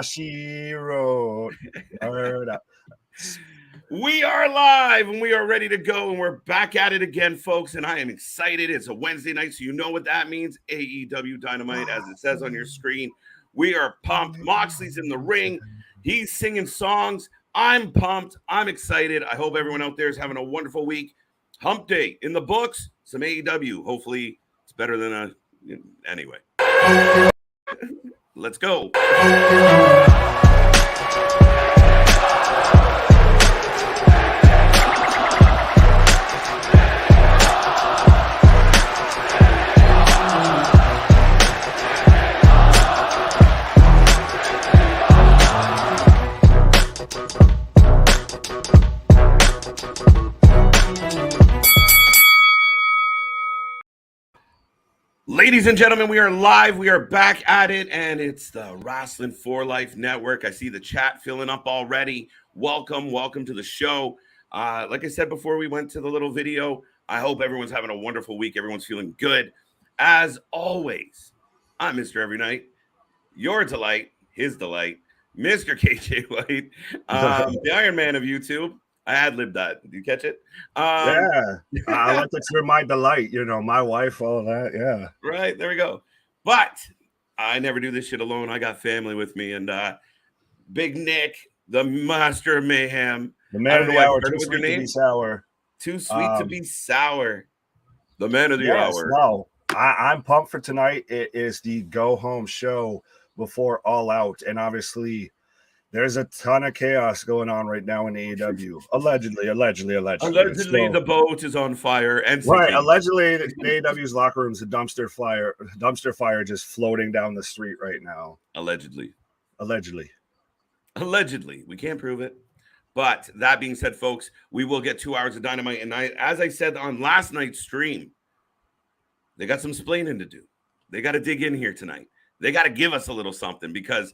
She wrote. We are live and we are ready to go, and we're back at it again, folks. And I am excited. It's a Wednesday night, so you know what that means. AEW Dynamite, as it says on your screen. We are pumped. Moxley's in the ring. He's singing songs. I'm pumped. I'm excited. I hope everyone out there is having a wonderful week. Hump Day in the books. Some AEW. Hopefully, it's better than anyway. Let's go. Ladies and gentlemen, we are live. We are back at it, and it's the Wrasslin for Life Network. I see the chat filling up already. Welcome to the show. Like I said before we went to the little video, I hope everyone's having a wonderful week. Everyone's feeling good. As always, I'm Mr. Every Night, your delight, his delight, Mr. KJ White, the Iron Man of YouTube. I ad-libbed that. Did you catch it? Yeah. I like that you're my delight, my wife, all that. Yeah. Right. There we go. But I never do this shit alone. I got family with me. And Big Nick, the master of mayhem. The man of the hour. Too sweet to be sour. Too sweet to be sour. The man of the hour. No, I'm pumped for tonight. It is the go-home show before All Out. And obviously, there's a ton of chaos going on right now in AEW. Allegedly. Allegedly, the boat is on fire. And right. Allegedly, AEW's locker room's a dumpster fire just floating down the street right now. Allegedly. We can't prove it. But that being said, folks, we will get 2 hours of Dynamite. And as I said on last night's stream, they got some splaining to do. They got to dig in here tonight. They got to give us a little something, because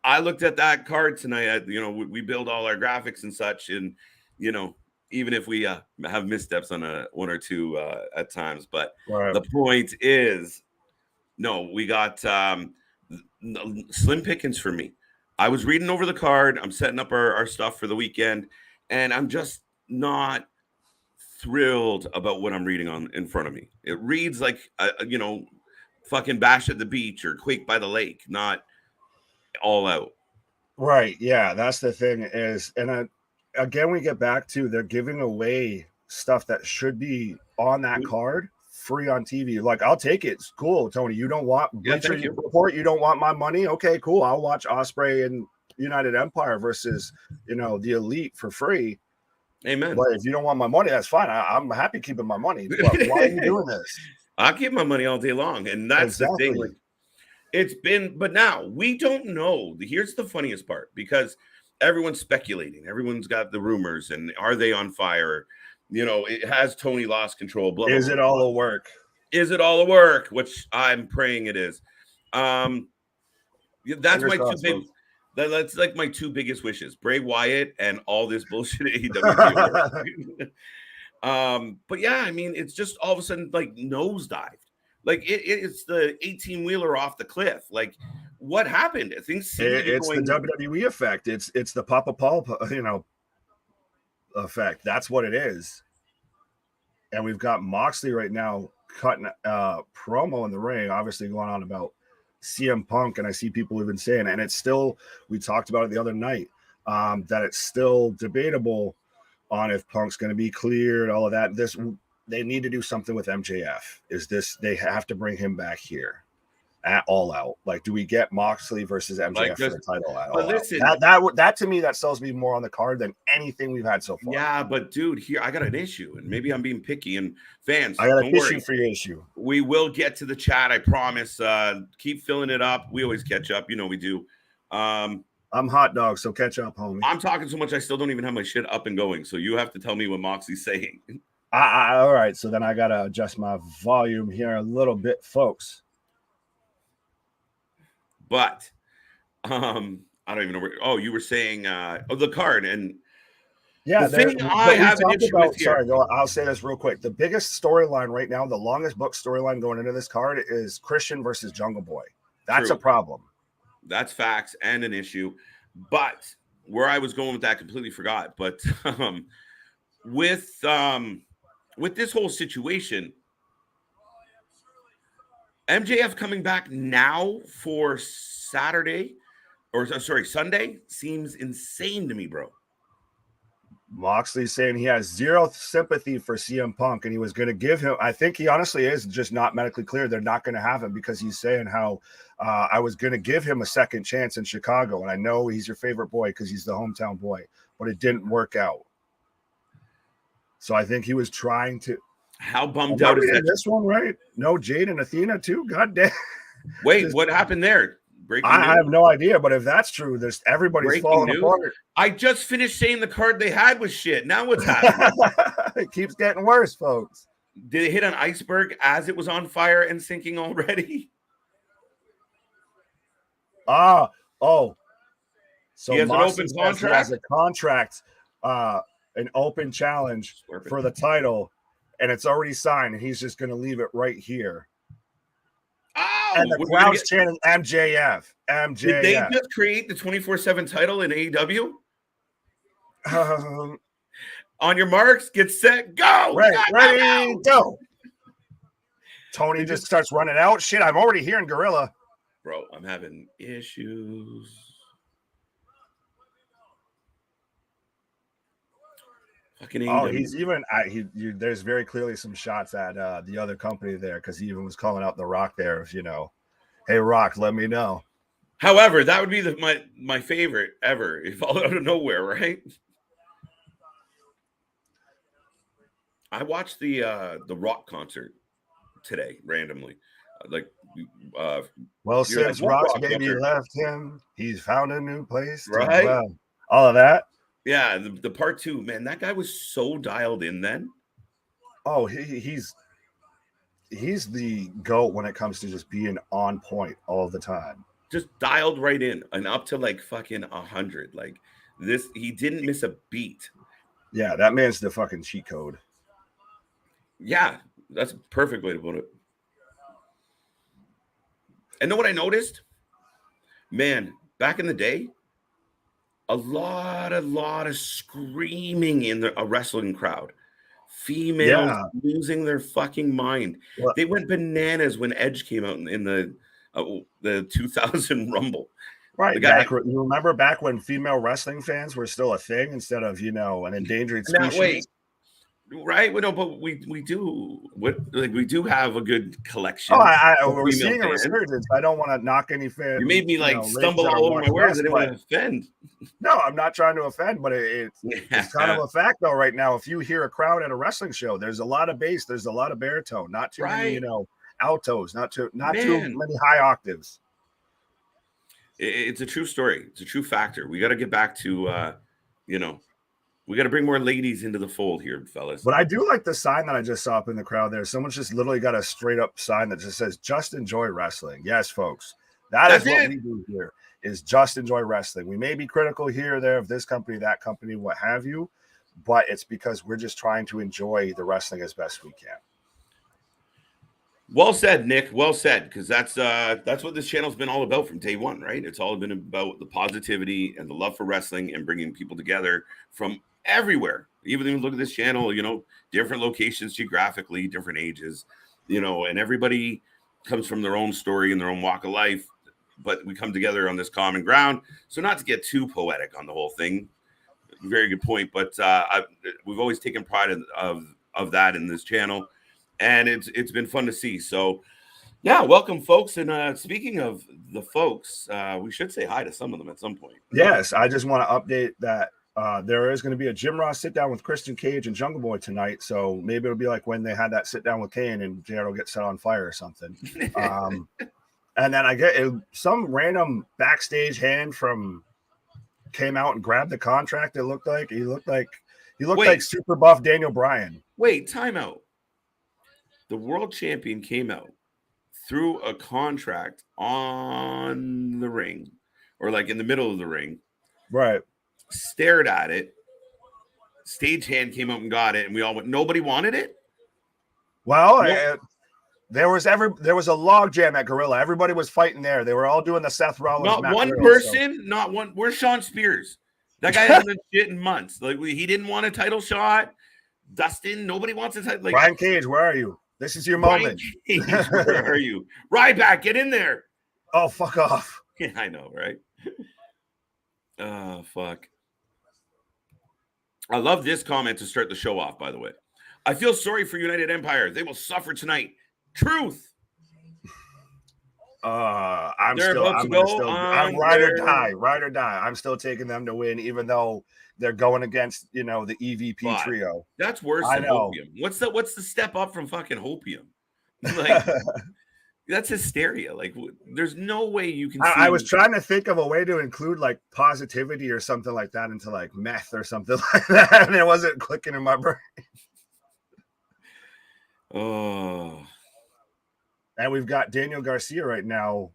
I looked at that card tonight. We build all our graphics and such, and even if we have missteps on one or two at times, but right. The point is, no, we got slim pickings for me. I was reading over the card. I'm setting up our stuff for the weekend, and I'm just not thrilled about what I'm reading in front of me. It reads like fucking Bash at the Beach or Quake by the Lake, not All Out. Right. Yeah, that's the thing is, and again, we get back to they're giving away stuff that should be on that card free on TV. Like, I'll take it. It's cool, Tony. You don't want Bleacher Report. You don't want my money. Okay, cool. I'll watch Ospreay and United Empire versus the Elite for free. Amen. But if you don't want my money, that's fine. I'm happy keeping my money. But why are you doing this? I'll keep my money all day long, and that's exactly the thing. Like, it's been, but now we don't know. Here's the funniest part, because everyone's speculating. Everyone's got the rumors, and are they on fire? It has Toni lost control. Blah, blah, is it all a work? Is it all a work? Which I'm praying it is. That's my two big. That's like my two biggest wishes: Bray Wyatt and all this bullshit AEW. But yeah, I mean, it's just all of a sudden like nosedived. Like it's the 18-wheeler off the cliff. Like, what happened? Things it's the WWE effect. It's the Papa Paul, effect. That's what it is. And we've got Moxley right now cutting promo in the ring, obviously going on about CM Punk, and I see people have been saying, and it's still, we talked about it the other night, that it's still debatable on if Punk's going to be cleared, all of that. They need to do something with MJF. They have to bring him back here at All Out. Like, do we get Moxley versus MJF for the title at All Out? That to me, that sells me more on the card than anything we've had so far. Yeah, but dude, here I got an issue, and maybe I'm being picky. And fans, I got an issue for your issue. We will get to the chat, I promise. Keep filling it up. We always catch up. We do. I'm hot dog, so catch up, homie. I'm talking so much I still don't even have my shit up and going. So you have to tell me what Moxie's saying. All right, so then I gotta adjust my volume here a little bit, folks. But I don't even know where. Oh, you were saying the card, and yeah, the thing I have an issue with here. Sorry, I'll say this real quick. The biggest storyline right now, the longest book storyline going into this card is Christian versus Jungle Boy. That's a problem. That's facts and an issue. But where I was going with that, completely forgot. But with this whole situation, MJF coming back now for Sunday seems insane to me, bro. Moxley's saying he has zero sympathy for CM Punk, and he was going to give him. I think he honestly is just not medically clear. They're not going to have him because he's saying how I was going to give him a second chance in Chicago, and I know he's your favorite boy because he's the hometown boy, but it didn't work out. So I think he was trying to. How bummed out is that? This one, right? No Jade and Athena too. God damn. Wait, what happened there? I have no idea, but if that's true, everybody's falling apart. I just finished saying the card they had was shit. Now what's happening? It keeps getting worse, folks. Did it hit an iceberg as it was on fire and sinking already? So he has an open contract. He has a contract, an open challenge for the title, and it's already signed, and he's just going to leave it right here. Oh, and the crowd's chanting MJF. Did they just create the 24/7 title in AEW? On your marks, get set, go! Ready, go! Toni just starts running out. Shit, I'm already hearing Gorilla. Bro, I'm having issues. He's even. There's very clearly some shots at the other company there because he even was calling out The Rock there. Hey Rock, let me know. However, that would be my favorite ever if all out of nowhere, right? I watched the Rock concert today randomly, since Rock's baby left him, he's found a new place, right? All of that. Yeah, the part 2, man, that guy was so dialed in then. Oh, he's the GOAT when it comes to just being on point all the time. Just dialed right in and up to like fucking 100. Like this, he didn't miss a beat. Yeah, that man's the fucking cheat code. Yeah, that's a perfect way to put it. And know what I noticed? Man, back in the day, a lot of screaming in a wrestling crowd. Females losing their fucking mind. Well, they went bananas when Edge came out in the 2000 Rumble. Right. You remember back when female wrestling fans were still a thing instead of, an endangered species? Right? But we do have a good collection. We're seeing a resurgence. I don't want to knock any fans. You made me stumble all over my words. I didn't want to offend. No, I'm not trying to offend, but it's kind of a fact though. Right now, if you hear a crowd at a wrestling show, there's a lot of bass, there's a lot of baritone, not too many, altos, not too many high octaves. It's a true story. It's a true factor. We got to get back to, we got to bring more ladies into the fold here, fellas. But I do like the sign that I just saw up in the crowd there. Someone's just literally got a straight up sign that just says, just enjoy wrestling. Yes, folks. That's what we do here, is just enjoy wrestling. We may be critical here or there of this company, that company, what have you, but it's because we're just trying to enjoy the wrestling as best we can. Well said, Nick. Well said, because that's what this channel's been all about from day one, right? It's all been about the positivity and the love for wrestling and bringing people together from everywhere. Even look at this channel, different locations geographically, different ages, and everybody comes from their own story and their own walk of life, but we come together on this common ground. So not to get too poetic on the whole thing, very good point, but we've always taken pride of that in this channel, and it's been fun to see. So yeah, welcome folks. And speaking of the folks, we should say hi to some of them at some point. Yes, I just want to update that there is going to be a Jim Ross sit down with Christian Cage and Jungle Boy tonight. So maybe it'll be like when they had that sit down with Kane and JR will get set on fire or something. And then I get some random backstage hand came out and grabbed the contract. It looked like he looked like super buff Daniel Bryan. Wait, time out. The world champion came out, threw a contract on the ring, or like in the middle of the ring, right? Stared at it. Stagehand came up and got it, and we all went. Nobody wanted it. Well, There was a log jam at Gorilla. Everybody was fighting there. They were all doing the Seth Rollins. Not Matt one Riddle, person, so. Not one. Where's Sean Spears? That guy hasn't done shit in months. Like he didn't want a title shot. Dustin, nobody wants a title. Like Brian Cage, where are you? This is your moment. Cage, where are you? Ryback, get in there. Oh, fuck off. Yeah, I know, right? Oh, fuck. I love this comment to start the show off, by the way. I feel sorry for United Empire. They will suffer tonight. Truth. I'm ride or die. I'm still taking them to win, even though they're going against, the EVP trio. That's worse than Hopium. What's the step up from fucking Hopium? Like that's hysteria. Like there's no way you can I was trying to think of a way to include like positivity or something like that into like meth or something like that, and it wasn't clicking in my brain. Oh. And we've got Daniel Garcia right now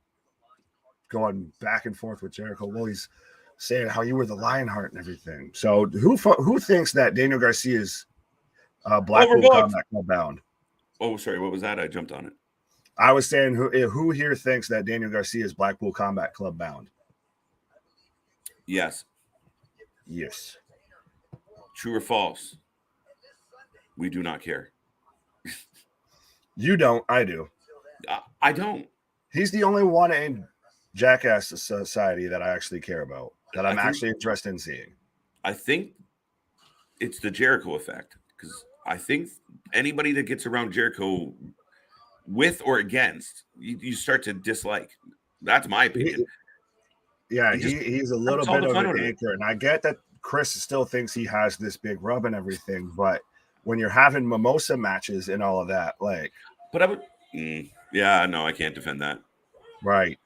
going back and forth with Jericho. Well, he's saying how you were the Lionheart and everything. So who thinks that Daniel Garcia's Blackpool Combat Club bound? Oh, sorry. What was that? I jumped on it. I was saying who here thinks that Daniel Garcia is Blackpool Combat Club bound? Yes. Yes. True or false? We do not care. You don't. I do. I don't. He's the only one in Jackass Society that I actually care about, that I'm actually interested in seeing. I think it's the Jericho effect, because I think anybody that gets around Jericho with or against, you start to dislike. That's my opinion. He's a little bit of an anchor, and I get that Chris still thinks he has this big rub and everything, but when you're having mimosa matches and all of that, like. But I would. Yeah, no, I can't defend that. Right.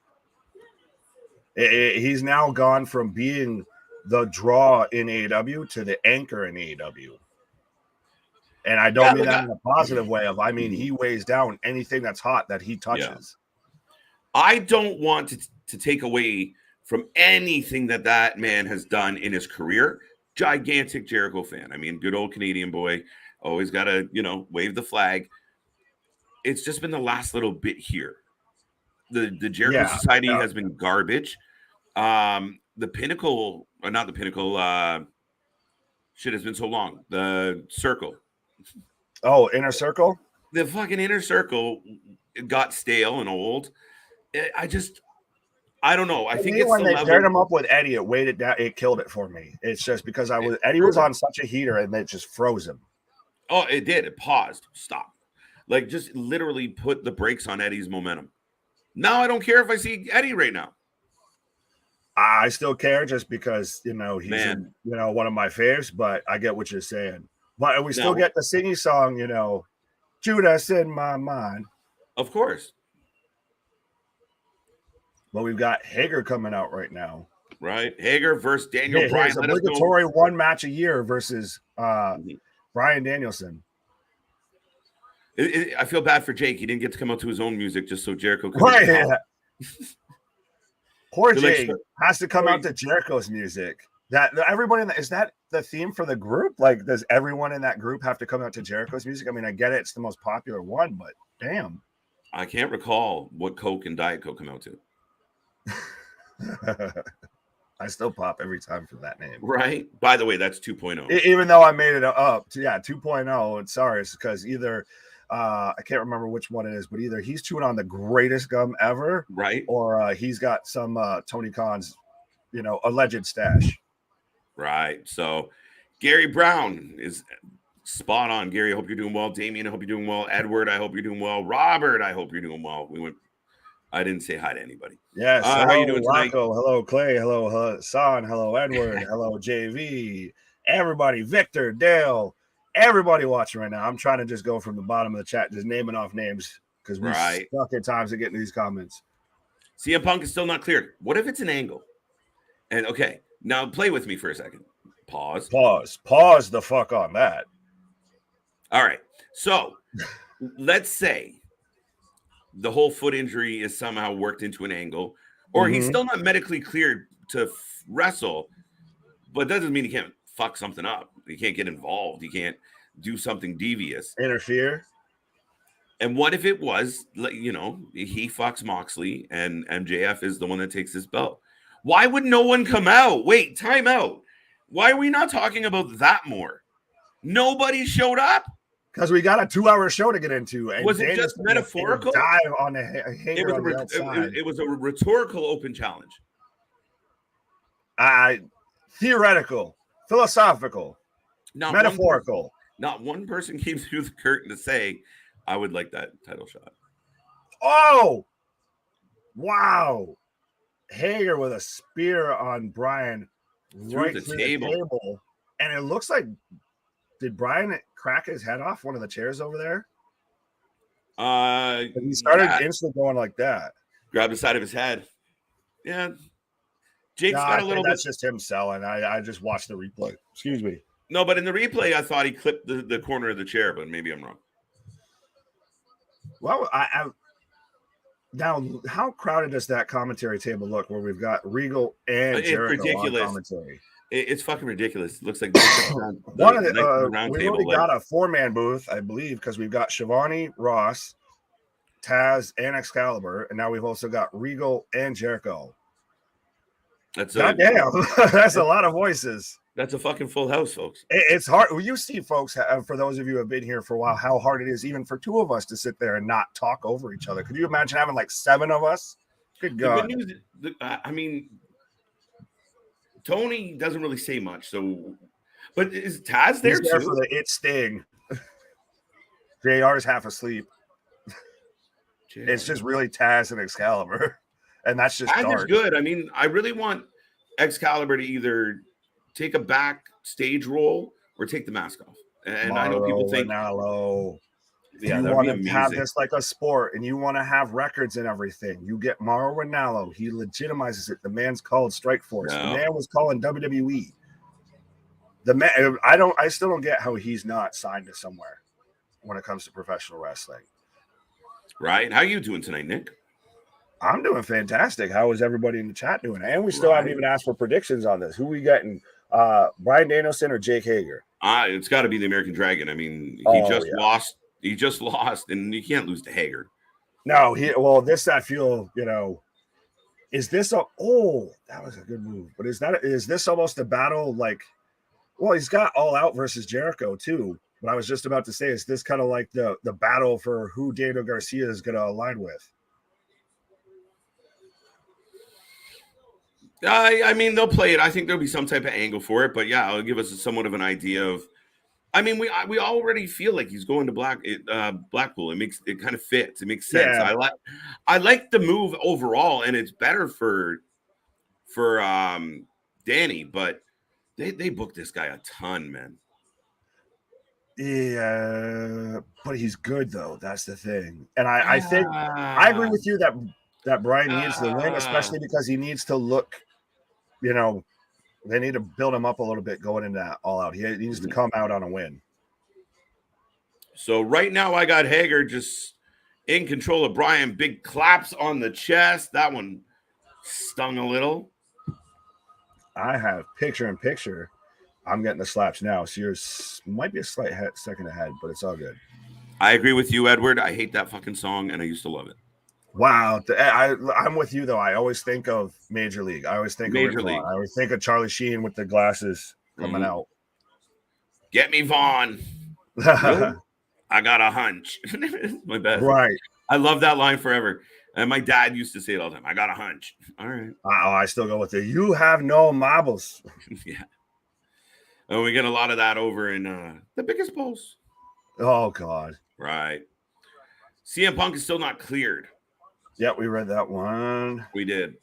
He's now gone from being the draw in AEW to the anchor in AEW. And I don't mean that in a positive way he weighs down anything that's hot that he touches. Yeah. I don't want to take away from anything that man has done in his career. Gigantic Jericho fan. I mean, good old Canadian boy. Always got to, wave the flag. It's just been the last little bit here. The Jericho Society has been garbage. The Pinnacle, or not the Pinnacle, shit has been so long. The Circle. Oh, Inner Circle? The fucking Inner Circle got stale and old. I don't know. I think it's when they paired him up with Eddie, it weighed it down. It killed it for me. It's just because Eddie was on such a heater and it just froze him. Oh, it did. It paused. Stop. Like, just literally put the brakes on Eddie's momentum. Now I don't care if I see Eddie right now. I still care just because, he's one of my faves, but I get what you're saying. But we still get the singing song, Judas in my mind. Of course. But we've got Hager coming out right now. Right. Hager versus Daniel Bryan. It's obligatory one match a year versus Bryan Danielson. I feel bad for Jake. He didn't get to come out to his own music just so Jericho could. Right. Yeah. Poor Jake has to come out to Jericho's music. Everyone is that the theme for the group? Like, does everyone in that group have to come out to Jericho's music? I mean, I get it; it's the most popular one, but damn, I can't recall what Coke and Diet Coke come out to. I still pop every time for that name. Right. By the way, that's 2.0. Even though I made it up. 2.0. And sorry, it's because either I can't remember which one it is, but either he's chewing on the greatest gum ever, right, or he's got some Tony Khan's, alleged stash. Right. So Gary Brown is spot on. Gary, I hope you're doing well. Damien, I hope you're doing well. Edward, I hope you're doing well. Robert, I hope you're doing well. I didn't say hi to anybody. Yes. Hello, how you doing tonight? Rocco, hello, Clay. Hello, Hassan. Hello, Edward. Hello, JV. Everybody, Victor, Dale, everybody watching right now. I'm trying to just go from the bottom of the chat, just naming off names because we stuck at times to get into these comments. CM Punk is still not cleared. What if it's an angle? And okay, now play with me for a second. Pause the fuck on that. All right. So let's say the whole foot injury is somehow worked into an angle, or he's still not medically cleared to wrestle, but that doesn't mean he can't fuck something up. He can't get involved. He can't do something devious. Interfere. And what if it was, he fucks Moxley and MJF is the one that takes his belt? Why would no one come out? Wait, time out. Why are we not talking about that more? Nobody showed up. Because we got a 2-hour show to get into. And was it just metaphorical? Dive on the Hager on the outside. It was a rhetorical open challenge. Theoretical, philosophical, metaphorical. Not one person came through the curtain to say, I would like that title shot. Oh, wow. Hager with a spear on Bryan right through the table. And it looks like, did Bryan crack his head off one of the chairs over there? He started instantly going like that. Grabbed the side of his head. Yeah. Jake's got a little bit. That's just him selling. I just watched the replay. Excuse me. No, but in the replay, I thought he clipped the corner of the chair, but maybe I'm wrong. Well, now, how crowded does that commentary table look where we've got Regal and Jericho on commentary? It's fucking ridiculous. It looks like we've already got a 4-man booth, I believe, because we've got Shivani, Ross, Taz, and Excalibur, and now we've also got Regal and Jericho. Goddamn, that's a lot of voices. That's a fucking full house, folks. It's hard. Well, you see, folks, for those of you who have been here for a while, how hard it is even for 2 of us to sit there and not talk over each other. Could you imagine having like 7 of us? Good God. The good news, I mean, Toni doesn't really say much. So, but is Taz there too? For the it sting. JR is half asleep. It's just really Taz and Excalibur. And that's just Taz is good. I mean, I really want Excalibur to either take a backstage role or take the mask off. And I know people think you want to have this like a sport and you want to have records and everything. You get Mauro Ranallo. He legitimizes it. The man's called Strike Force. No. The man was calling WWE. The man, I still don't get how he's not signed to somewhere when it comes to professional wrestling. Right. How are you doing tonight, Nick? I'm doing fantastic. How is everybody in the chat doing? And we still haven't even asked for predictions on this. Who we getting? Bryan Danielson or Jake Hager? It's got to be the American Dragon. I mean, lost. He just lost, and you can't lose to Hager. No, I feel, is this that was a good move. But is this almost a battle like, well, he's got All Out versus Jericho too. But I was just about to say, is this kind of like the battle for who Daniel Garcia is going to align with? I mean, they'll play it. I think there'll be some type of angle for it, but yeah, it'll give us somewhat of an idea of. I mean, we already feel like he's going to Blackpool. It kind of fits. It makes sense. Yeah. I like the move overall, and it's better for Danny, but they booked this guy a ton, man. Yeah, but he's good though. That's the thing, and I think I agree with you that Bryan needs to win, especially because he needs to look. They need to build him up a little bit going into that All Out. He needs to come out on a win. So right now I got Hager just in control of Bryan. Big claps on the chest. That one stung a little. I have picture-in-picture. I'm getting the slaps now. So yours might be a slight second ahead, but it's all good. I agree with you, Edward. I hate that fucking song, and I used to love it. Wow, I'm with you though. I always think of Major League. I always think of Major League. I always think of Charlie Sheen with the glasses coming out. Get me Vaughn. I got a hunch. My best. Right. I love that line forever. And my dad used to say it all the time. I got a hunch. All right. I still go with it. You have no marbles. Yeah. And we get a lot of that over in the biggest polls. Oh God. Right. CM Punk is still not cleared. Yeah, we read that one. We did.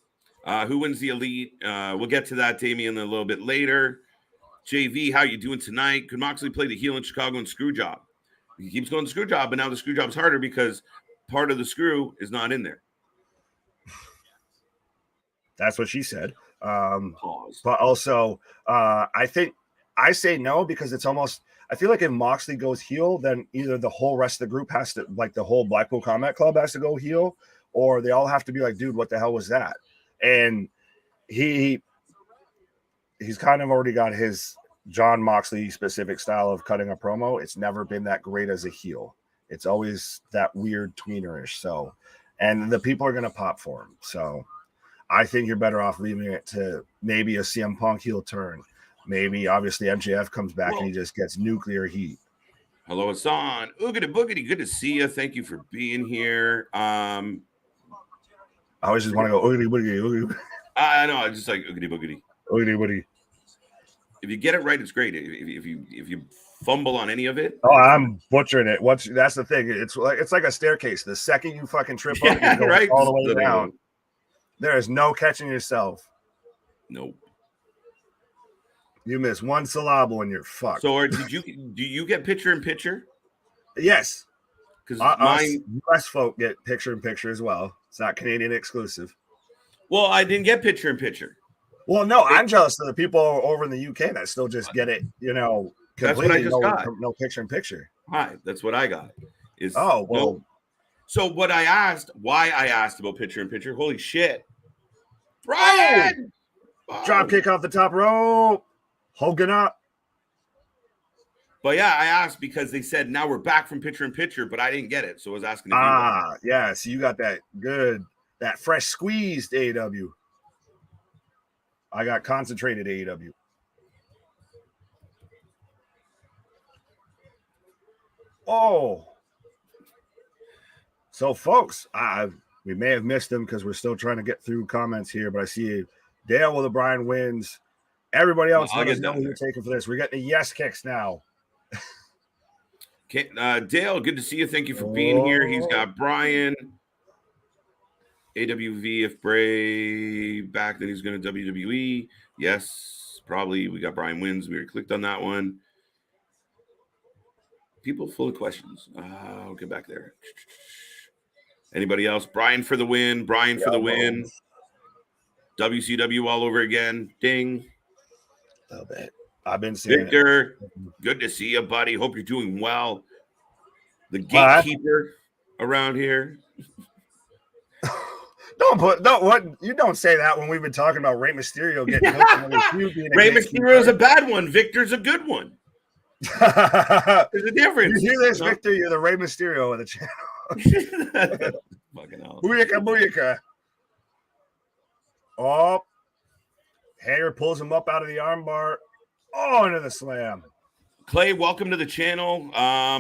Who wins the Elite? We'll get to that, Damien, a little bit later. JV, how you doing tonight? Could Moxley play the heel in Chicago and screw job? He keeps going to screw job, but now the screw job's harder because part of the screw is not in there. That's what she said. But also, I think I say no because it's almost. I feel like if Moxley goes heel, then either the whole rest of the group has to, like the whole Blackpool Combat Club has to go heel, or they all have to be like, dude, what the hell was that? And he's kind of already got his John Moxley specific style of cutting a promo. It's never been that great as a heel. It's always that weird tweenerish. So, and the people are going to pop for him. So I think you're better off leaving it to maybe a CM Punk heel turn. Maybe obviously MJF comes back and he just gets nuclear heat. Hello, Hassan. Oogity boogity. Good to see you. Thank you for being here. I always just want to go oogity boogity oogity. I know. I just like oogity boogity. Oogity boogity. If you get it right, it's great. If you fumble on any of it, I'm butchering it. That's the thing. It's like a staircase. The second you fucking trip up, you go right all the way down. There is no catching yourself. Nope. You miss one syllable and you're fucked. So, do you get picture in picture? Yes. Because mine US folk get picture in picture as well. It's not Canadian exclusive. Well, I didn't get picture in picture. Well, no, I'm jealous of the people over in the UK that still just get it, completely. That's what I just got. No picture in picture. Hi, that's what I got. Well. So why I asked about picture in picture, holy shit. Bryan! Oh, drop kick off the top rope. Hogan up. But yeah, I asked because they said now we're back from picture in picture, but I didn't get it. So I was asking. Yeah. So you got that fresh squeezed AEW. I got concentrated AEW. Oh. So, folks, we may have missed them because we're still trying to get through comments here, but I see Dale with the Bryan wins. Everybody else, let us know who you're taking for this. We're getting the yes kicks now. Okay, Dale, good to see you. Thank you for being here. He's got Bryan. AWV, if Bray back, then he's going to WWE. Yes, probably. We got Bryan wins. We already clicked on that one. People full of questions. I'll get back there. Anybody else? Bryan for the win. Bryan for the win. WCW all over again. Ding. A little bit. I've been seeing Victor, good to see you, buddy. Hope you're doing well. The gatekeeper around here. You don't say that when we've been talking about Rey Mysterio getting hooked. Rey Mysterio is a bad one. Victor's a good one. There's a difference. You hear this, Victor? You're the Rey Mysterio of the channel. Fucking hell. Booyaka. Oh, Hager pulls him up out of the armbar. Oh, into the slam. Clay, welcome to the channel.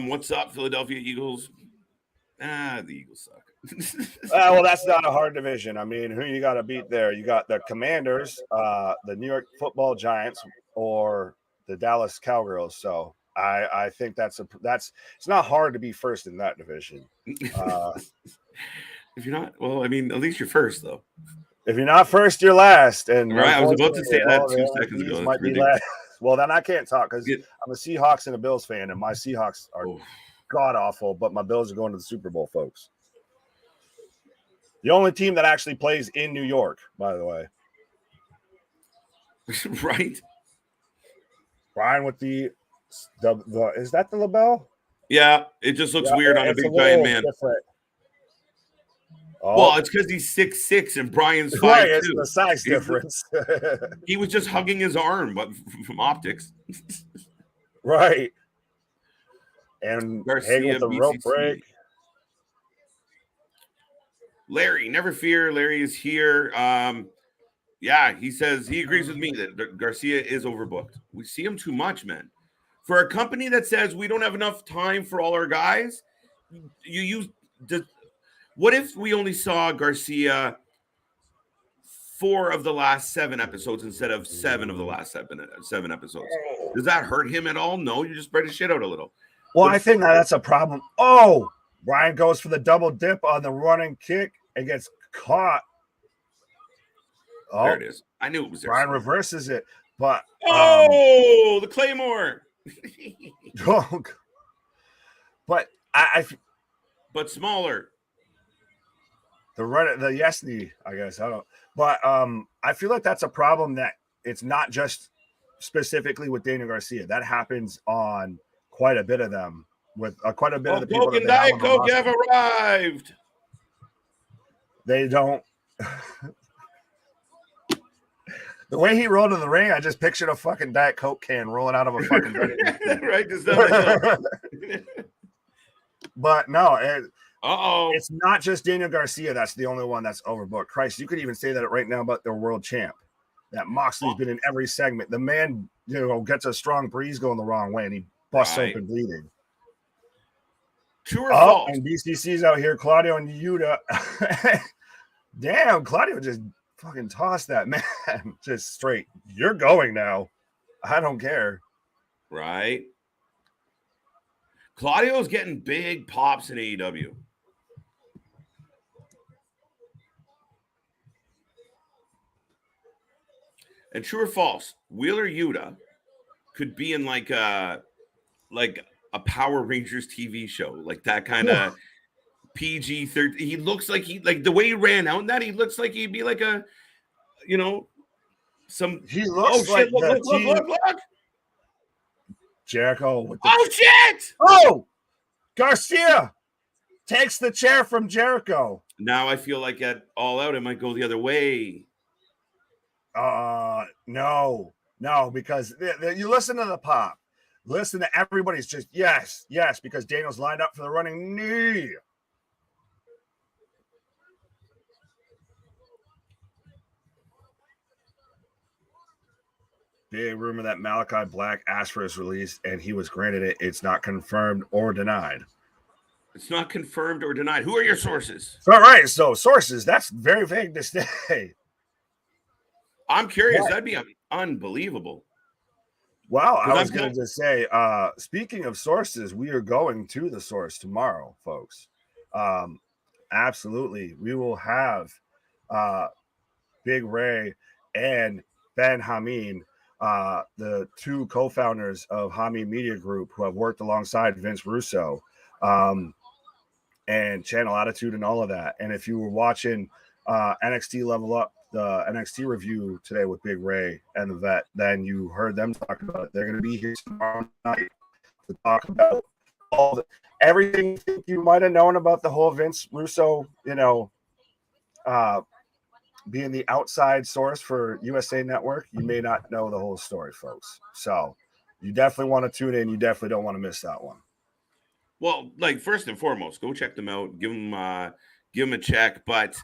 What's up, Philadelphia Eagles? The Eagles suck. Well, that's not a hard division. I mean, who you got to beat there? You got the Commanders, the New York Football Giants, or the Dallas Cowgirls. So I think that's it's not hard to be first in that division. If you're not, well, I mean, at least you're first though. If you're not first, you're last. And right, I was about to say that 2 seconds ago. Might be last. Well, then I can't talk because I'm a Seahawks and a Bills fan, and my Seahawks are god awful, but my Bills are going to the Super Bowl, folks. The only team that actually plays in New York, by the way. Right. Bryan with the is that the LaBelle? Yeah, it just looks weird on a big giant man. Different. Oh. Well, it's because he's 6'6" and Bryan's 5'2". Right, it's the size difference. He was just hugging his arm, but from optics. Right. And Hager with the rope break. Larry, never fear. Larry is here. Yeah, he says he agrees with me that Garcia is overbooked. We see him too much, man. For a company that says we don't have enough time for all our guys, you use what if we only saw Garcia 4 of the last 7 episodes instead of 7 of the last 7 episodes? Does that hurt him at all? No, you just spread his shit out a little. Well, I think that's a problem. Oh, Bryan goes for the double dip on the running kick and gets caught. Oh, there it is. I knew it was there. Bryan reverses it, but the Claymore. But but smaller. The yes knee, I guess. I don't. But I feel like that's a problem that it's not just specifically with Daniel Garcia. That happens on quite a bit of them. With quite a bit of the people. Coke and Diet Coke have arrived. They don't. The way he rolled in the ring, I just pictured a fucking Diet Coke can rolling out of a fucking right. But no, Uh-oh. it's not just Daniel Garcia that's the only one that's overbooked. Christ, you could even say that right now about their world champ. That Moxley's been in every segment. The man, gets a strong breeze going the wrong way, and he busts open bleeding. True or false? And BCC's out here, Claudio and Yuta. Damn, Claudio just fucking tossed that man just straight. You're going now. I don't care. Right. Claudio's getting big pops in AEW. And true or false, Wheeler Yuta could be in like a Power Rangers TV show, like that kind of PG-13. He looks like the way he ran out in that, he looks like he'd be like a, some. He looks like look. Jericho. Shit! Oh, Garcia takes the chair from Jericho. Now I feel like at All Out, it might go the other way. No, because you listen to the pop. Listen to everybody's just yes, because Daniel's lined up for the running knee. Big rumor that Malachi Black asked for his release and he was granted it. It's not confirmed or denied. It's not confirmed or denied. Who are your sources? All right, so sources, that's very vague to say. I'm curious. That'd be unbelievable. Wow, I was going to just say, speaking of sources, we are going to the source tomorrow, folks. Absolutely. We will have Big Ray and Ben Hameen, the two co-founders of Hameen Media Group, who have worked alongside Vince Russo and Channel Attitude and all of that. And if you were watching NXT Level Up, the NXT review today with Big Ray and the Vet, then you heard them talk about it. They're going to be here tomorrow night to talk about everything you might have known about the whole Vince Russo, being the outside source for USA Network. You may not know the whole story, folks. So you definitely want to tune in. You definitely don't want to miss that one. Well, first and foremost, go check them out. Give them a check. But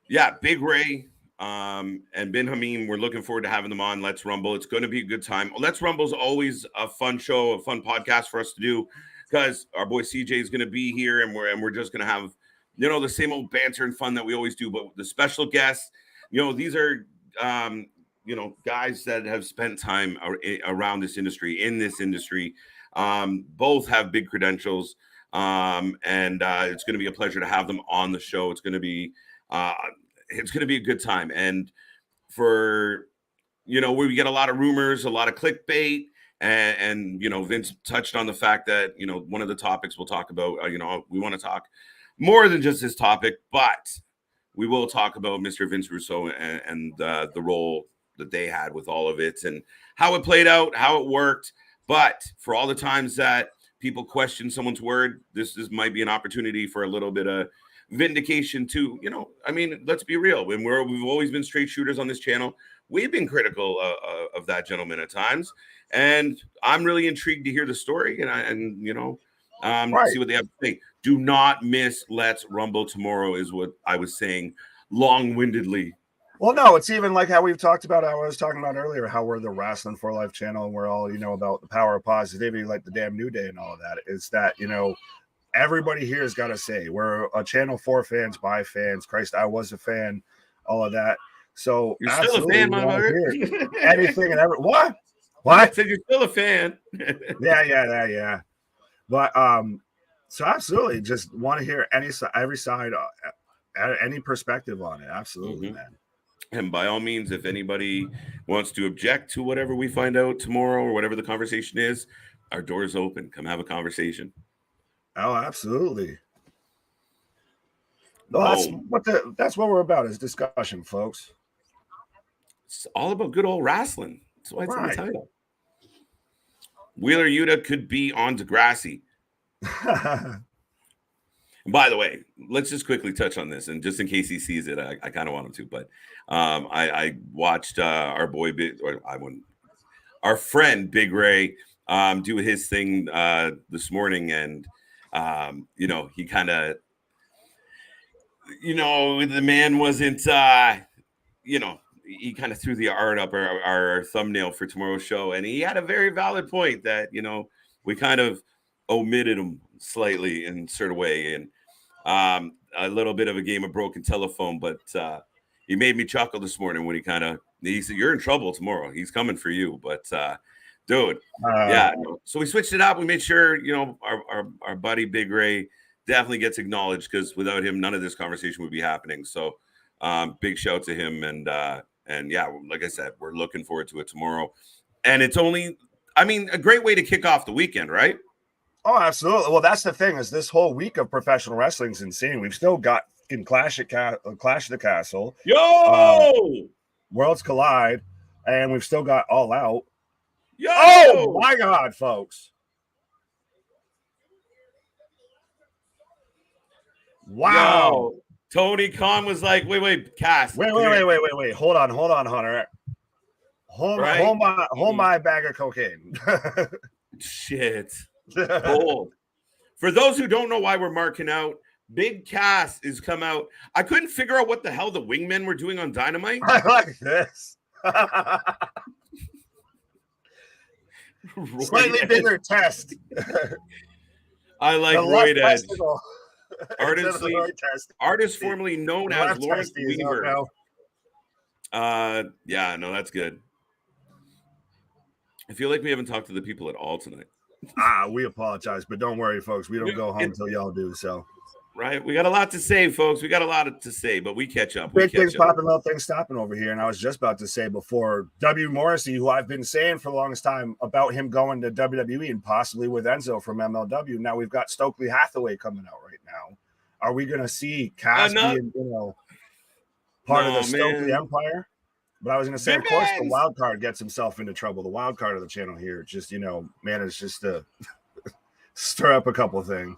yeah, Big Ray and Ben Hameen, we're looking forward to having them on Let's Rumble. It's going to be a good time. Let's Rumble is always a fun show, a fun podcast for us to do, because our boy CJ is going to be here, and we're just going to have the same old banter and fun that we always do. But the special guests, these are guys that have spent time around this industry, in this industry. Both have big credentials, and it's going to be a pleasure to have them on the show. It's going to be a good time. And for, where we get a lot of rumors, a lot of clickbait, and Vince touched on the fact that, one of the topics we'll talk about, we want to talk more than just this topic, but we will talk about Mr. Vince Russo and the role that they had with all of it and how it played out, how it worked. But for all the times that people question someone's word, this might be an opportunity for a little bit of vindication too. Let's be real. When we've always been straight shooters on this channel, we've been critical of that gentleman at times, and I'm really intrigued to hear the story and see what they have to say. Do not miss Let's Rumble tomorrow, is what I was saying long-windedly. Well, no, it's even like how we've talked about, how I was talking about earlier, how we're the Wrasslin for Life channel, and we're all, about the power of positivity, like the damn New Day and all of that. Is that, everybody here has got to say, we're a channel for fans, by fans. Christ, I was a fan, all of that. So you're still a fan, anything and every what? I said you're still a fan. yeah. But so absolutely, just want to hear every side, any perspective on it. Absolutely, man. And by all means, if anybody wants to object to whatever we find out tomorrow or whatever the conversation is, our door is open. Come have a conversation. Oh, absolutely. No, that's what we're about, is discussion, folks. It's all about good old wrestling. That's why it's in the title. Wheeler Yuta could be on Degrassi. By the way, let's just quickly touch on this, and just in case he sees it, I kind of want him to. But I watched our boy, our friend Big Ray, do his thing this morning, and You know, he kind of, you know, the man wasn't, you know, he kind of threw the art up our thumbnail for tomorrow's show. And he had a very valid point that, you know, we kind of omitted him slightly in a certain way. And a little bit of a game of broken telephone, but he made me chuckle this morning when he said, "You're in trouble tomorrow. He's coming for you." But dude, yeah. So we switched it up. We made sure, you know, our buddy Big Ray definitely gets acknowledged, because without him, none of this conversation would be happening. So big shout to him. And yeah, like I said, we're looking forward to it tomorrow. And it's only, I mean, a great way to kick off the weekend, right? Oh, absolutely. Well, that's the thing, is this whole week of professional wrestling is insane. We've still got Clash of the Castle. Yo! Worlds Collide. And we've still got All Out. Yo! Oh, my God, folks. Wow. Yo. Tony Khan was like, wait, Cass. Wait. Hold on, Hunter. Hold my bag of cocaine. Shit. Bold. For those who don't know why we're marking out, Big Cass is come out. I couldn't figure out what the hell the wingmen were doing on Dynamite. I like this. Slightly bigger test. I like Royd Edge. Artist formerly known as Lawrence Weaver. Yeah, no, that's good. I feel like we haven't talked to the people at all tonight. We apologize, but don't worry, folks. We don't go home until y'all do. So, right, we got a lot to say, folks. We got a lot to say, but we catch up. Big things popping, little things stopping over here. And I was just about to say before, W. Morrissey, who I've been saying for the longest time about him going to WWE and possibly with Enzo from MLW. Now we've got Stokely Hathaway coming out right now. Are we going to see Cass being, part of the Stokely Empire? But I was going to say, of course, the wild card gets himself into trouble. The wild card of the channel here, just, managed just to stir up a couple of things.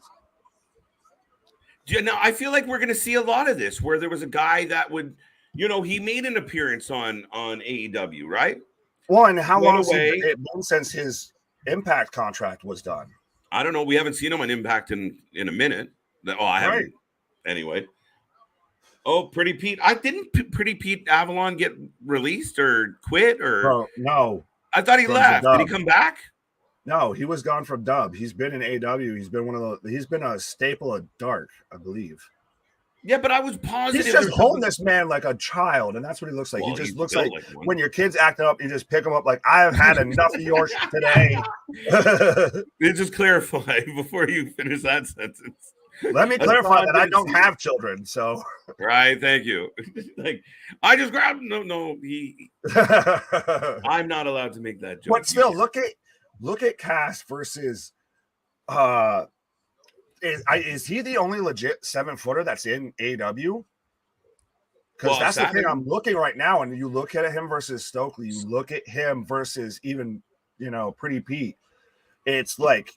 Yeah, now I feel like we're going to see a lot of this, where there was a guy that would, he made an appearance on AEW, right? Well, and how long has it been since his Impact contract was done? I don't know. We haven't seen him on Impact in a minute. I haven't. Right. Anyway. Oh, Pretty Pete. Didn't Pretty Pete Avalon get released or quit or? Bro, no. I thought he left. Did he come back? No, he was gone from Dub. He's been in AEW. He's been a staple of Dark, I believe. Yeah, but I was positive. He's just holding this man like a child, and that's what he looks like. Well, he just looks like when your kid's acting up, you just pick him up like, I've had enough of yours today. Just clarify before you finish that sentence. Let me clarify that I don't have children, so. Right, thank you. Like, I just grabbed he. I'm not allowed to make that joke. But still, look at Cass versus. Is he the only legit 7-footer that's in AEW? Because that's the thing. I'm looking right now, and you look at him versus Stokely. You look at him versus even Pretty Pete. It's like.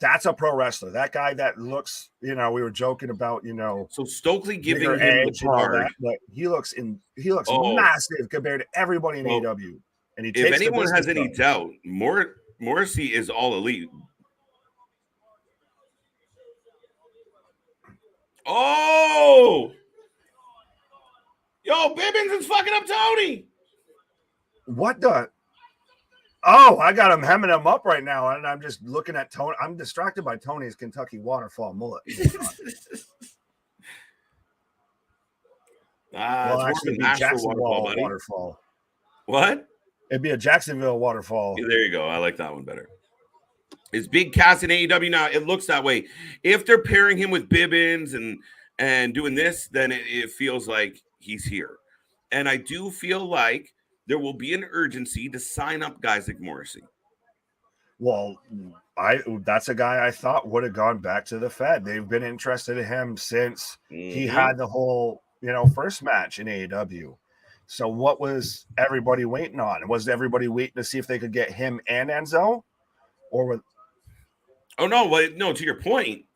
That's a pro wrestler. That guy that looks, we were joking about, So Stokely giving him the card, but he looks massive compared to everybody in AEW. And if anyone has any doubt, Morrissey is all elite. Oh, yo, Bibbins is fucking up Tony. What the? Oh, I got him hemming him up right now, and I'm just looking at Tony. I'm distracted by Tony's Kentucky waterfall mullet. Well, actually, it'd be Jacksonville waterfall. What? It'd be a Jacksonville waterfall. Yeah, there you go. I like that one better. Is Big Cass in AEW now? It looks that way. If they're pairing him with Bibbins and doing this, then it feels like he's here. And I do feel like there will be an urgency to sign up guys like Morrissey. Well, that's a guy I thought would have gone back to the Fed. They've been interested in him since he had the whole, first match in AEW. So what was everybody waiting on? Was everybody waiting to see if they could get him and Enzo? No, to your point.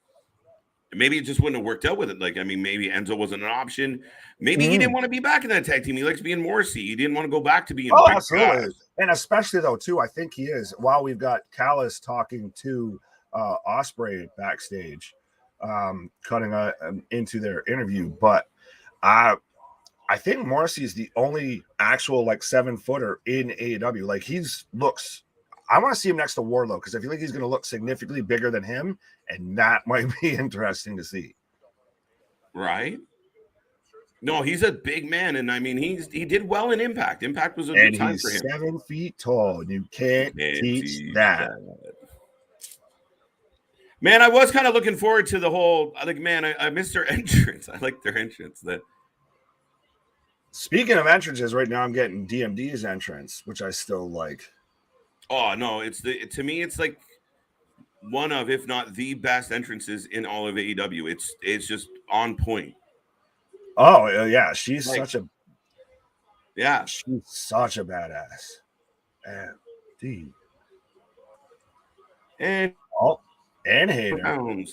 Maybe it just wouldn't have worked out with it. Maybe Enzo wasn't an option. Maybe he didn't want to be back in that tag team. He likes being Morrissey. He didn't want to go back to being. Oh, absolutely. And especially, though, too, I think he is. While we've got Callis talking to Ospreay backstage, cutting into their interview. But I think Morrissey is the only actual like 7-footer in AEW. Like looks. I want to see him next to Wardlow because I feel like he's going to look significantly bigger than him, and that might be interesting to see. Right. No, he's a big man, and I mean he did well in Impact. Impact was a good time for him. 7 feet tall. You can't teach that. Man, I was kind of looking forward to the whole. Like, man, I missed their entrance. I like their entrance. Speaking of entrances, right now I'm getting DMD's entrance, which I still like. Oh no, to me it's like one of, if not the best entrances in all of AEW. It's just on point. Oh yeah, she's such a badass. And Hayter.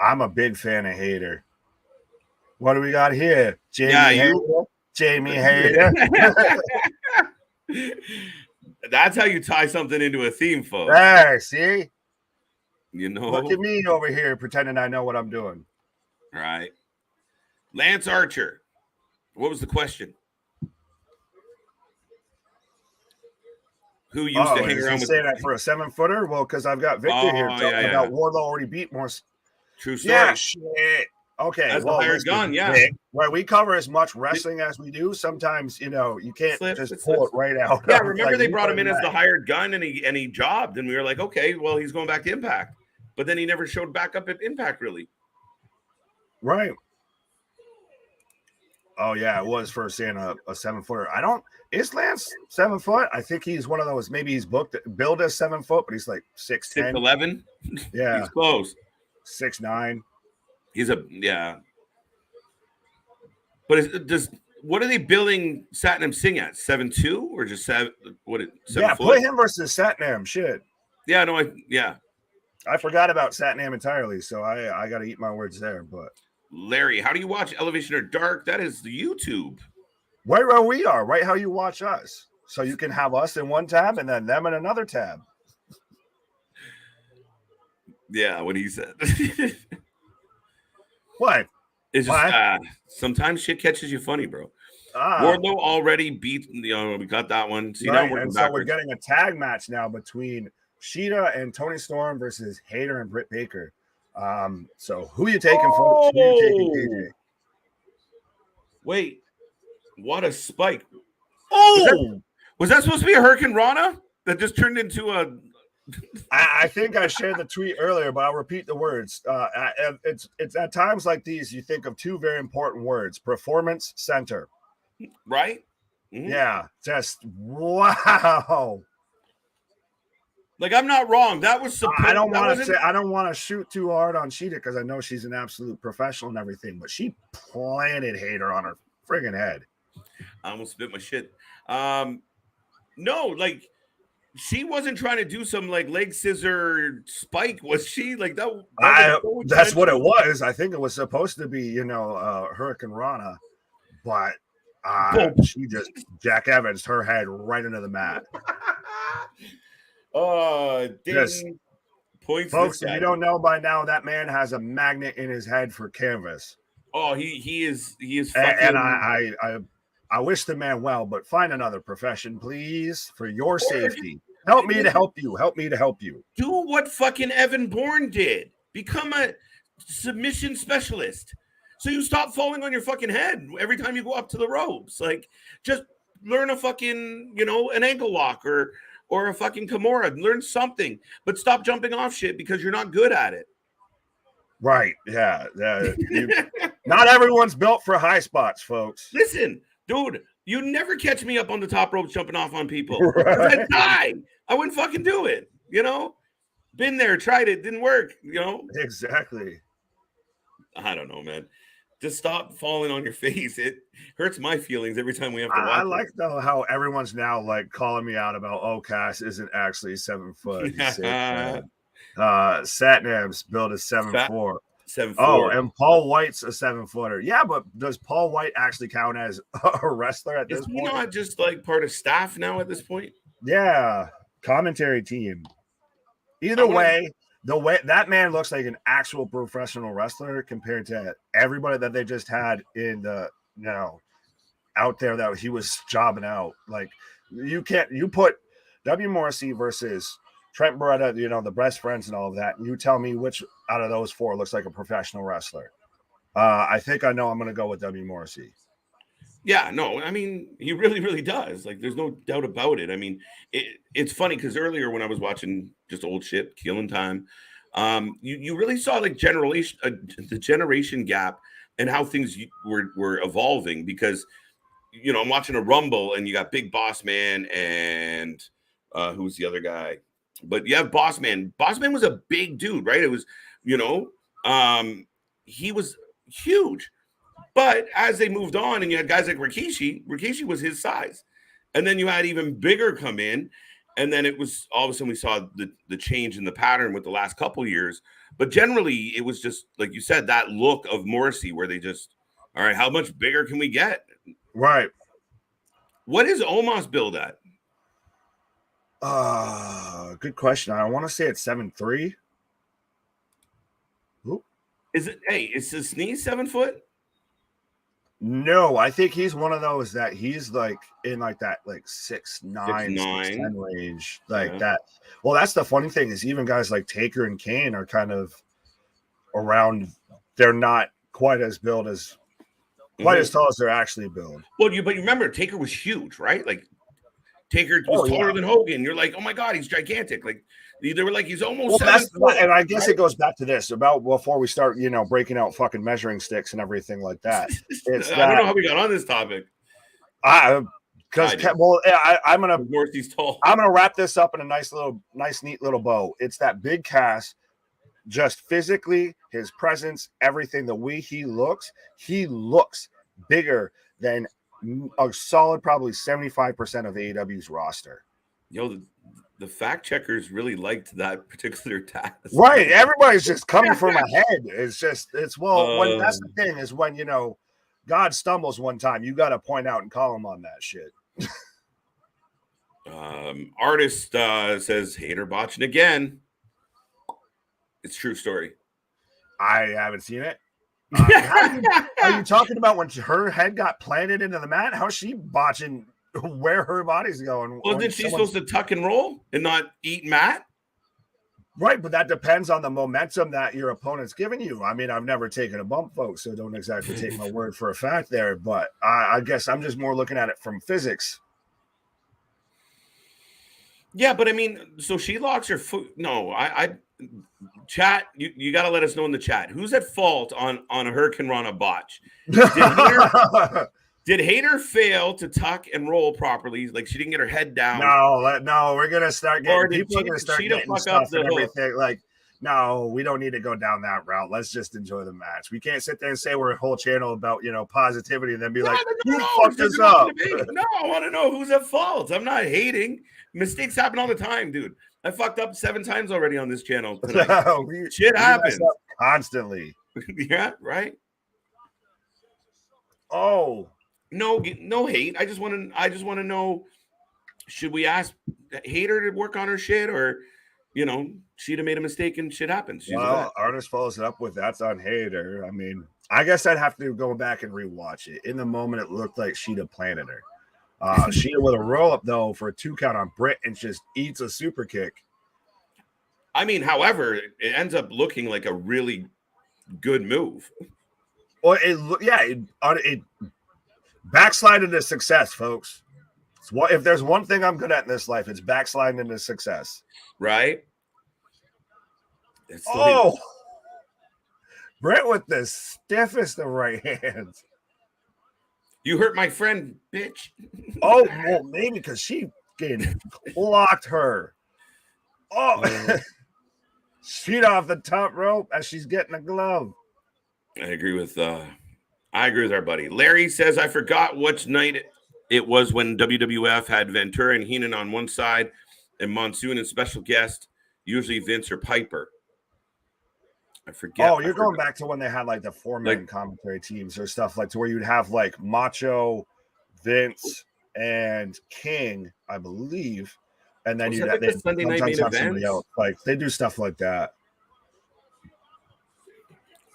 I'm a big fan of Hayter. What do we got here? Jamie Hayter. That's how you tie something into a theme, folks. There, see? You know, look at me over here pretending I know what I'm doing. Right. Lance Archer. What was the question? Who used to hang around with say that for a 7-footer? Well, because I've got Victor here talking about Wardlow already beat more. True story. Yeah, shit. Okay, that's the hired gun. Yeah, where we cover as much wrestling as we do, sometimes you can't just pull it right out. Yeah, remember they brought him in as the hired gun, and he jobbed, and we were like, okay, well he's going back to Impact, but then he never showed back up at Impact really. Right. Oh yeah, it was for saying a 7-footer. Is Lance 7 foot? I think he's one of those. Maybe he's billed as 7 foot, but he's like 6'10", 6'11". Yeah, he's close. 6'9". He's But what are they billing Satnam Singh at? 7'2" or just 7? What? 7 foot? Put him versus Satnam. Shit. Yeah, no, I forgot about Satnam entirely, so I got to eat my words there. But Larry, how do you watch Elevation or Dark? That is the YouTube. Right where we are, right how you watch us. So you can have us in one tab and then them in another tab. Yeah, what he said. What? It's just sometimes shit catches you funny, bro. Wardlow already beat, we got that one. See, right, now we're getting a tag match now between Shida and Toni Storm versus Hayter and Britt Baker. So who you taking for? Who you taking, KJ? Wait, what a spike! Oh, was that supposed to be a Hurricane Rana that just turned into a? I think I shared the tweet earlier, but I'll repeat the words. It's at times like these you think of two very important words: performance center. Right? Mm-hmm. Yeah, just wow. Like, I'm not wrong. That was supposed. I don't want to shoot too hard on Shida because I know she's an absolute professional and everything, but she planted Hayter on her friggin' head. I almost spit my shit. No, like she wasn't trying to do some like leg scissor spike, was she? Like that. That's what it was. I think it was supposed to be, Hurricane Rana, but she just Jack Evans her head right into the mat. Ding. Points, folks. If you don't know by now, that man has a magnet in his head for canvas. Oh, he is fucking... And I wish the man well, but find another profession, please, for your safety. Help me to help you. Help me to help you. Do what fucking Evan Bourne did. Become a submission specialist. So you stop falling on your fucking head every time you go up to the ropes. Like, just learn a fucking, an ankle lock or a fucking Kimura. Learn something, but stop jumping off shit because you're not good at it. Right. Yeah. Not everyone's built for high spots, folks. Listen, dude, you never catch me up on the top ropes jumping off on people. Right. I'd die. I wouldn't fucking do it. Been there, tried it, didn't work. Exactly. I don't know, man. Just stop falling on your face. It hurts my feelings every time we have to watch. I like though how everyone's now like calling me out about Cass isn't actually 7 foot. Satnam's built a 7'4". 7'4". Oh, and Paul White's a 7-footer. Yeah, but does Paul White actually count as a wrestler at this point? Is he not just like part of staff now at this point? Yeah, commentary team. Either way, the way that man looks like an actual professional wrestler compared to everybody that they just had in the out there that he was jobbing out. Like you put W Morrissey versus Trent Beretta, the best friends and all of that, and you tell me which out of those four looks like a professional wrestler. I think I know I'm going to go with W Morrissey. Yeah, no, I mean, he really, really does. Like, there's no doubt about it. I mean, it's funny because earlier when I was watching just old shit, Killing Time, you really saw like the generation gap and how things were evolving because, I'm watching a Rumble and you got Big Boss Man and who's the other guy? But you have Boss Man. Boss Man was a big dude, right? It was, he was huge. But as they moved on and you had guys like Rikishi was his size. And then you had even bigger come in. And then it was all of a sudden we saw the change in the pattern with the last couple years. But generally it was just, like you said, that look of Morrissey where they just, all right, how much bigger can we get? Right. What is Omos build at? Good question. I want to say it's 7'3". Is his sneeze 7 foot? No, I think he's one of those that he's like in like that like 6'9", 6'10" range, like that. Well, that's the funny thing is even guys like Taker and Kane are kind of around. They're not quite as built as as tall as they're actually built. Well, but you remember Taker was huge, right? Like Taker was taller than Hogan. You're like, oh my god, he's gigantic. Like they were like, he's almost. Well, and I guess it goes back to this about before we start, breaking out fucking measuring sticks and everything like that. I don't know how we got on this topic. I'm gonna Morrissey's tall. I'm gonna wrap this up in a neat little bow. It's that big cast, just physically, his presence, everything, the way he looks bigger than a solid probably 75% of AEW's roster. Yo, the fact checkers really liked that particular task. Right. Everybody's just coming from my head. It's that's the thing is when, God stumbles one time, you got to point out and call him on that shit. Artist says Hayter botching again. It's true story. I haven't seen it. Are you talking about when her head got planted into the mat? How's she botching where her body's going? Well, then she's supposed to tuck and roll and not eat mat? Right, but that depends on the momentum that your opponent's giving you. I mean, I've never taken a bump, folks, so don't exactly take my word for a fact there. But I guess I'm just more looking at it from physics. Yeah, but I mean, so she locks her foot. No, I chat. You got to let us know in the chat who's at fault on a Hurricane Rana botch. Did Hayter fail to tuck and roll properly? Like she didn't get her head down. No, we're gonna start getting people are gonna start Shida getting stuff and everything. Like, no, we don't need to go down that route. Let's just enjoy the match. We can't sit there and say we're a whole channel about positivity and then be like, who fucked us up? No, I want to know who's at fault. I'm not hating. Mistakes happen all the time, dude. I fucked up 7 times already on this channel tonight. Shit happens constantly. Yeah, right. Oh. No hate. I just want to know, should we ask Hayter to work on her shit or, Shida made a mistake and shit happens. Well, artist follows it up with that's on Hayter. I mean, I guess I'd have to go back and rewatch it. In the moment, it looked like Shida planted her. Shida with a roll up though for a 2 count on Britt and just eats a super kick. I mean, however, it ends up looking like a really good move. Well, it backslide into success, folks. If there's one thing I'm good at in this life, it's backsliding into success. Right? Britt with the stiffest of right hands. You hurt my friend, bitch. Oh, well, maybe because she clocked her. Sheet off the top rope as she's getting a glove. I agree with our buddy. Larry says, I forgot which night it was when WWF had Ventura and Heenan on one side and Monsoon and special guest, usually Vince or Piper. I forget. Oh, you're going back to when they had like the 4-man commentary teams or stuff like to where you'd have like Macho, Vince, and King, I believe. And then you'd have the Sunday night main event. Like they do stuff like that.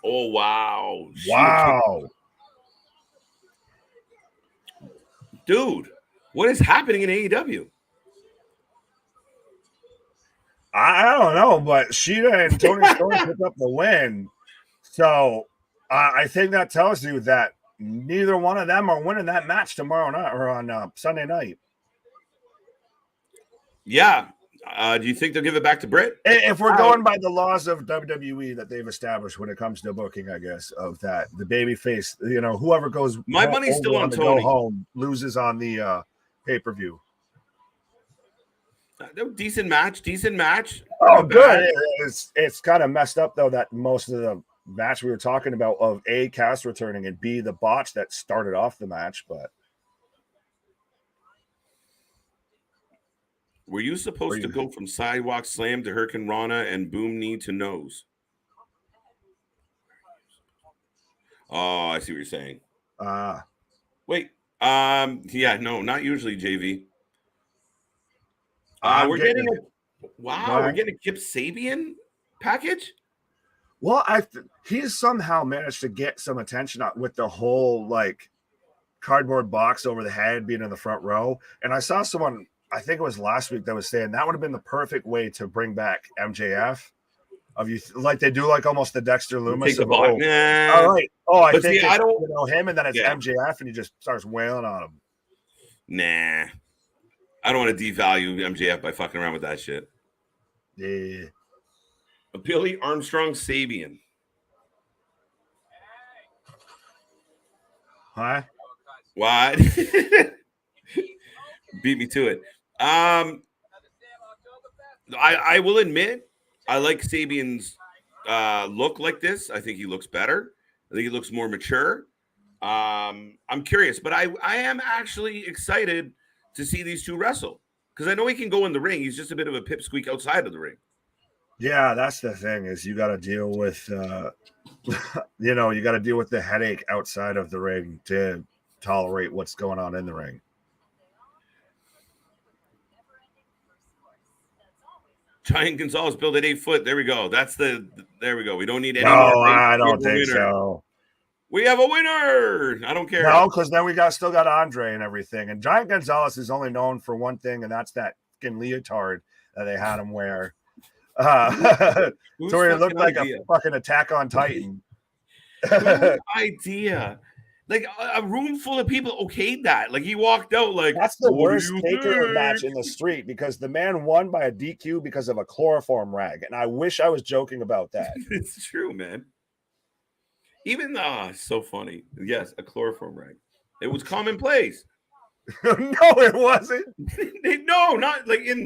Oh, wow. Wow. Dude, what is happening in AEW? I don't know, but Shida and Toni Storm picked up the win. So I think that tells you that neither one of them are winning that match tomorrow night or on Sunday night. Yeah. Do you think they'll give it back to Britt? If we're going by the laws of WWE that they've established when it comes to booking, I guess, of that, the baby face, whoever goes my money's still on Toni. Go home loses on the pay-per-view. Decent match. Oh, good. It's kind of messed up, though, that most of the match we were talking about of A, Cass returning, and B, the botch that started off the match, but were you supposed to go from sidewalk slam to Hurricane Rana and boom knee to nose? Oh, I see what you're saying. Wait. Yeah, no, not usually, JV. We're getting a Kip Sabian package. Well, he's somehow managed to get some attention with the whole cardboard box over the head being in the front row. And I saw someone, I think it was last week, that was saying that would have been the perfect way to bring back MJF. They do almost the Dexter Lumis. All right. Oh, I think I don't know him, and then it's MJF, and he just starts wailing on him. Nah, I don't want to devalue MJF by fucking around with that shit. Yeah. Billy Armstrong Sabian. Huh? What? Beat me to it. I will admit, I like Sabian's look like this. I think he looks better. I think he looks more mature. I'm curious, but I am actually excited to see these two wrestle because I know he can go in the ring. He's just a bit of a pipsqueak outside of the ring. Yeah, that's the thing is you got to deal with, you got to deal with the headache outside of the ring to tolerate what's going on in the ring. Giant Gonzalez built at 8 foot. There we go. There we go. We don't need any more. No, I don't think so. We have a winner. I don't care. No, because then we still got Andre and everything. And Giant Gonzalez is only known for one thing, and that's that fucking leotard that they had him wear. So it looked like a fucking Attack on Titan. Idea. A room full of people okayed that. He walked out that's the worst Taker match in the street because the man won by a DQ because of a chloroform rag. And I wish I was joking about that. It's true, man. Even so funny. Yes, a chloroform rag. It was commonplace. No, it wasn't. No, not in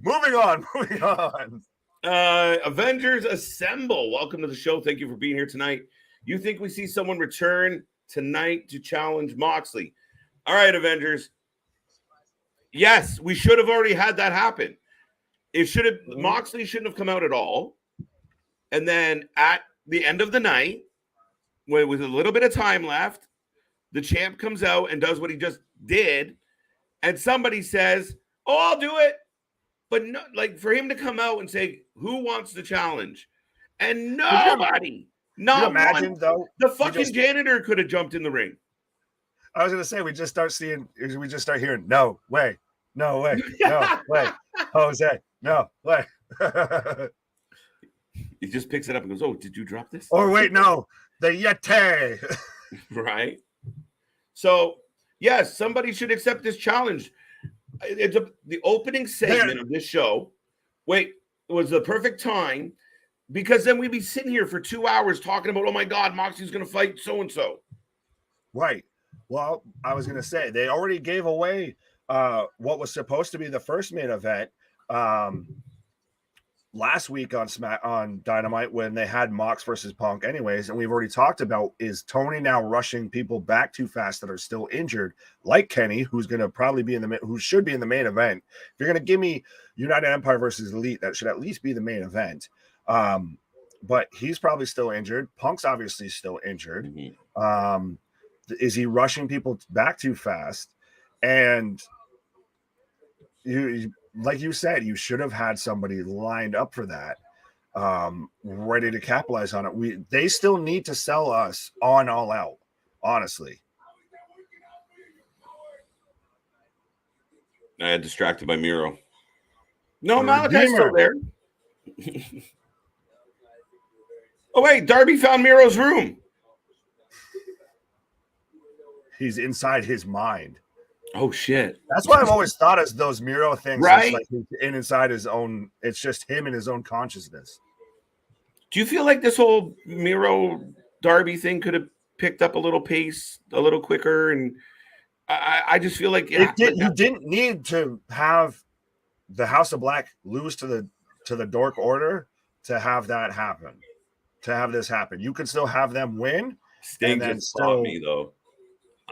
Moving on. Avengers Assemble. Welcome to the show. Thank you for being here tonight. You think we see someone return tonight to challenge Moxley? All right, Avengers. Yes, we should have already had that happen. Moxley shouldn't have come out at all. And then at the end of the night, with a little bit of time left, the champ comes out and does what he just did. And somebody says, "Oh, I'll do it." But no, for him to come out and say, "Who wants the challenge?" And nobody. Not imagine, though, the fucking janitor could have jumped in the ring. I was going to say, we just start hearing, "No way, no way, no way, Jose, no way." He just picks it up and goes, "Oh, did you drop this?" Or wait, no, the Yeti. Right? So, yes, somebody should accept this challenge. It's the opening segment of this show. Wait, it was the perfect time. Because then we'd be sitting here for 2 hours talking about, oh, my God, Moxley's going to fight so-and-so. Right. Well, I was going to say, they already gave away what was supposed to be the first main event last week on Dynamite when they had Mox versus Punk anyways. And we've already talked about, is Toni now rushing people back too fast that are still injured, like Kenny, who's going to probably be who should be in the main event. If you're going to give me United Empire versus Elite, that should at least be the main event. But he's probably still injured. Punk's obviously still injured. Mm-hmm. Is he rushing people back too fast? And you, like you said, you should have had somebody lined up for that. ready to capitalize on it. They still need to sell us on All Out, honestly. I got distracted by Miro. No, The Malachi's still Redeemer. there. Oh, wait, Darby found Miro's room. He's inside his mind. Oh, shit. That's why I've always thought as those Miro things, right? Like inside his own, it's just him and his own consciousness. Do you feel like this whole Miro Darby thing could have picked up a little pace, a little quicker? And I just feel like you didn't need to have the House of Black lose to the Dork Order to have that happen. To have this happen, you could still have them win. Sting just stopped me though.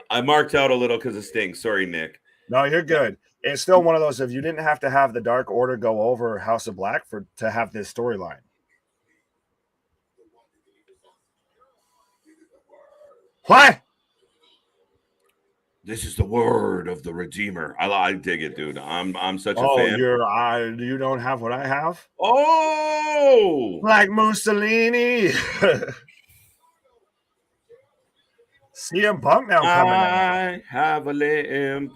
I marked out a little because of Sting. Sorry, Nick. No, you're good. It's still one of those. If you didn't have to have the Dark Order go over House of Black to have this storyline. What? This is the word of the Redeemer. I dig it, dude. I'm such a fan. You don't have what I have? Oh, like Mussolini. CM Punk now coming out. I have a limp.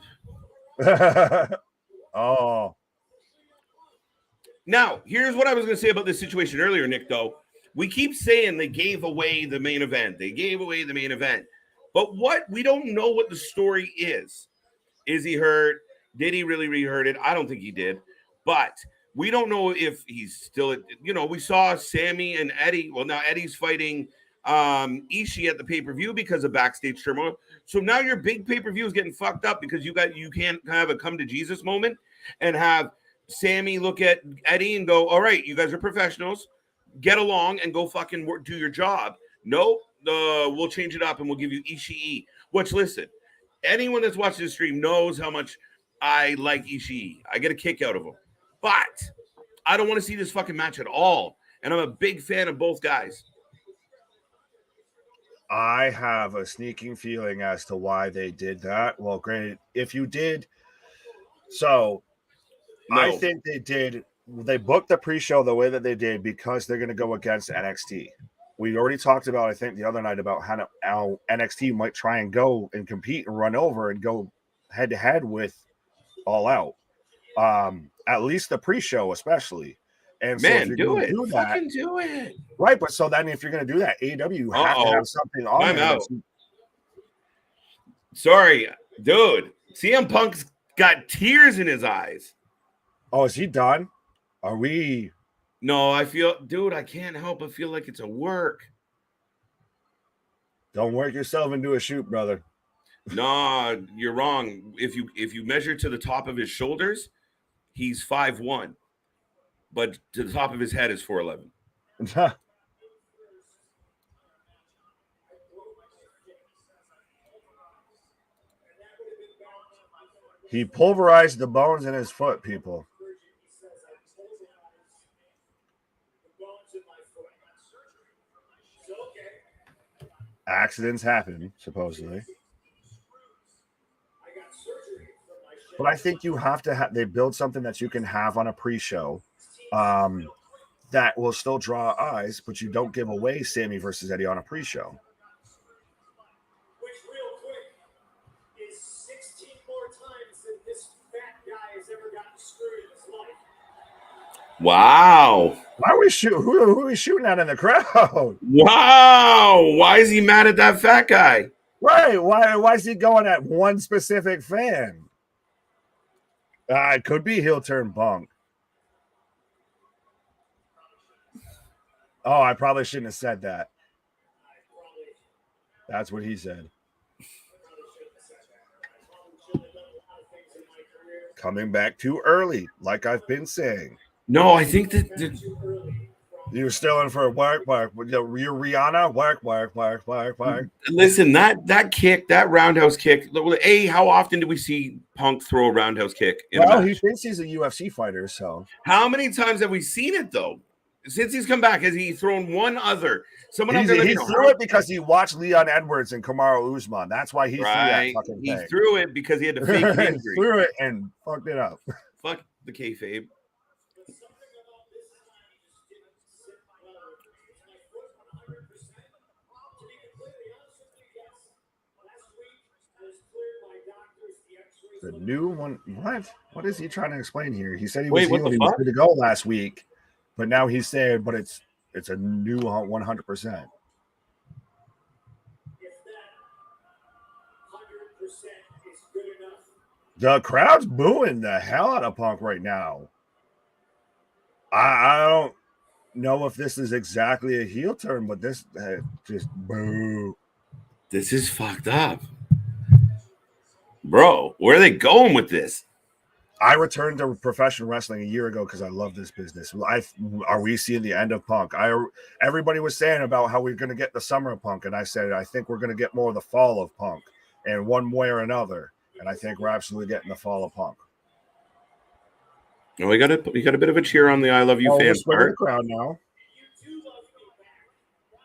Oh. Now, here's what I was going to say about this situation earlier, Nick, though. We keep saying they gave away the main event. They gave away the main event. But we don't know what the story is. Is he hurt? Did he really re-hurt it? I don't think he did. But we don't know if he's still, we saw Sammy and Eddie. Well, now Eddie's fighting Ishii at the pay-per-view because of backstage turmoil. So now your big pay-per-view is getting fucked up because you can't have a come to Jesus moment and have Sammy look at Eddie and go, all right, you guys are professionals. Get along and go fucking do your job. Nope. We'll change it up and we'll give you Ishii. Which, listen, anyone that's watched this stream knows how much I like Ishii. I get a kick out of him. But I don't want to see this fucking match at all. And I'm a big fan of both guys. I have a sneaking feeling as to why they did that. Well, great. If you did. So no. I think they booked the pre-show the way that they did because they're going to go against NXT. We already talked about, I think, the other night about how NXT might try and go and compete and run over and go head-to-head with All Out. At least the pre-show, especially. And so man, do it. Fucking do it. Right, but so then if you're going to do that, AEW, you have to have something on I'm out. Sorry, dude. CM Punk's got tears in his eyes. Oh, is he done? Are we... No, I can't help but feel like it's a work. Don't work yourself into a shoot, brother. No, you're wrong. If you measure to the top of his shoulders, he's 5'1", but to the top of his head is 4'11". He pulverized the bones in his foot, people. Accidents happen, supposedly. But I think you have to they build something that you can have on a pre-show that will still draw eyes, but you don't give away Sammy versus Eddie on a pre-show. Which, real quick, is 16 more times that this fat guy has ever gotten screwed in his life. Wow. Why are we shooting? Who are we shooting at in the crowd? Wow. Why is he mad at that fat guy? Right. Why is he going at one specific fan? It could be heel turn Punk. Oh, I probably shouldn't have said that. That's what he said. Coming back too early, like I've been saying. No, I think that you're still in for a work. You're Rihanna. Work. Listen, that kick, that roundhouse kick. How often do we see Punk throw a roundhouse kick? He thinks he's a UFC fighter. So how many times have we seen it though? Since he's come back, has he thrown one other? Someone he threw it because he watched Leon Edwards and Kamaru Usman. That's why he threw that fucking thing. He threw it because he had to fake an injury. Threw it and fucked it up. Fuck the kayfabe. The new one. What? What is he trying to explain here? He said he Wait, was what healed. the He was fuck? good to go last week, but now he's saying, but it's a new 100%. If that 100% is good enough. The crowd's booing the hell out of Punk right now. I don't know if this is exactly a heel turn, but this just boo. This is fucked up. Bro, where are they going with this? I returned to professional wrestling a year ago because I love this business. Are we seeing the end of Punk? Everybody was saying about how we're going to get the summer of Punk, and I said I think we're going to get more of the fall of Punk, and one way or another. And I think we're absolutely getting the fall of Punk. Oh, we got a bit of a cheer on the I Love You fans We're part. the crowd now. You do love me back. Wow.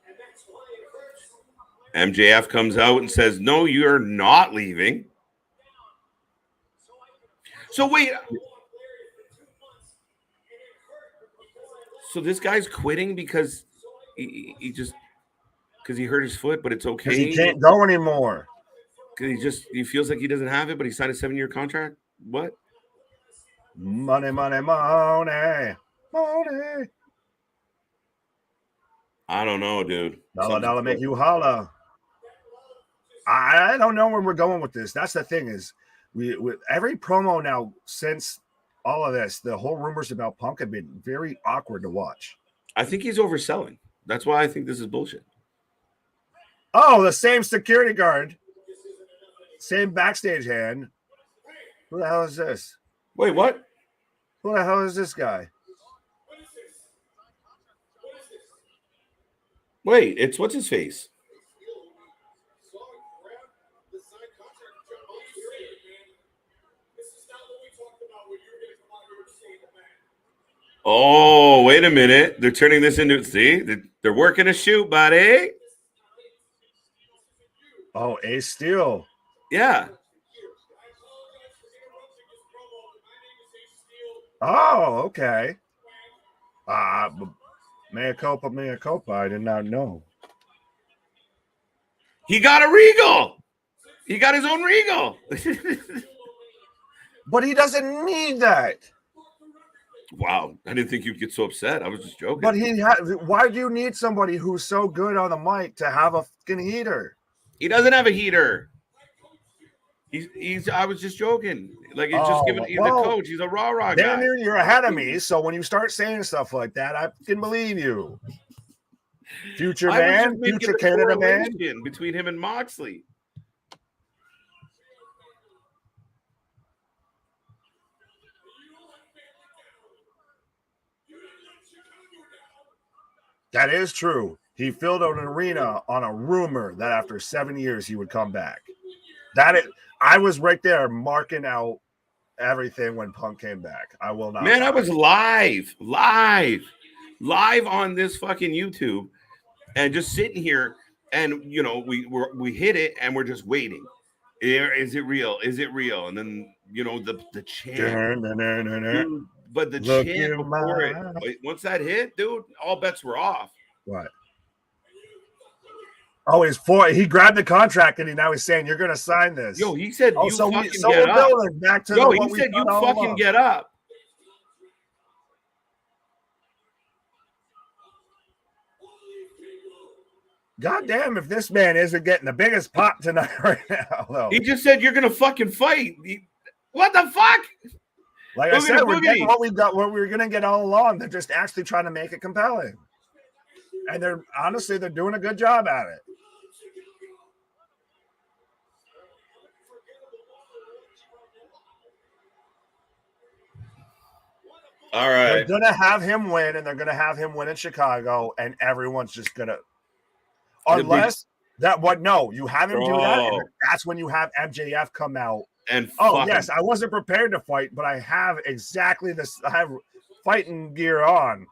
And that's why it hurts. MJF comes out and says, "No, you're not leaving." So wait, so this guy's quitting because he hurt his foot, but it's okay. Because he can't go anymore. Because he feels like he doesn't have it, but he signed a 7-year contract. What? Money, money, money, money. I don't know, dude. Dollar make you holla. I don't know where we're going with this. That's the thing is, with every promo now since all of this, the whole rumors about Punk have been very awkward to watch. I think he's overselling. That's why I think this is bullshit. Oh, the same security guard, same backstage hand. Who the hell is this? Wait, what? Who the hell is this guy? Wait, it's what's his face? Oh, wait a minute. They're turning this into, see, they're working a shoot, buddy. Oh, Ace Steel. Yeah. Oh, okay. Mea culpa. I did not know. He got a Regal. He got his own Regal. But he doesn't need that. Wow. I didn't think you'd get so upset. I was just joking. But why do you need somebody who's so good on the mic to have a fucking heater? He doesn't have a heater. I was just joking. Like he's just giving the coach. He's a rah guy. Daniel, you're ahead of me. So when you start saying stuff like that, I can believe you. Future man, future Canada man. Between him and Moxley. That is true. He filled an arena on a rumor that after 7 years he would come back. I was right there marking out everything when Punk came back. I will not. Man, I was live on this fucking YouTube and just sitting here and, you know, we hit it and we're just waiting. Is it real? Is it real? And then, you know, the chant. Dude, but the chant before it, once that hit, dude, all bets were off. What? Oh, he grabbed the contract and now he's saying you're going to sign this. Yo, he said get up. Back to he said you fucking get up. God damn, if this man isn't getting the biggest pop tonight right now, though. He just said you're going to fucking fight. What the fuck? Like I said, we're getting what we were going to get all along. They're just actually trying to make it compelling. And they're doing a good job at it. All right. They're going to have him win, and they're going to have him win in Chicago, and everyone's just going to – unless – you have him do that, and that's when you have MJF come out. And yes, I wasn't prepared to fight, but I have exactly this – I have fighting gear on.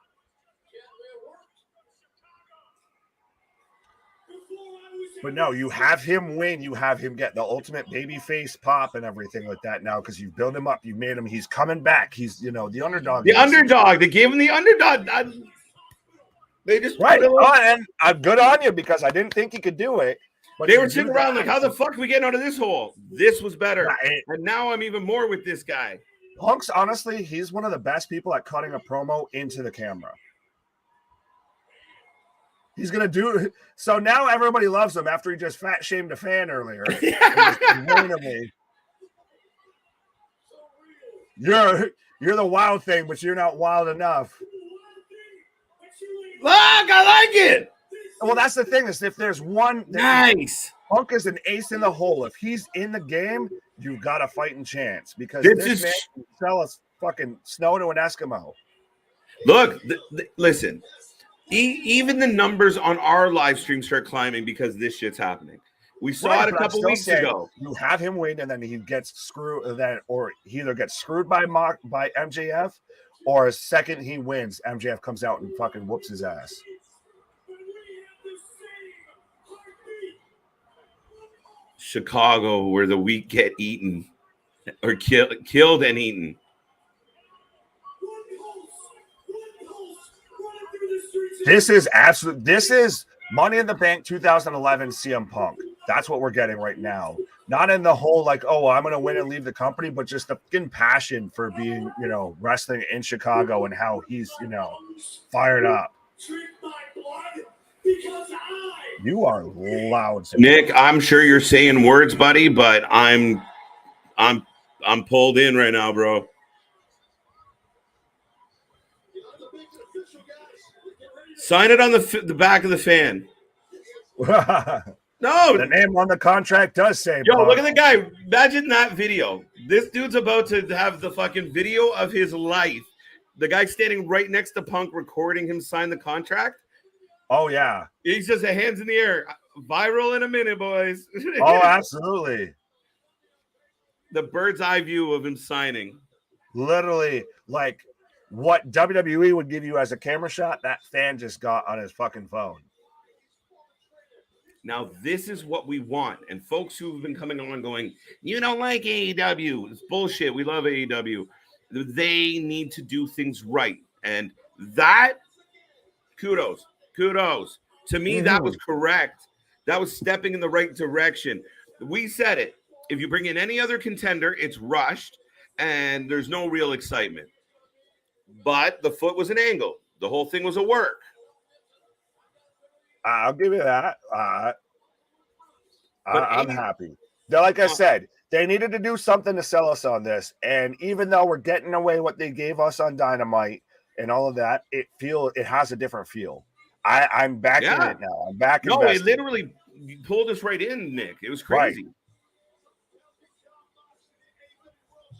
But no, you have him win. You have him get the ultimate babyface pop and everything like that now because you build him up. You made him. He's coming back. He's, the underdog. The underdog. They gave him the underdog. They just right. And I'm good on you because I didn't think he could do it. But They to were do sitting around like, that- how the fuck are we getting out of this hole? This was better. Yeah, And now I'm even more with this guy. Punk's honestly, he's one of the best people at cutting a promo into the camera. He's gonna do so now. Everybody loves him after he just fat shamed a fan earlier. You're the wild thing, but you're not wild enough. Look, I like it. Well, that's the thing is if there's one Nice. Punk is an ace in the hole. If he's in the game, you've got a fighting chance because This man is- can sell us fucking snow to an Eskimo. Look, listen. Even the numbers on our live stream start climbing because this shit's happening. We saw it a but I'm couple still weeks saying, ago. You have him win, and then he gets screwed. Or he either gets screwed by MJF, or a second he wins, MJF comes out and fucking whoops his ass. Chicago, where the weak get eaten or killed and eaten. This is absolute. This is Money in the Bank 2011 CM Punk. That's what we're getting right now. Not in the whole like, oh, I'm going to win and leave the company, but just the fucking passion for being, wrestling in Chicago and how he's, fired up. You are loud, Nick. I'm sure you're saying words, buddy, but I'm pulled in right now, bro. Sign it on the back of the fan. No, the name on the contract does say. Yo, Punk. look at the guy. Imagine that video. This dude's about to have the fucking video of his life. The guy standing right next to Punk recording him sign the contract. Oh, yeah. He's just hands in the air. Viral in a minute, boys. Oh, absolutely. The bird's eye view of him signing. Literally, like what WWE would give you as a camera shot, that fan just got on his fucking phone. Now, this is what we want. And folks who've been coming on going, you don't like AEW. It's bullshit. We love AEW. They need to do things right. And that, kudos. To me, that was correct. That was stepping in the right direction. We said it. If you bring in any other contender, it's rushed and there's no real excitement. But the foot was an angle. The whole thing was a work. I'll give you that. I'm happy. Like I said, they needed to do something to sell us on this. And even though we're getting away what they gave us on Dynamite and all of that, it has a different feel. I'm back in it now. I'm back. No, invested. it literally pulled us right in, Nick. It was crazy. Right.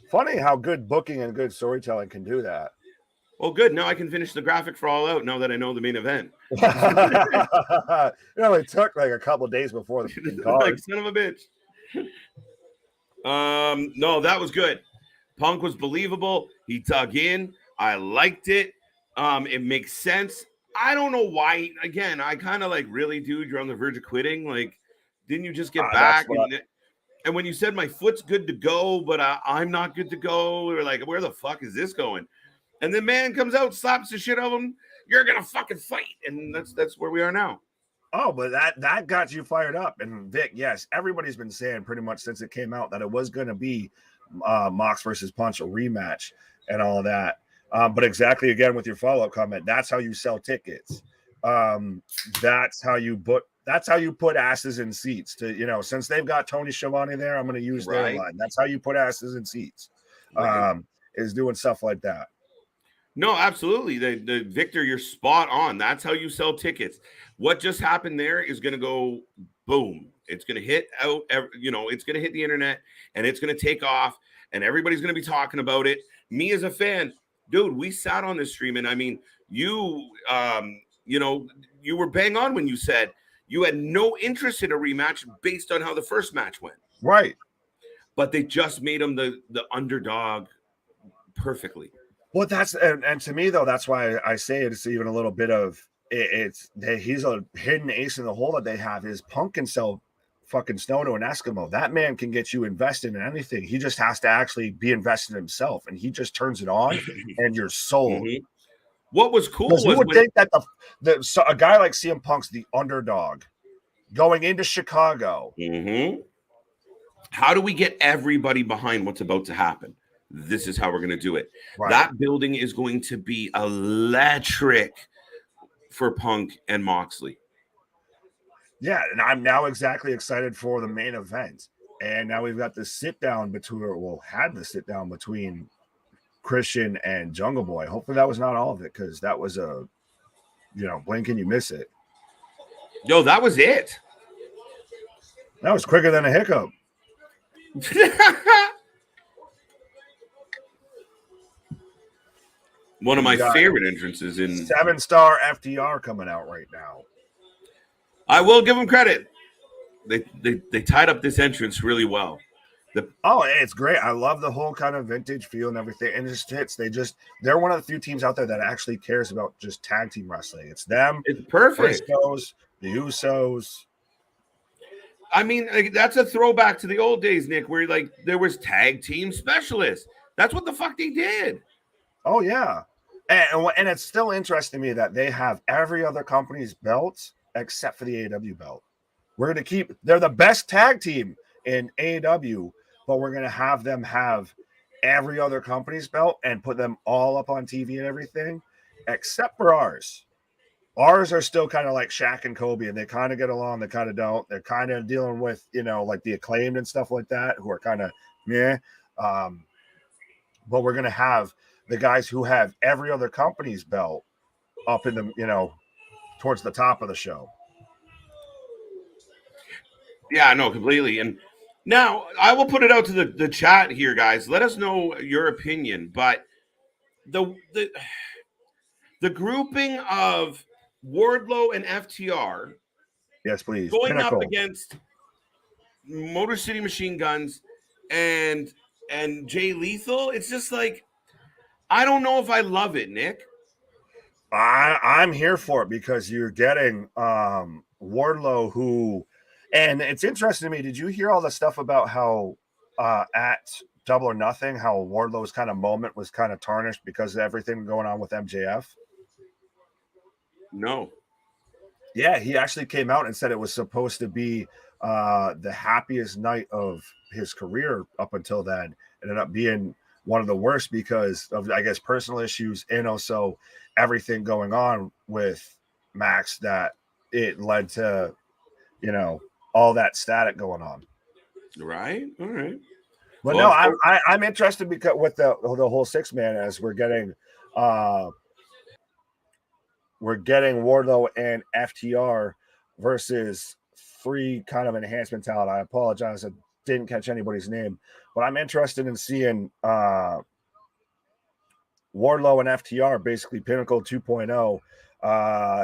Funny how good booking and good storytelling can do that. Well, good. Now I can finish the graphic for All Out now that I know the main event. It only took like a couple of days before the card. Like, son of a bitch. No, that was good. Punk was believable. He dug in. I liked it. It makes sense. I don't know why. Again, I kind of like, really, dude, you're on the verge of quitting. Like, didn't you just get back? And when you said my foot's good to go, but I'm not good to go, we were like, where the fuck is this going? And the man comes out, slaps the shit out of him. You're gonna fucking fight, and that's where we are now. Oh, but that got you fired up. And Vic, yes, everybody's been saying pretty much since it came out that it was going to be Mox versus Punch, a rematch, and all of that. But exactly again with your follow-up comment, that's how you sell tickets. That's how you put asses in seats. To since they've got Toni Schiavone there, I'm going to use their line. That's how you put asses in seats. Is doing stuff like that. No, absolutely. The Victor, you're spot on. That's how you sell tickets. What just happened there is going to go boom. It's going to hit out, it's going to hit the internet and it's going to take off and everybody's going to be talking about it. Me as a fan, dude, we sat on this stream and I mean, you were bang on when you said you had no interest in a rematch based on how the first match went. Right. But they just made him the underdog perfectly. Well, and to me though, that's why I say it's even a little bit of he's a hidden ace in the hole that they have. Is Punk can sell fucking snow to an Eskimo. That man can get you invested in anything. He just has to actually be invested in himself, and he just turns it on, and you're sold. Mm-hmm. What was cool was you would think that a guy like CM Punk's the underdog, going into Chicago. Mm-hmm. How do we get everybody behind what's about to happen? This is how we're going to do it. Right. That building is going to be electric for Punk and Moxley. Yeah, and I'm now exactly excited for the main event. And now we've got the sit down had the sit down between Christian and Jungle Boy. Hopefully that was not all of it, because that was a, blink and you miss it. Yo, that was it. That was quicker than a hiccup. One of my favorite entrances in 7-star FTR coming out right now. I will give them credit. They tied up this entrance really well. It's great. I love the whole kind of vintage feel and everything. And it just hits. They're one of the few teams out there that actually cares about just tag team wrestling. It's them. It's perfect. Briscoes, the Usos. I mean, that's a throwback to the old days, Nick, where there was tag team specialists. That's what the fuck they did. Oh, yeah. And it's still interesting to me that they have every other company's belts except for the AEW belt. They're the best tag team in AEW, but we're going to have them have every other company's belt and put them all up on TV and everything, except for ours. Ours are still kind of like Shaq and Kobe, and they kind of get along, they kind of don't. They're kind of dealing with, like the Acclaimed and stuff like that, who are kind of meh. But we're going to have the guys who have every other company's belt up in the, towards the top of the show. Yeah, no, completely. And now I will put it out to the chat here, guys. Let us know your opinion. But the grouping of Wardlow and FTR, yes, please, going Pinnacle up against Motor City Machine Guns and Jay Lethal, it's just like, I don't know if I love it, Nick. I'm here for it because you're getting Wardlow, who, and it's interesting to me. Did you hear all the stuff about how at Double or Nothing, how Wardlow's kind of moment was kind of tarnished because of everything going on with MJF? No. Yeah, he actually came out and said it was supposed to be the happiest night of his career up until then. It ended up being one of the worst because of, I guess, personal issues and also everything going on with Max, that it led to, all that static going on. Right. All right. But well, no, I'm interested because with the whole 6-man, as we're getting Wardlow and FTR versus 3 kind of enhancement talent. I apologize, I didn't catch anybody's name, but I'm interested in seeing Wardlow and FTR, basically Pinnacle 2.0.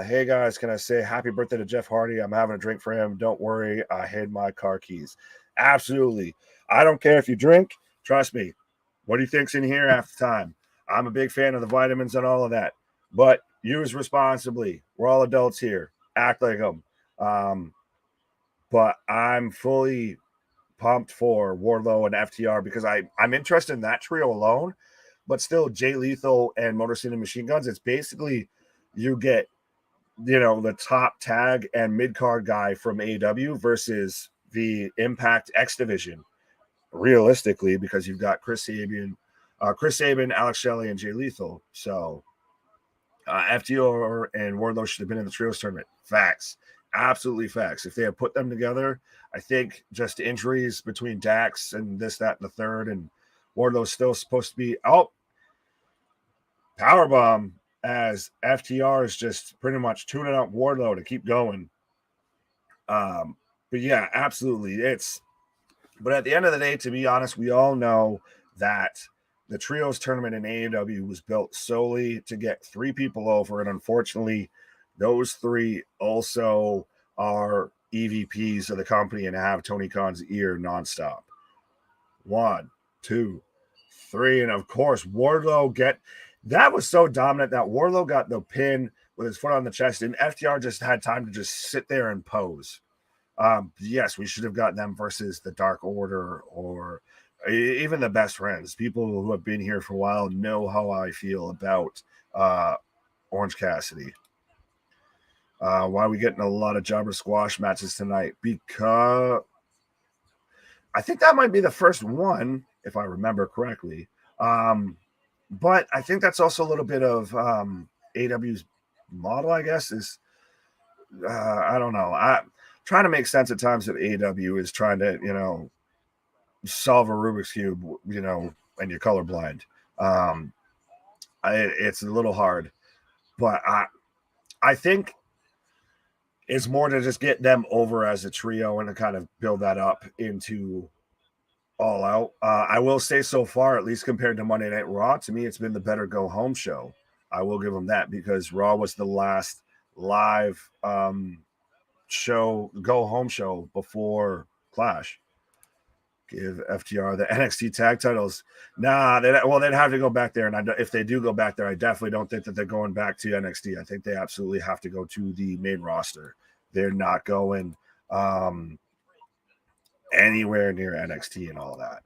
Hey guys, can I say happy birthday to Jeff Hardy? I'm having a drink for him. Don't worry, I hid my car keys. Absolutely. I don't care if you drink. Trust me. What do you think's in here half the time? I'm a big fan of the vitamins and all of that. But use responsibly. We're all adults here. Act like them. But I'm fully pumped for Wardlow and FTR because I'm interested in that trio alone. But still, Jay Lethal and Motor City Machine Guns, it's basically you get, the top tag and mid-card guy from AEW versus the Impact X Division. Realistically, because you've got Chris Sabin, Alex Shelley, and Jay Lethal. So FTR and Wardlow should have been in the trios tournament. Facts. Absolutely facts. If they had put them together, I think just injuries between Dax and this, that, and the third, and Wardlow's still supposed to be out. Powerbomb, as FTR is just pretty much tuning up Wardlow to keep going. But yeah, absolutely. But at the end of the day, to be honest, we all know that the trios tournament in AEW was built solely to get 3 people over. And unfortunately, those 3 also are EVPs of the company and have Tony Khan's ear nonstop. 1, 2, 3. And of course, Wardlow that was so dominant that Wardlow got the pin with his foot on the chest, and FTR just had time to just sit there and pose. Yes, we should have gotten them versus the Dark Order or even the Best Friends. People who have been here for a while know how I feel about Orange Cassidy. Why are we getting a lot of jobber squash matches tonight? Because I think that might be the first one, if I remember correctly. But I think that's also a little bit of AW's model, I guess, is I don't know. I'm trying to make sense at times that AW is trying to, solve a Rubik's Cube, and you're colorblind. It's a little hard, but I think it's more to just get them over as a trio and to kind of build that up into All Out. I will say so far, at least compared to Monday Night Raw, to me, it's been the better go home show. I will give them that because Raw was the last live go home show before Clash. Give FTR the NXT tag titles. Nah, they'd have to go back there. And if they do go back there, I definitely don't think that they're going back to NXT. I think they absolutely have to go to the main roster. They're not going anywhere near NXT and all that.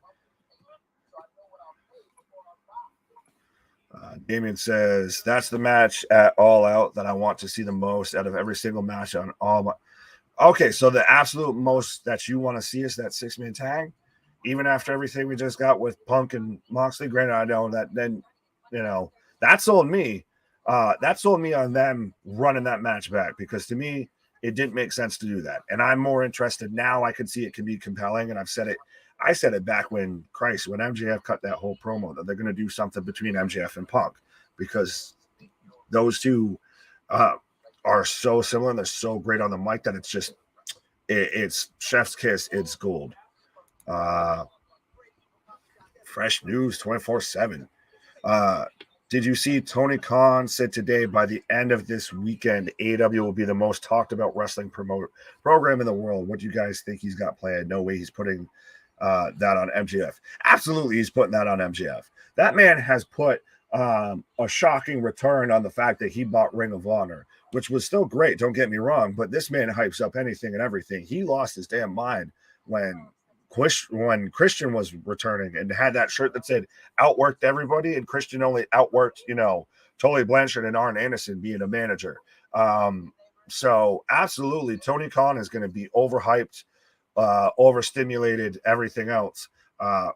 Damien says, that's the match at All Out that I want to see the most out of every single match on all my... Okay, so the absolute most that you want to see is that 6-man tag? Even after everything we just got with Punk and Moxley, granted, I know that then, that sold me. That sold me on them running that match back because to me, it didn't make sense to do that. And I'm more interested now. I can see it can be compelling. And I said it back when MJF cut that whole promo that they're going to do something between MJF and Punk because those two are so similar and they're so great on the mic that it's just, it's chef's kiss. It's gold. Fresh news 24/7. Did you see Tony Khan said today by the end of this weekend, AEW will be the most talked about wrestling program in the world? What do you guys think he's got planned? No way he's putting that on MJF. Absolutely, he's putting that on MJF. That man has put a shocking return on the fact that he bought Ring of Honor, which was still great. Don't get me wrong, but this man hypes up anything and everything. He lost his damn mind when Christian was returning and had that shirt that said outworked everybody, and Christian only outworked, Tully Blanchard and Arn Anderson being a manager. So absolutely, Tony Khan is going to be overhyped, overstimulated, everything else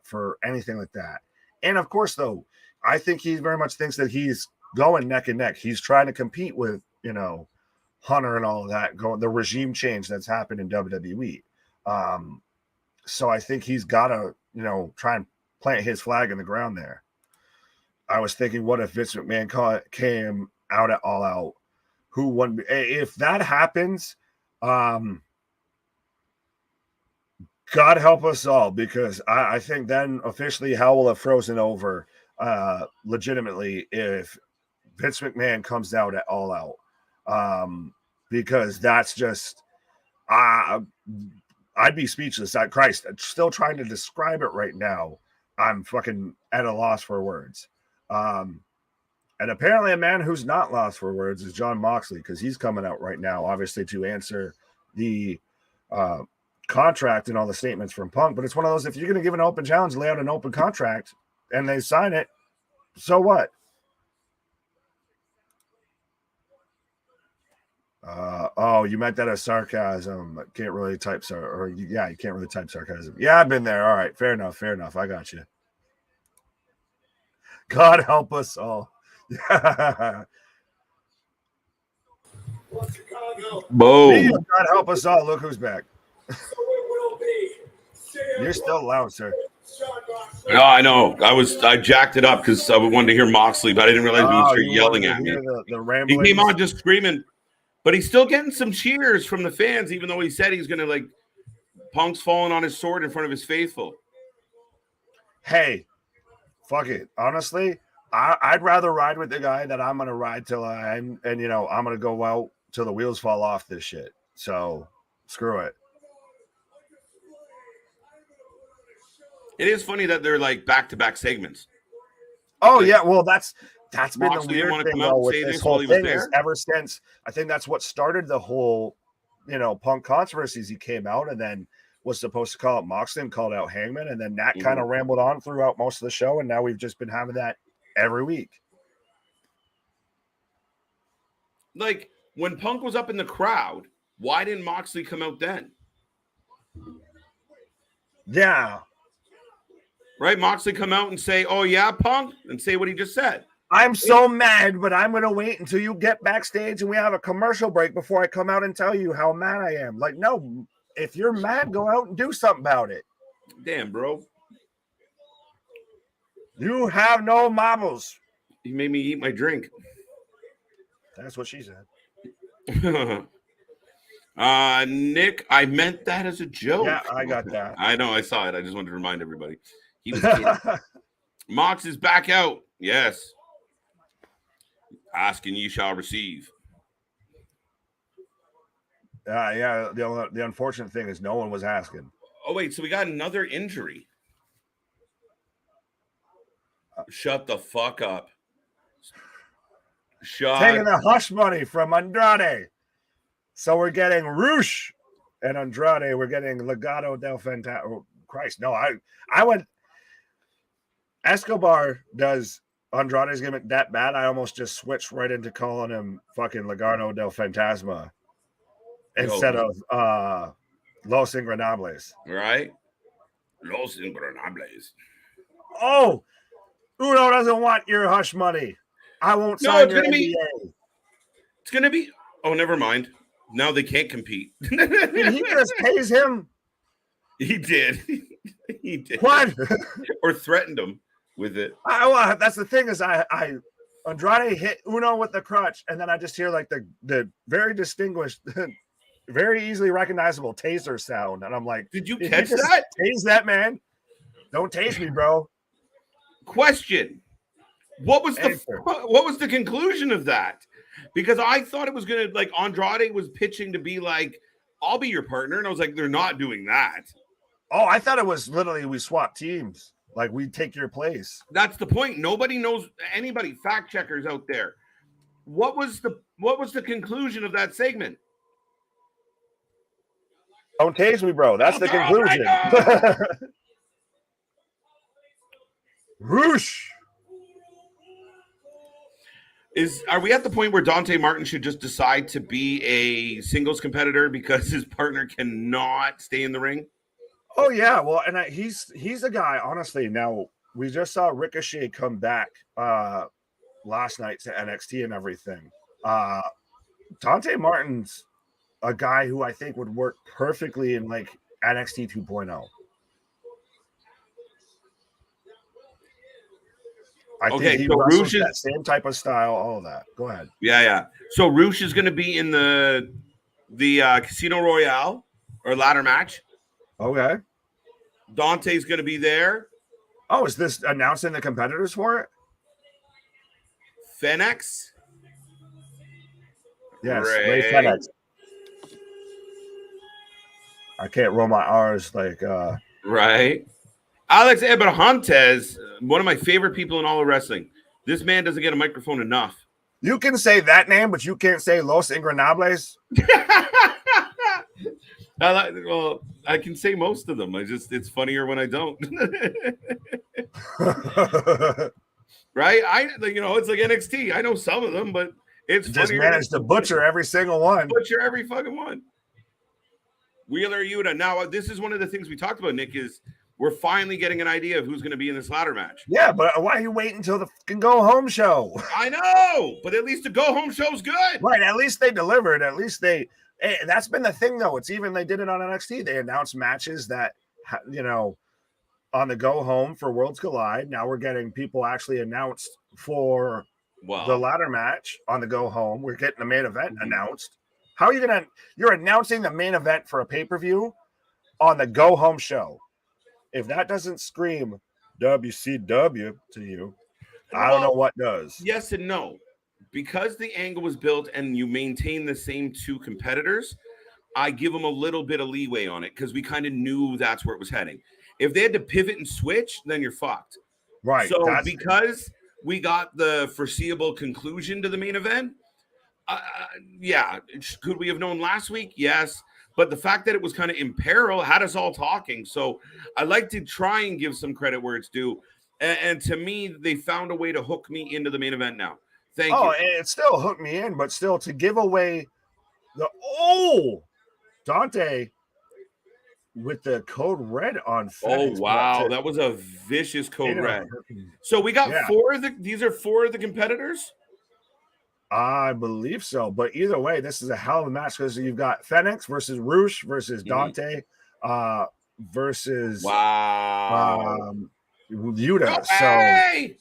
for anything like that. And of course, though, I think he very much thinks that he's going neck and neck. He's trying to compete with, Hunter and all of that, the regime change that's happened in WWE. So I think he's got to, try and plant his flag in the ground there. I was thinking, what if Vince McMahon came out at All Out? Who won? If that happens, God help us all, because I think then officially hell will have frozen over legitimately if Vince McMahon comes out at All Out. Because that's just... I'd be speechless. Christ, I'm still trying to describe it right now. I'm fucking at a loss for words. And apparently a man who's not lost for words is Jon Moxley, because he's coming out right now, obviously, to answer the contract and all the statements from Punk. But it's one of those, if you're going to give an open challenge, lay out an open contract, and they sign it, so what? You meant that as sarcasm. Can't really type you can't really type sarcasm. Yeah, I've been there. All right, fair enough. I got you. God help us all. Boom. God help us all. Look who's back. You're still loud, sir. No, I know. I jacked it up because I wanted to hear Moxley, but I didn't realize he would start yelling at me. He came on just screaming. But he's still getting some cheers from the fans, even though he said he's going to, Punk's falling on his sword in front of his faithful. Hey, fuck it. Honestly, I'd rather ride with the guy that I'm going to ride till I'm going to go out till the wheels fall off this shit. So, screw it. It is funny that they're, back-to-back segments. Oh, yeah. Well, that's been the Moxley weird thing though, with this whole thing is ever since, I think that's what started the whole, Punk controversies. He came out and then was supposed to call out Moxley and called out Hangman, and then that kind of rambled on throughout most of the show, and now we've just been having that every week. when Punk was up in the crowd, why didn't Moxley come out then? Yeah. Right? Moxley come out and say, oh, yeah, Punk, and say what he just said. I'm so mad, but I'm going to wait until you get backstage and we have a commercial break before I come out and tell you how mad I am. Like, no, if you're mad, go out and do something about it. Damn, bro. You have no marbles. You made me eat my drink. That's what she said. Nick, I meant that as a joke. Yeah, I got that. I know, I saw it. I just wanted to remind everybody. He was kidding. Mox is back out. Yes. Ask and ye shall receive. Yeah. The unfortunate thing is no one was asking. Oh, wait. So we got another injury. Shut the fuck up. Taking the hush money from Andrade. So we're getting Roosh and Andrade. We're getting Legado del Fantasma. Oh, Christ, no. I went. Escobar does Andrade's gimmick that bad. I almost just switched right into calling him fucking Legado del Fantasma instead of Los Ingobernables. Right? Los Ingobernables. Oh, Uno doesn't want your hush money. I won't sign your NDA. It's going to be. Oh, never mind. Now they can't compete. Did he just tase him? He did. He did. What? Or threatened him with it. That's the thing is Andrade hit Uno with the crutch, and then I just hear like the very distinguished, very easily recognizable taser sound, and I'm like, did you catch that? Tase that man. Don't tase me, bro. Question. What was the conclusion of that? Because I thought it was gonna, like, Andrade was pitching to be like, I'll be your partner, and I was like, they're not doing that. Oh, I thought it was literally we swap teams, like we take your place. That's the point. Nobody knows. Anybody, fact checkers out there, what was the conclusion of that segment? Don't tase me, bro. That's the conclusion. Roosh. Are we at the point where Dante Martin should just decide to be a singles competitor because his partner cannot stay in the ring? Oh yeah, well, and he's a guy. Honestly, now we just saw Ricochet come back last night to NXT and everything. Dante Martin's a guy who I think would work perfectly in like NXT 2.0. I think he wrestles that same type of style, all of that. Go ahead. Yeah. So Roosh is going to be in the Casino Royale or ladder match. Okay. Dante's going to be there. Oh, is this announcing the competitors for it? Fenix. Yes, Ray Fenix. I can't roll my R's like right. Alex Abrahantes, one of my favorite people in all of wrestling. This man doesn't get a microphone enough. You can say that name, but you can't say Los Ingobernables. Well, I can say most of them. It's funnier when I don't. Right? It's like NXT. I know some of them, but it's just managed to butcher every single one. Butcher every fucking one. Wheeler Yuta. Now, this is one of the things we talked about, Nick, is we're finally getting an idea of who's going to be in this ladder match. Yeah, but why are you waiting until the fucking go-home show? I know, but at least the go-home show's good. Right, at least they delivered. At least that's been the thing, though. It's even they did it on NXT. They announced matches that, on the go-home for Worlds Collide. Now we're getting people actually announced for the ladder match on the go-home. We're getting the main event announced. How are you going to – you're announcing the main event for a pay-per-view on the go-home show. If that doesn't scream WCW to you, I don't know what does. Yes and no. Because the angle was built and you maintain the same two competitors, I give them a little bit of leeway on it because we kind of knew that's where it was heading. If they had to pivot and switch, then you're fucked. Right. So because we got the foreseeable conclusion to the main event, could we have known last week? Yes. But the fact that it was kind of in peril had us all talking. So I like to try and give some credit where it's due. And to me, they found a way to hook me into the main event now. Thank you. It still hooked me in, but still to give away the Dante with the code red on Phoenix. Oh wow, that was a vicious code red. So we got these are 4 of the competitors. I believe so, but either way, this is a hell of a match because you've got Phoenix versus Roosh versus Dante versus Yuta. Tope!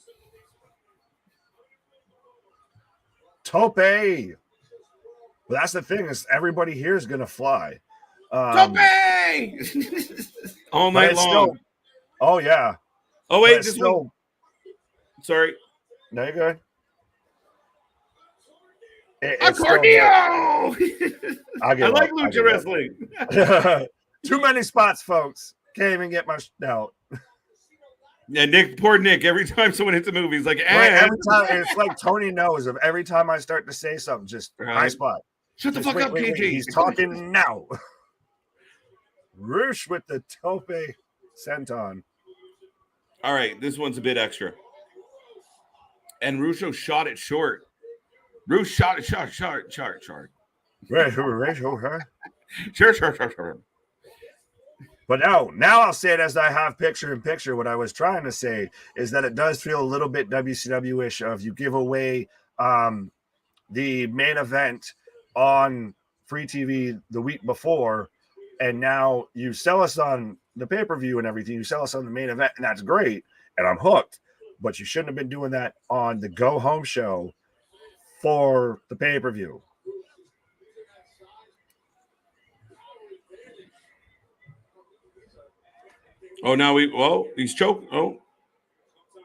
Tope. But that's the thing is everybody here is gonna fly. Tope! All night long. Oh yeah. Oh wait, just one. Sorry. No, you're good. Accordion! I like lucha wrestling. Too many spots, folks. Can't even get my out. Yeah, poor Nick. Every time someone hits a movie, he's like, every time it's like Tony knows of every time I start to say something, just high spot. Shut the fuck up, KJ. He's talking now. Roosh with the tope senton. All right, this one's a bit extra. And Rusho shot it short. Roosh shot it short. Sure. But now I'll say it as I have picture in picture. What I was trying to say is that it does feel a little bit WCW-ish of you give away the main event on free TV the week before, and now you sell us on the pay-per-view and everything. You sell us on the main event, and that's great, and I'm hooked. But you shouldn't have been doing that on the go-home show for the pay-per-view. Oh, now he's choking. Oh,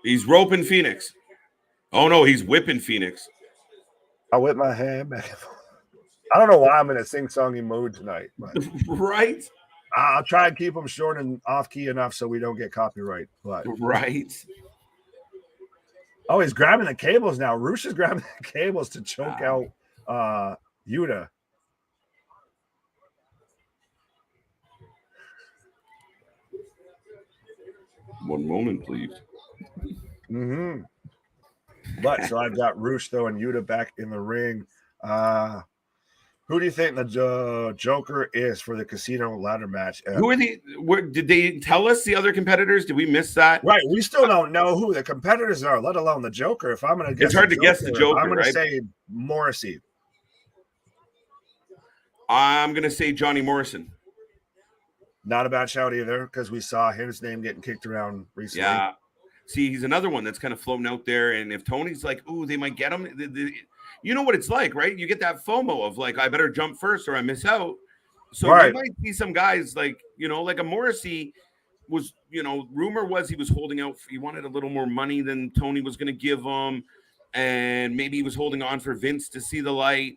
he's roping Phoenix. Oh no, he's whipping Phoenix. I whip my hand back and forth. I don't know why I'm in a sing-songy mood tonight, but right. I'll try and keep them short and off-key enough so we don't get copyright. But right. Oh, he's grabbing the cables now. Roosh is grabbing the cables to choke out Yuta. One moment, please. Mm-hmm. But so I've got Roosh though and Yuta back in the ring. Who do you think the Joker is for the casino ladder match? Who are did they tell us the other competitors? Did we miss that? Right. We still don't know who the competitors are, let alone the Joker. If I'm going to guess, it's hard to guess the Joker. I'm going to say Morrissey. I'm going to say Johnny Morrison. Not a bad shout either, because we saw his name getting kicked around recently. Yeah. See, he's another one that's kind of floating out there. And if Tony's like, ooh, they might get him. You know what it's like, right? You get that FOMO of like, I better jump first or I miss out. So you might see some guys like, like a Morrissey was, rumor was he was holding out. He wanted a little more money than Tony was going to give him. And maybe he was holding on for Vince to see the light.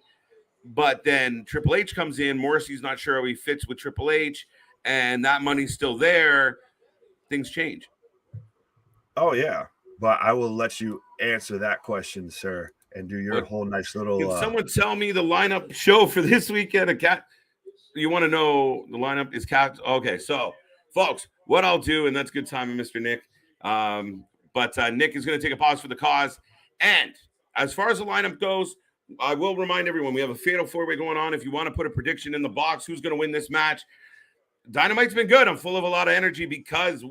But then Triple H comes in. Morrissey's not sure how he fits with Triple H. And that money's still there. Things change. Oh, yeah. But I will let you answer that question, sir. And do your whole nice little. Can someone tell me the lineup show for this weekend? You want to know the lineup is cat? Okay, so folks, what I'll do, and that's good timing, Mr. Nick. But Nick is going to take a pause for the cause. And as far as the lineup goes, I will remind everyone we have a fatal 4-way going on. If you want to put a prediction in the box, who's going to win this match? Dynamite's been good. I'm full of a lot of energy because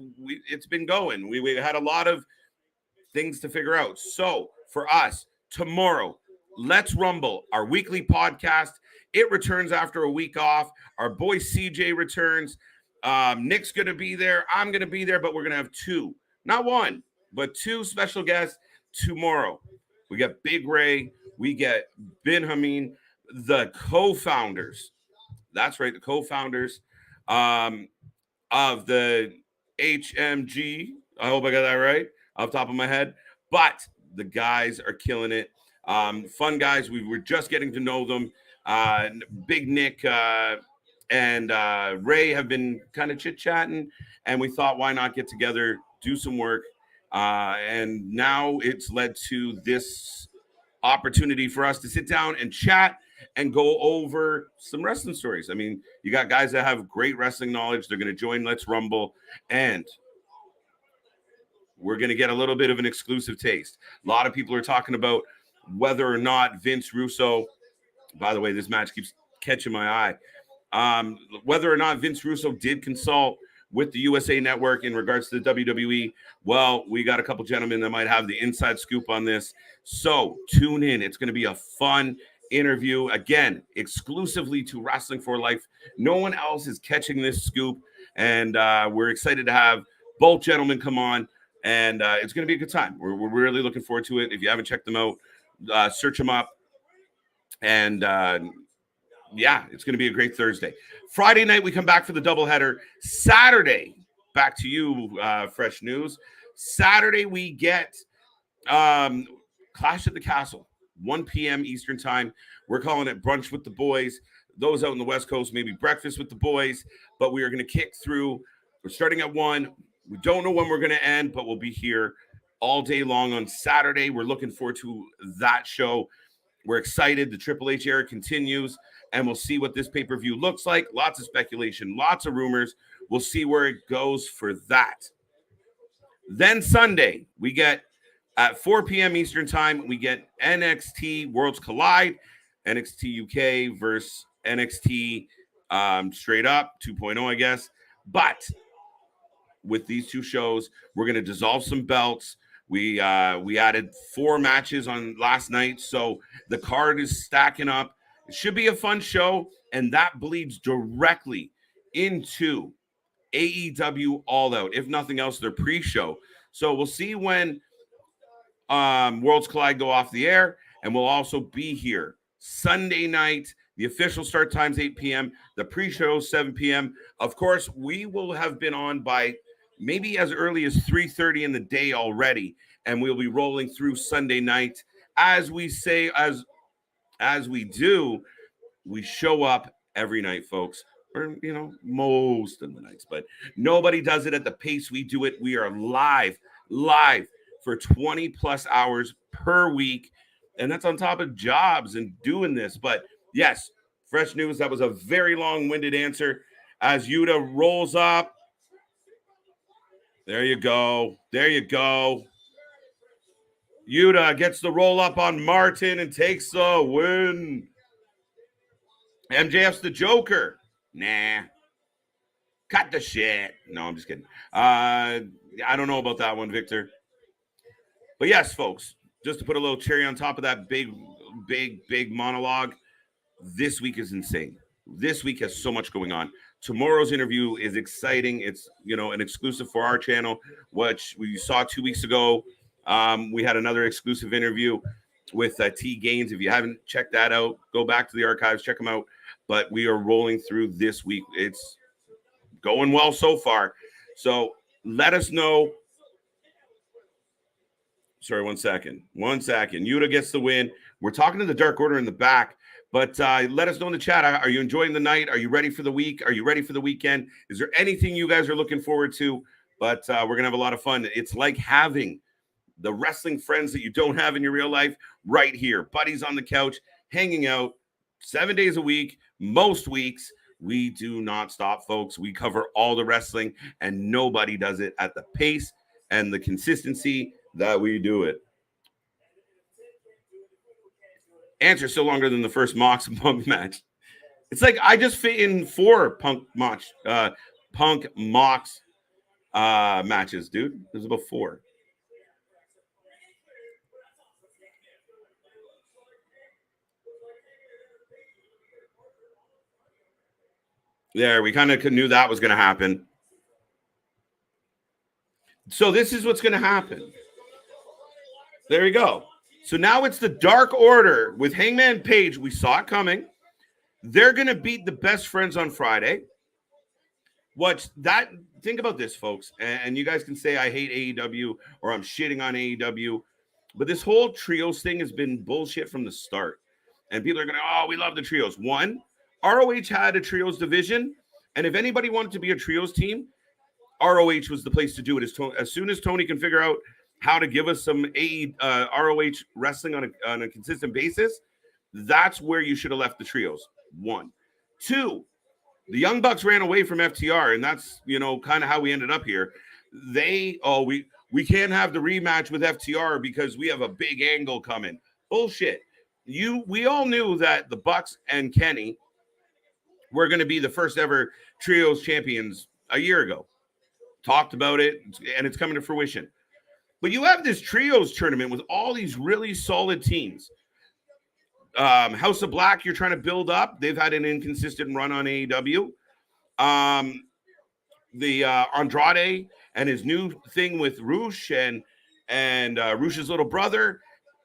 it's been going. We had a lot of things to figure out. So for us. Tomorrow, Let's Rumble, our weekly podcast. It returns after a week off. Our boy CJ returns. Nick's going to be there. I'm going to be there, but we're going to have 2, not 1, but 2 special guests tomorrow. We got Big Ray. We get Ben Hameen, the co-founders. That's right, the co-founders of the HMG. I hope I got that right off the top of my head. But the guys are killing it. Fun guys. We were just getting to know them. Big Nick and Ray have been kind of chit-chatting, and we thought, why not get together, do some work? And now it's led to this opportunity for us to sit down and chat and go over some wrestling stories. I mean, you got guys that have great wrestling knowledge. They're going to join Let's Rumble, and we're going to get a little bit of an exclusive taste. A lot of people are talking about whether or not Vince Russo, by the way, this match keeps catching my eye, whether or not Vince Russo did consult with the USA Network in regards to the WWE. Well, we got a couple gentlemen that might have the inside scoop on this. So tune in. It's going to be a fun interview. Again, exclusively to Wrestling for Life. No one else is catching this scoop. And we're excited to have both gentlemen come on. And it's going to be a good time. We're really looking forward to it. If you haven't checked them out, search them up. And yeah, it's going to be a great Thursday. Friday night, we come back for the doubleheader. Saturday, back to you, Fresh News. Saturday, we get Clash at the Castle, 1 p.m. Eastern Time. We're calling it Brunch with the Boys. Those out in the West Coast, maybe Breakfast with the Boys. But we are going to kick through. We're starting at 1. We don't know when we're going to end, but we'll be here all day long on Saturday. We're looking forward to that show. We're excited. The Triple H era continues, and we'll see what this pay-per-view looks like. Lots of speculation, lots of rumors. We'll see where it goes for that. Then Sunday, we get at 4 p.m. Eastern Time, we get NXT Worlds Collide, NXT UK versus NXT straight up 2.0, I guess. But with these two shows, we're going to dissolve some belts. We added 4 matches on last night, so the card is stacking up. It should be a fun show, and that bleeds directly into AEW All Out, if nothing else, their pre-show. So we'll see when Worlds Collide go off the air, and we'll also be here Sunday night. The official start time's 8 p.m. The pre-show 7 p.m. Of course, we will have been on by maybe as early as 3:30 in the day already, and we'll be rolling through Sunday night. As we say, as we do, we show up every night, folks. Or, you know, most of the nights, but nobody does it at the pace we do it. We are live for 20 plus hours per week, and that's on top of jobs and doing this. But yes, Fresh News, that was a very long-winded answer. As Yuta rolls up, there you go. Yuta gets the roll up on Martin and takes the win. MJF's the Joker. Nah. Cut the shit. No, I'm just kidding. I don't know about that one, Victor. But yes, folks, just to put a little cherry on top of that big monologue, this week is insane. This week has so much going on. Tomorrow's interview is exciting. It's, you know, an exclusive for our channel, which we saw 2 weeks ago. We had another exclusive interview with T Gaines. If you haven't checked that out, go back to the archives, check them out. But we are rolling through this week. It's going well so far. So let us know. Sorry, one second. Yuta gets the win. We're talking to the Dark Order in the back. But let us know in the chat. Are you enjoying the night? Are you ready for the week? Are you ready for the weekend? Is there anything you guys are looking forward to? But we're going to have a lot of fun. It's like having the wrestling friends that you don't have in your real life right here. Buddies on the couch, hanging out 7 days a week, most weeks. We do not stop, folks. We cover all the wrestling, and nobody does it at the pace and the consistency that we do it. Answer still longer than the first Mox Punk match. It's like I just fit in 4 Punk Mox matches, dude. There's about 4. There, we kind of knew that was going to happen. So this is what's going to happen. There you go. So now it's the Dark Order with Hangman Page. We saw it coming. They're going to beat the Best Friends on Friday. Think about this, folks. And you guys can say I hate AEW or I'm shitting on AEW. But this whole trios thing has been bullshit from the start. And people are going to, oh, we love the trios. One, ROH had a trios division. And if anybody wanted to be a trios team, ROH was the place to do it. As soon as Toni can figure out how to give us some ROH wrestling on a consistent basis, that's where you should have left the trios. 1. 2, the Young Bucks ran away from FTR, and that's, you know, kind of how we ended up here. We can't have the rematch with FTR because we have a big angle coming. Bullshit. We all knew that the Bucks and Kenny were going to be the first ever trios champions a year ago. Talked about it, and it's coming to fruition. But you have this trios tournament with all these really solid teams. House of Black, you're trying to build up. They've had an inconsistent run on AEW. The Andrade and his new thing with Roosh and Roosh's little brother,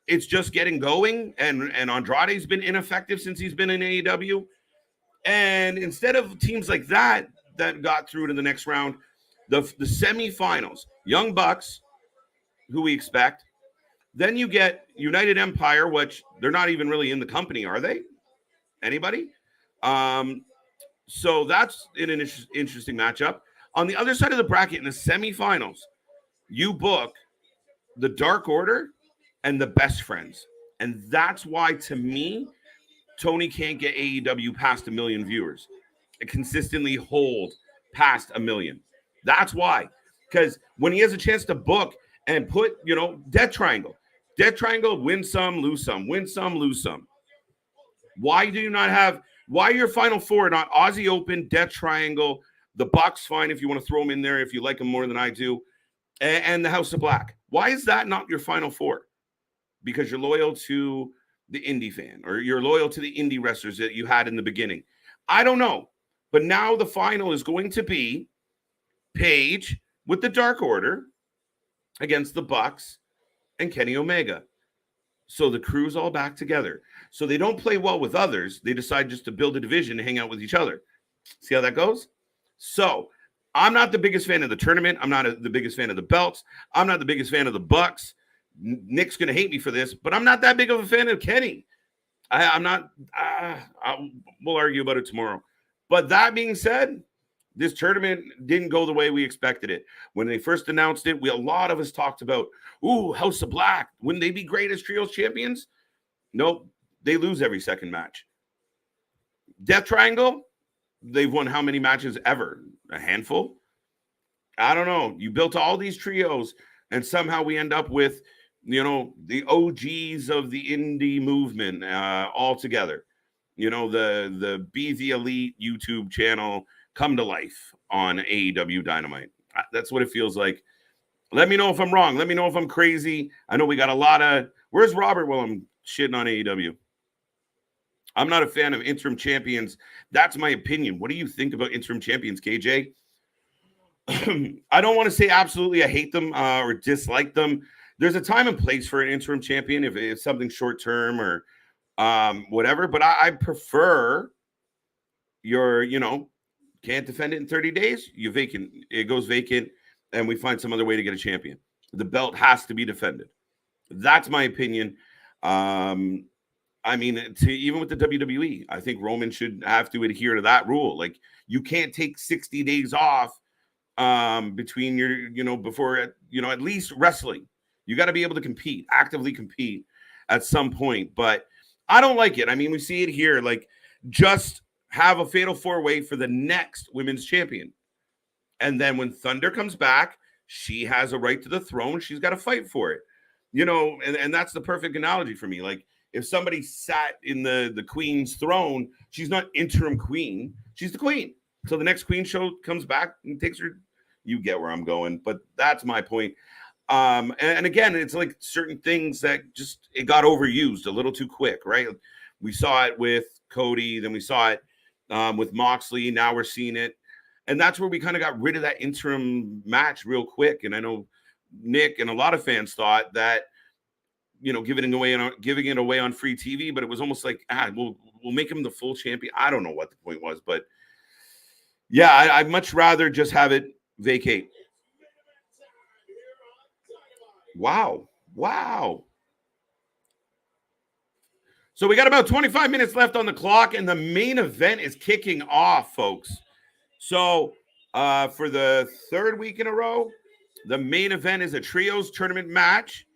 it's just getting going. And Andrade's been ineffective since he's been in AEW. And instead of teams like that got through to the next round, the semifinals, Young Bucks, who we expect. Then you get United Empire, which they're not even really in the company, are they? Anybody? So that's an interesting matchup. On the other side of the bracket, in the semifinals, you book the Dark Order and the Best Friends. And that's why, to me, Toni can't get AEW past 1 million viewers. It consistently hold past 1 million. That's why. Because when he has a chance to book and put, Death Triangle, win some, lose some, win some, lose some. Why are your final four not Aussie Open, Death Triangle, the Bucks, fine if you want to throw them in there if you like them more than I do, and the House of Black? Why is that not your final four? Because you're loyal to the indie fan, or you're loyal to the indie wrestlers that you had in the beginning. I don't know. But now the final is going to be Paige with the Dark Order against the Bucks and Kenny Omega. So the crew's all back together. So they don't play well with others. They decide just to build a division and hang out with each other. See how that goes? So I'm not the biggest fan of the tournament. I'm not the biggest fan of the belts. I'm not the biggest fan of the Bucks. Nick's going to hate me for this, but I'm not that big of a fan of Kenny. I'm not. We'll argue about it tomorrow. But that being said, this tournament didn't go the way we expected it. When they first announced it, a lot of us talked about, House of Black. Wouldn't they be great as trios champions? Nope. They lose every second match. Death Triangle, they've won how many matches ever? A handful? I don't know. You built all these trios, and somehow we end up with, the OGs of the indie movement all together. The Be the Elite YouTube channel come to life on AEW Dynamite. That's what it feels like. Let me know if I'm wrong. Let me know if I'm crazy. I know we got a lot of... Where's Robert while I'm shitting on AEW? I'm not a fan of interim champions. That's my opinion. What do you think about interim champions, KJ? I don't want to say absolutely I hate them or dislike them. There's a time and place for an interim champion if it's something short-term or whatever. But I prefer can't defend it in 30 days. It goes vacant, and we find some other way to get a champion. The belt has to be defended. That's my opinion. Even with the WWE, I think Roman should have to adhere to that rule. Like, you can't take 60 days off between before at least wrestling. You got to be able to actively compete at some point. But I don't like it. We see it here. Like, just have a fatal four-way for the next women's champion. And then when Thunder comes back, she has a right to the throne. She's got to fight for it. And that's the perfect analogy for me. Like, if somebody sat in the queen's throne, she's not interim queen. She's the queen. So the next queen show comes back and takes her. You get where I'm going. But that's my point. And again, it's like certain things that it got overused a little too quick, right? We saw it with Cody, then we saw it with Moxley. Now we're seeing it. And that's where we kind of got rid of that interim match real quick. And I know Nick and a lot of fans thought that, giving it away on free TV, but it was almost like, we'll make him the full champion. I don't know what the point was, but yeah, I'd much rather just have it vacate. Wow. So we got about 25 minutes left on the clock, and the main event is kicking off, folks. So for the third week in a row, the main event is a trios tournament match.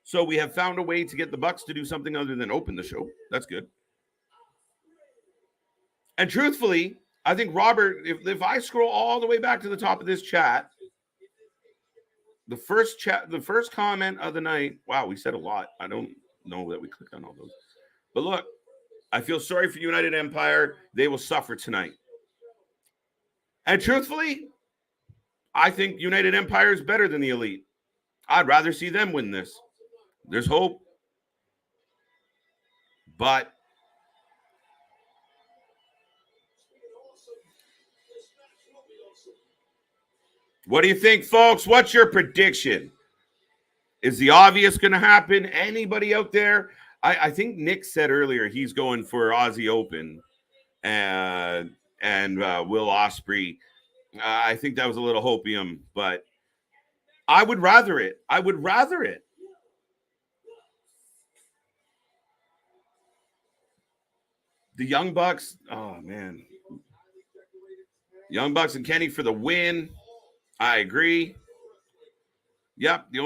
So we have found a way to get the Bucks to do something other than open the show. That's good. And truthfully, I think, Robert, if I scroll all the way back to the top of this chat, the first comment of the night, wow, we said a lot. know that we clicked on all those. But look, I feel sorry for United Empire. They will suffer tonight. And truthfully, I think United Empire is better than the Elite. I'd rather see them win this. There's hope. But what do you think, folks? What's your prediction? Is the obvious going to happen? Anybody out there? I think Nick said earlier he's going for Aussie Open and Will Ospreay. I think that was a little hopium, but I would rather it. I would rather it. The Young Bucks, oh, man. Young Bucks and Kenny for the win. I agree. Yep, they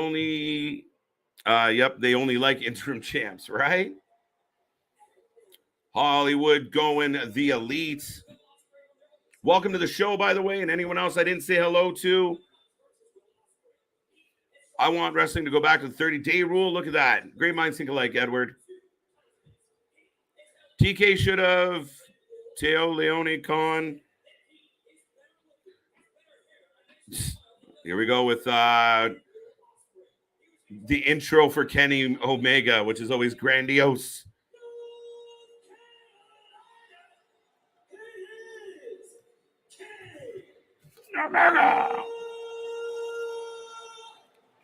only like interim champs, right? Hollywood going the Elite. Welcome to the show, by the way, and anyone else I didn't say hello to. I want wrestling to go back to the 30-day rule. Look at that. Great minds think alike, Edward. TK should have. Teo Leone Con. Here we go with the intro for Kenny Omega, which is always grandiose. Omega. I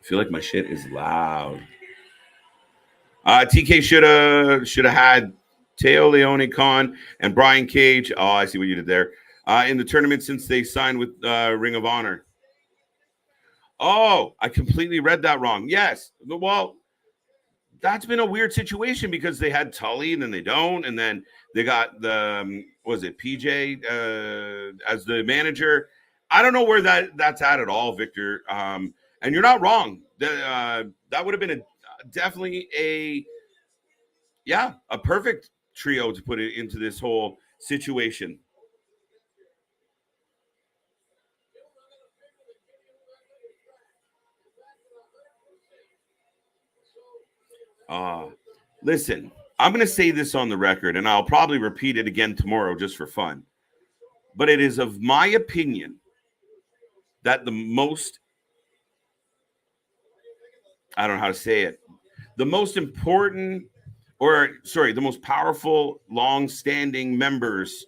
feel like my shit is loud. TK should have had Teo Leone Con and Brian Cage. Oh, I see what you did there. In the tournament since they signed with Ring of Honor. Oh, I completely read that wrong. Yes. Well, that's been a weird situation because they had Tully and then they don't. And then they got the, PJ as the manager. I don't know where that's at all, Victor. And you're not wrong. That would have been definitely a perfect trio to put it into this whole situation. Listen, I'm going to say this on the record, and I'll probably repeat it again tomorrow just for fun. But it is of my opinion that the most, I don't know how to say it, the most important, the most powerful, long-standing members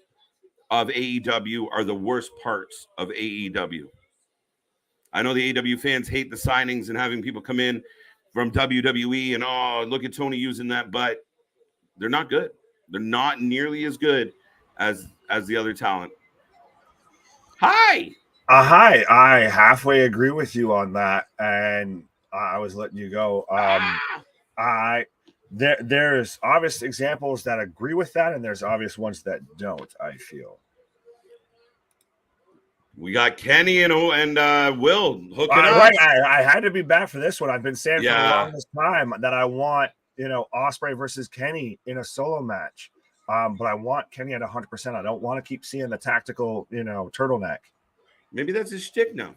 of AEW are the worst parts of AEW. I know the AEW fans hate the signings and having people come in from WWE and, look at Toni using that, but they're not good. They're not nearly as good as the other talent. Hi. Hi. I halfway agree with you on that, and I was letting you go. There's obvious examples that agree with that, and there's obvious ones that don't, I feel. We got Kenny and Will hooking up. Right. I had to be back for this one. I've been saying for the longest time that I want, Ospreay versus Kenny in a solo match. But I want Kenny at 100%. I don't want to keep seeing the tactical, turtleneck. Maybe that's his shtick now.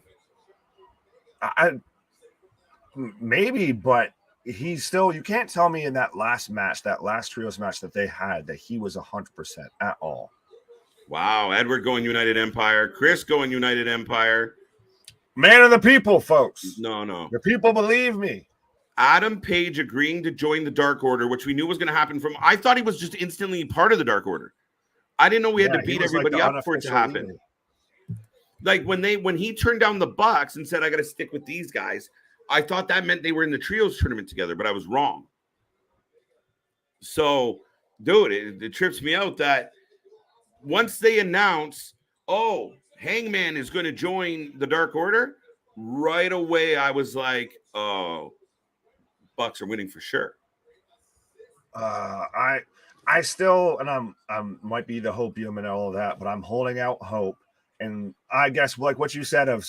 Maybe, but he's still, you can't tell me in that last trios match that they had that he was 100% at all. Wow. Edward going United Empire. Chris going United Empire. Man of the people, folks. No. The people believe me. Adam Page agreeing to join the Dark Order, which we knew was going to happen I thought he was just instantly part of the Dark Order. I didn't know we had to beat everybody up for it to happen. Leader. Like when he turned down the Bucks and said, I got to stick with these guys, I thought that meant they were in the trios tournament together, but I was wrong. So, dude, it trips me out that once they announce, Hangman is going to join the Dark Order, right away I was like, Bucks are winning for sure. I still, and I'm might be the hopium and all of that, but I'm holding out hope. And I guess like what you said of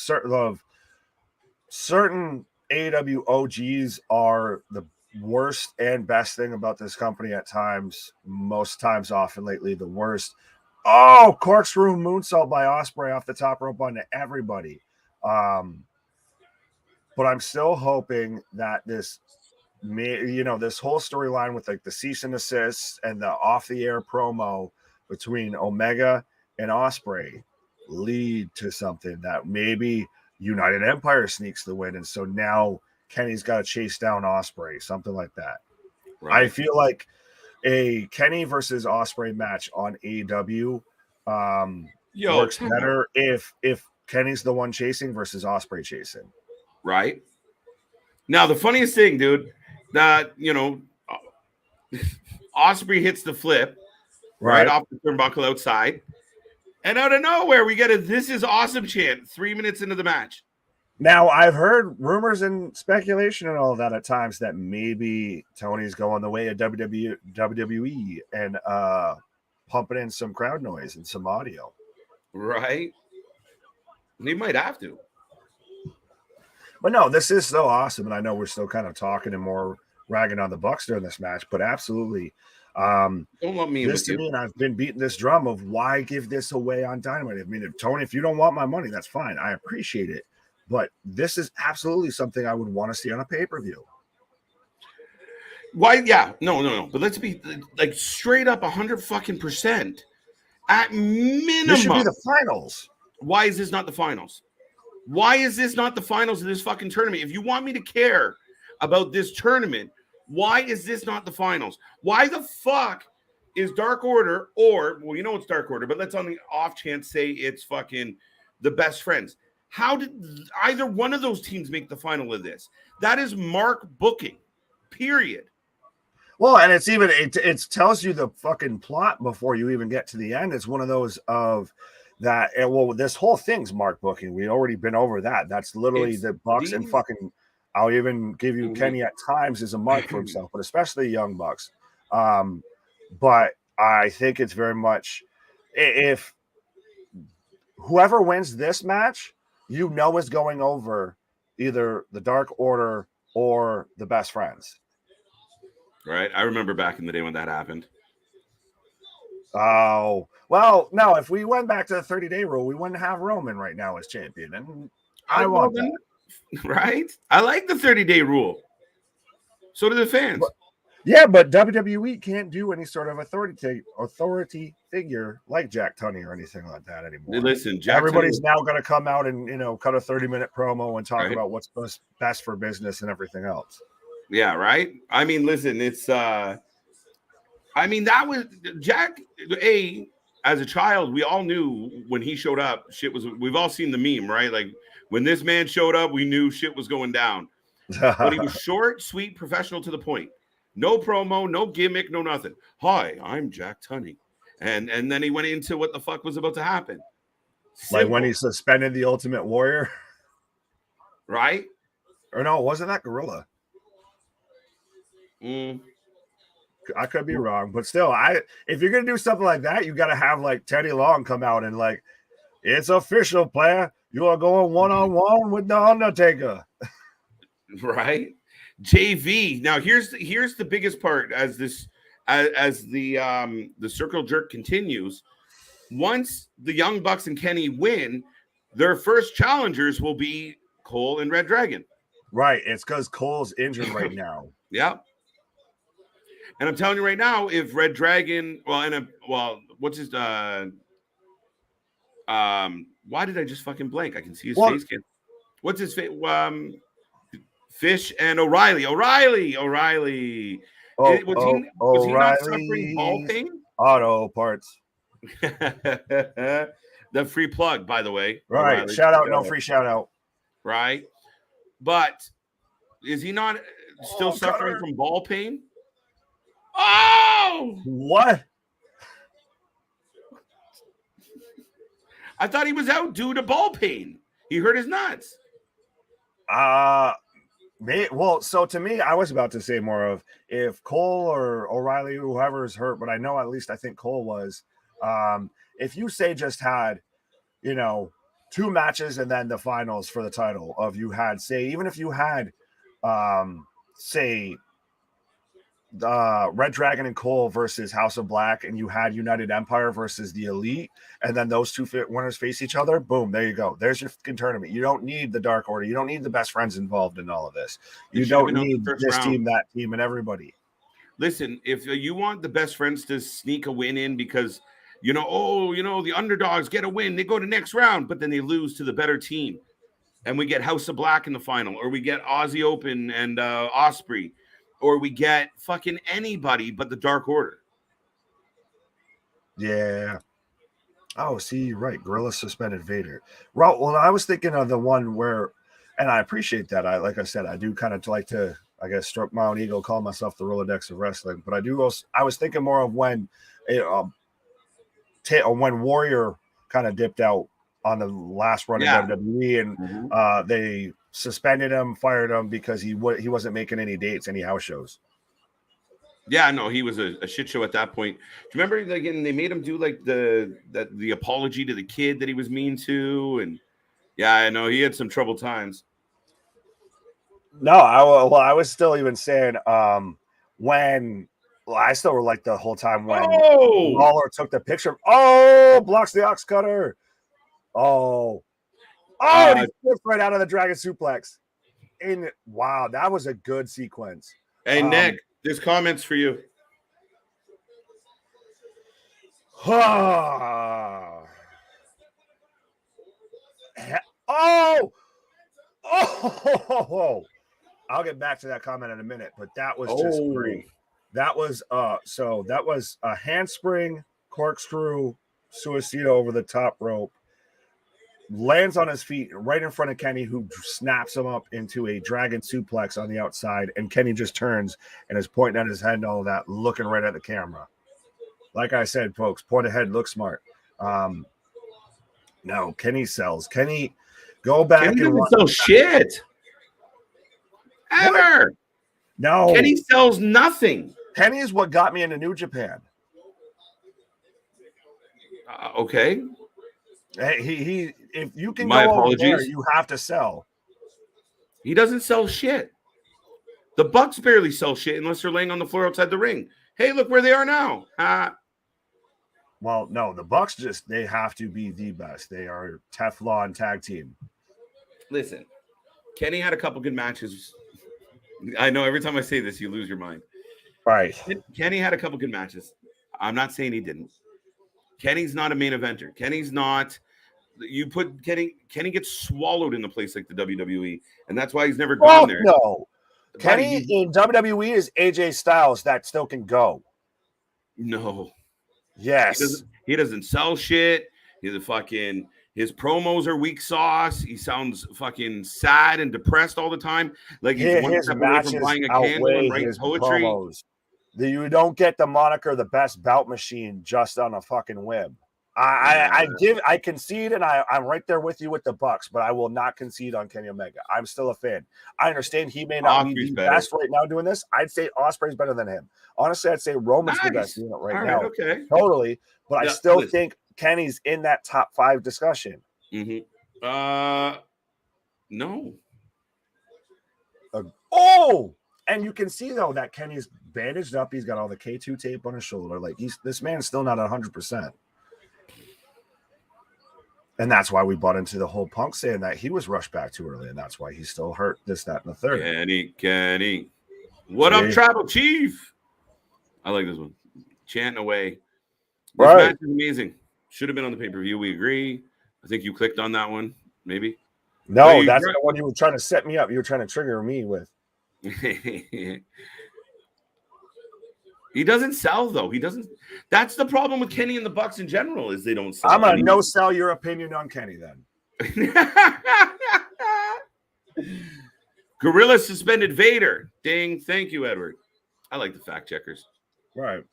certain AEW OGs are the worst and best thing about this company at times, most times often lately the worst. Corkscrew moonsault by Ospreay off the top rope onto everybody. But I'm still hoping that this this whole storyline with like the cease and desist and the off the air promo between Omega and Ospreay lead to something that maybe United Empire sneaks the win, and so now Kenny's got to chase down Ospreay, something like that. Right. I feel like a Kenny versus Ospreay match on AEW works better if Kenny's the one chasing versus Ospreay chasing. Right. Now the funniest thing, dude, that Ospreay hits the flip right off the turnbuckle outside, and out of nowhere we get a "This is awesome" chant 3 minutes into the match. Now, I've heard rumors and speculation and all of that at times that maybe Tony's going the way of WWE and pumping in some crowd noise and some audio. Right. He might have to. But no, this is so awesome. And I know we're still kind of talking and more ragging on the Bucks during this match, but absolutely. Don't let me this to me, and I've been beating this drum of why give this away on Dynamite. I mean, if you don't want my money, that's fine. I appreciate it. But this is absolutely something I would want to see on a pay-per-view. Why? Yeah, no. But let's be like straight up 100% at minimum. This should be the finals. Why is this not the finals? Why is this not the finals of this fucking tournament? If you want me to care about this tournament, why is this not the finals? Why the fuck is Dark Order it's Dark Order, but let's on the off chance say it's fucking the Best Friends. How did either one of those teams make the final of this? That is mark booking, period. Well, and it tells you the fucking plot before you even get to the end. It's one of those of that. Well, this whole thing's mark booking. We already been over that. That's literally the Bucks and fucking. I'll even give you Kenny at times as a mark for himself, but especially Young Bucks. But I think it's very much if whoever wins this match, is going over either the Dark Order or the Best Friends. Right. I remember back in the day when that happened. Oh, well, no, if we went back to the 30-day rule, we wouldn't have Roman right now as champion. And I want that. Right? I like the 30-day rule. So do the fans. But WWE can't do any sort of authority figure like Jack Tunney or anything like that anymore. Listen, everybody's now going to come out and cut a 30-minute promo and talk about what's best for business and everything else. Yeah, right. I mean, listen, it's that was Jack. As a child, we all knew when he showed up, we've all seen the meme, right? Like when this man showed up, we knew shit was going down. But he was short, sweet, professional to the point. No promo, no gimmick, no nothing. Hi, I'm Jack Tunney. And then he went into what the fuck was about to happen. Simple. Like when he suspended the Ultimate Warrior. Right? Or no, wasn't that Gorilla? I could be wrong, but still, if you're gonna do something like that, you gotta have like Teddy Long come out and like, it's official, player. You are going one-on-one with the Undertaker. Right? JV. Now here's the biggest part as the circle jerk continues. Once the Young Bucks and Kenny win, their first challengers will be Cole and Red Dragon. Right. It's because Cole's injured right now. Yeah. And I'm telling you right now, if Red Dragon, what's his why did I just fucking blank? I can see his face. What's his face? Fish and O'Reilly. Was he not suffering ball pain? Auto parts. The free plug, by the way. Right. O'Reilly. Shout out, no free shout out. Right. But is he not still suffering from ball pain? Oh! What? I thought he was out due to ball pain. He hurt his nuts. So to me, I was about to say more of if Cole or O'Reilly, whoever is hurt, but I know I think Cole was. If you say just had, 2 matches and then the finals for the title even if you had, Red Dragon and Cole versus House of Black, and you had United Empire versus the Elite, and then those two winners face each other, boom, there you go. There's your fucking tournament. You don't need the Dark Order. You don't need the best friends involved in all of this. You don't need this team, that team, and everybody. Listen, if you want the best friends to sneak a win in because, the underdogs get a win, they go to next round, but then they lose to the better team, and we get House of Black in the final, or we get Aussie Open and Ospreay, or we get fucking anybody but the Dark Order. Yeah. Oh, see, you're right. Gorilla suspended Vader. Well, I was thinking of the one where, and I appreciate that. I do kind of like to, I guess, stroke my own ego, call myself the Rolodex of wrestling. But I was thinking more of when Warrior kind of dipped out on the last run of WWE, and they suspended him, fired him because he wasn't making any dates, any house shows. Yeah, no, he was a shit show at that point. Do you remember again? They made him do like the apology to the kid that he was mean to, and yeah, I know he had some troubled times. No, I was still even saying when. Well, I still were like the whole time when Lawler took the picture. Blocks the ox cutter. He flipped right out of the dragon suplex. Wow, that was a good sequence. Hey, Nick, there's comments for you. I'll get back to that comment in a minute, but that was just great. That was that was a handspring, corkscrew, suicida over the top rope, lands on his feet right in front of Kenny, who snaps him up into a dragon suplex on the outside, and Kenny just turns and is pointing at his head and all of that, looking right at the camera. Like I said, folks, point ahead, look smart. No, Kenny sells. Kenny, go back. Kenny doesn't sell shit. Ever. No. Kenny sells nothing. Kenny is what got me into New Japan. Okay. He if you can My go apologies. over there, you have to sell. He doesn't sell shit. The Bucks barely sell shit unless they're laying on the floor outside the ring. Hey, look where they are now. Well, no, the Bucks they have to be the best. They are Teflon tag team. Listen, Kenny had a couple good matches. I know every time I say this, you lose your mind. Right. Kenny had a couple good matches. I'm not saying he didn't. Kenny's not a main eventer. Kenny's not. You put Kenny gets swallowed in a place like the WWE, and that's why he's never gone there. No. Kenny in WWE is AJ Styles that still can go. No. Yes. He doesn't sell shit. His promos are weak sauce. He sounds fucking sad and depressed all the time. Like he's one step away from buying a candle and writing poetry. Promos. You don't get the moniker the best bout machine just on a fucking whim. I concede, and I'm right there with you with the Bucks, but I will not concede on Kenny Omega. I'm still a fan. I understand he may not be the best right now doing this. I'd say Ospreay's better than him. Honestly, I'd say Roman's the best doing it right now. Okay. Totally. But I still think Kenny's in that top 5 discussion. Mm-hmm. No. And you can see though that Kenny's bandaged up. He's got all the K2 tape on his shoulder. Like this man's still not 100%. And that's why we bought into the whole Punk saying that he was rushed back too early, and that's why he's still hurt. This, that, and the third. Kenny. What up, Tribal Chief? I like this one. Chanting away. This match is amazing. Should have been on the pay-per-view. We agree. I think you clicked on that one, maybe. No, that's the one you were trying to set me up. You were trying to trigger me with. He doesn't sell though. He doesn't. That's the problem with Kenny and the Bucks in general is they don't sell. I'm gonna no sell your opinion on Kenny then. Gorilla suspended Vader. Ding. Thank you, Edward. I like the fact checkers. Right.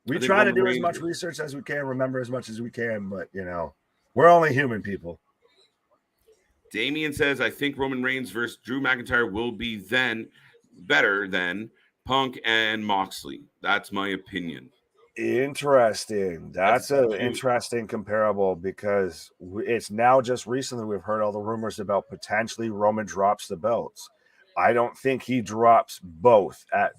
We try to do as much research as we can, remember as much as we can, but we're only human people. Damien says, I think Roman Reigns versus Drew McIntyre will be better than Punk and Moxley. That's my opinion. Interesting. That's an interesting comparable because it's now just recently we've heard all the rumors about potentially Roman drops the belts. I don't think he drops both at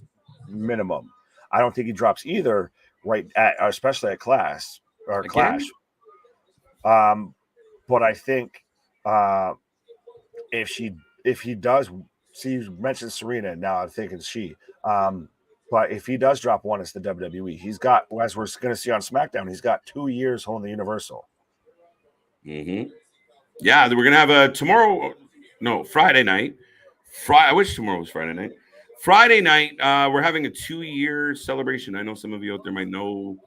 minimum. I don't think he drops either right at, especially at Clash. Again? But I think if he does, see, you mentioned Serena. Now I'm thinking she. But if he does drop one, it's the WWE. He's got, as we're going to see on SmackDown, he's got 2 years holding the Universal. Mm-hmm. Yeah, we're gonna have a Friday night. I wish tomorrow was Friday night. Friday night, we're having a 2-year celebration. I know some of you out there might know,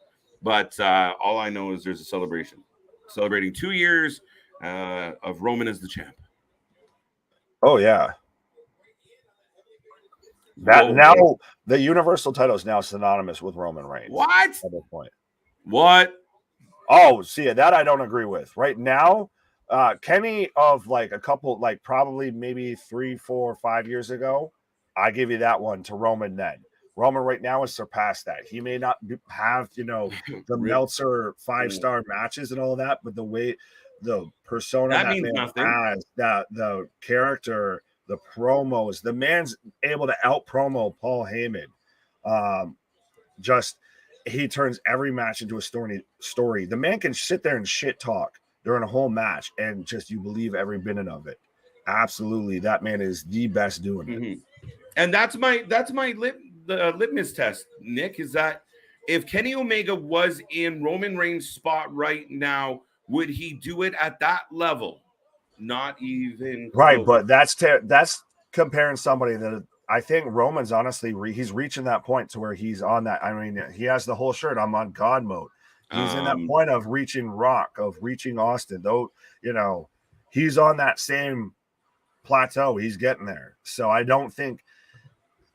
but all I know is there's a celebration celebrating 2 years of Roman as the champ. Oh yeah. Now the Universal title is now synonymous with Roman Reigns. What? At this point. What? Oh, see, that I don't agree with. Right now, Kenny of like a couple, like probably maybe 3, 4, 5 years ago, I give you that one to Roman then. Roman right now has surpassed that. He may not have, the Meltzer 5-star matches and all of that, but the way, the persona that means man nothing. has, that the character, the promos, the man's able to out promo Paul Heyman. He turns every match into a story. The man can sit there and shit talk during a whole match and just you believe every minute of it. Absolutely, that man is the best doing it. And that's my litmus test, Nick, is that if Kenny Omega was in Roman Reigns' spot right now, would he do it at that level? Not even right, but that's comparing somebody that I think Roman's honestly he's reaching that point to where he's on that. I mean, he has the whole shirt. I'm on God mode. He's in that point of reaching Rock, of reaching Austin. Though, he's on that same plateau. He's getting there. So I don't think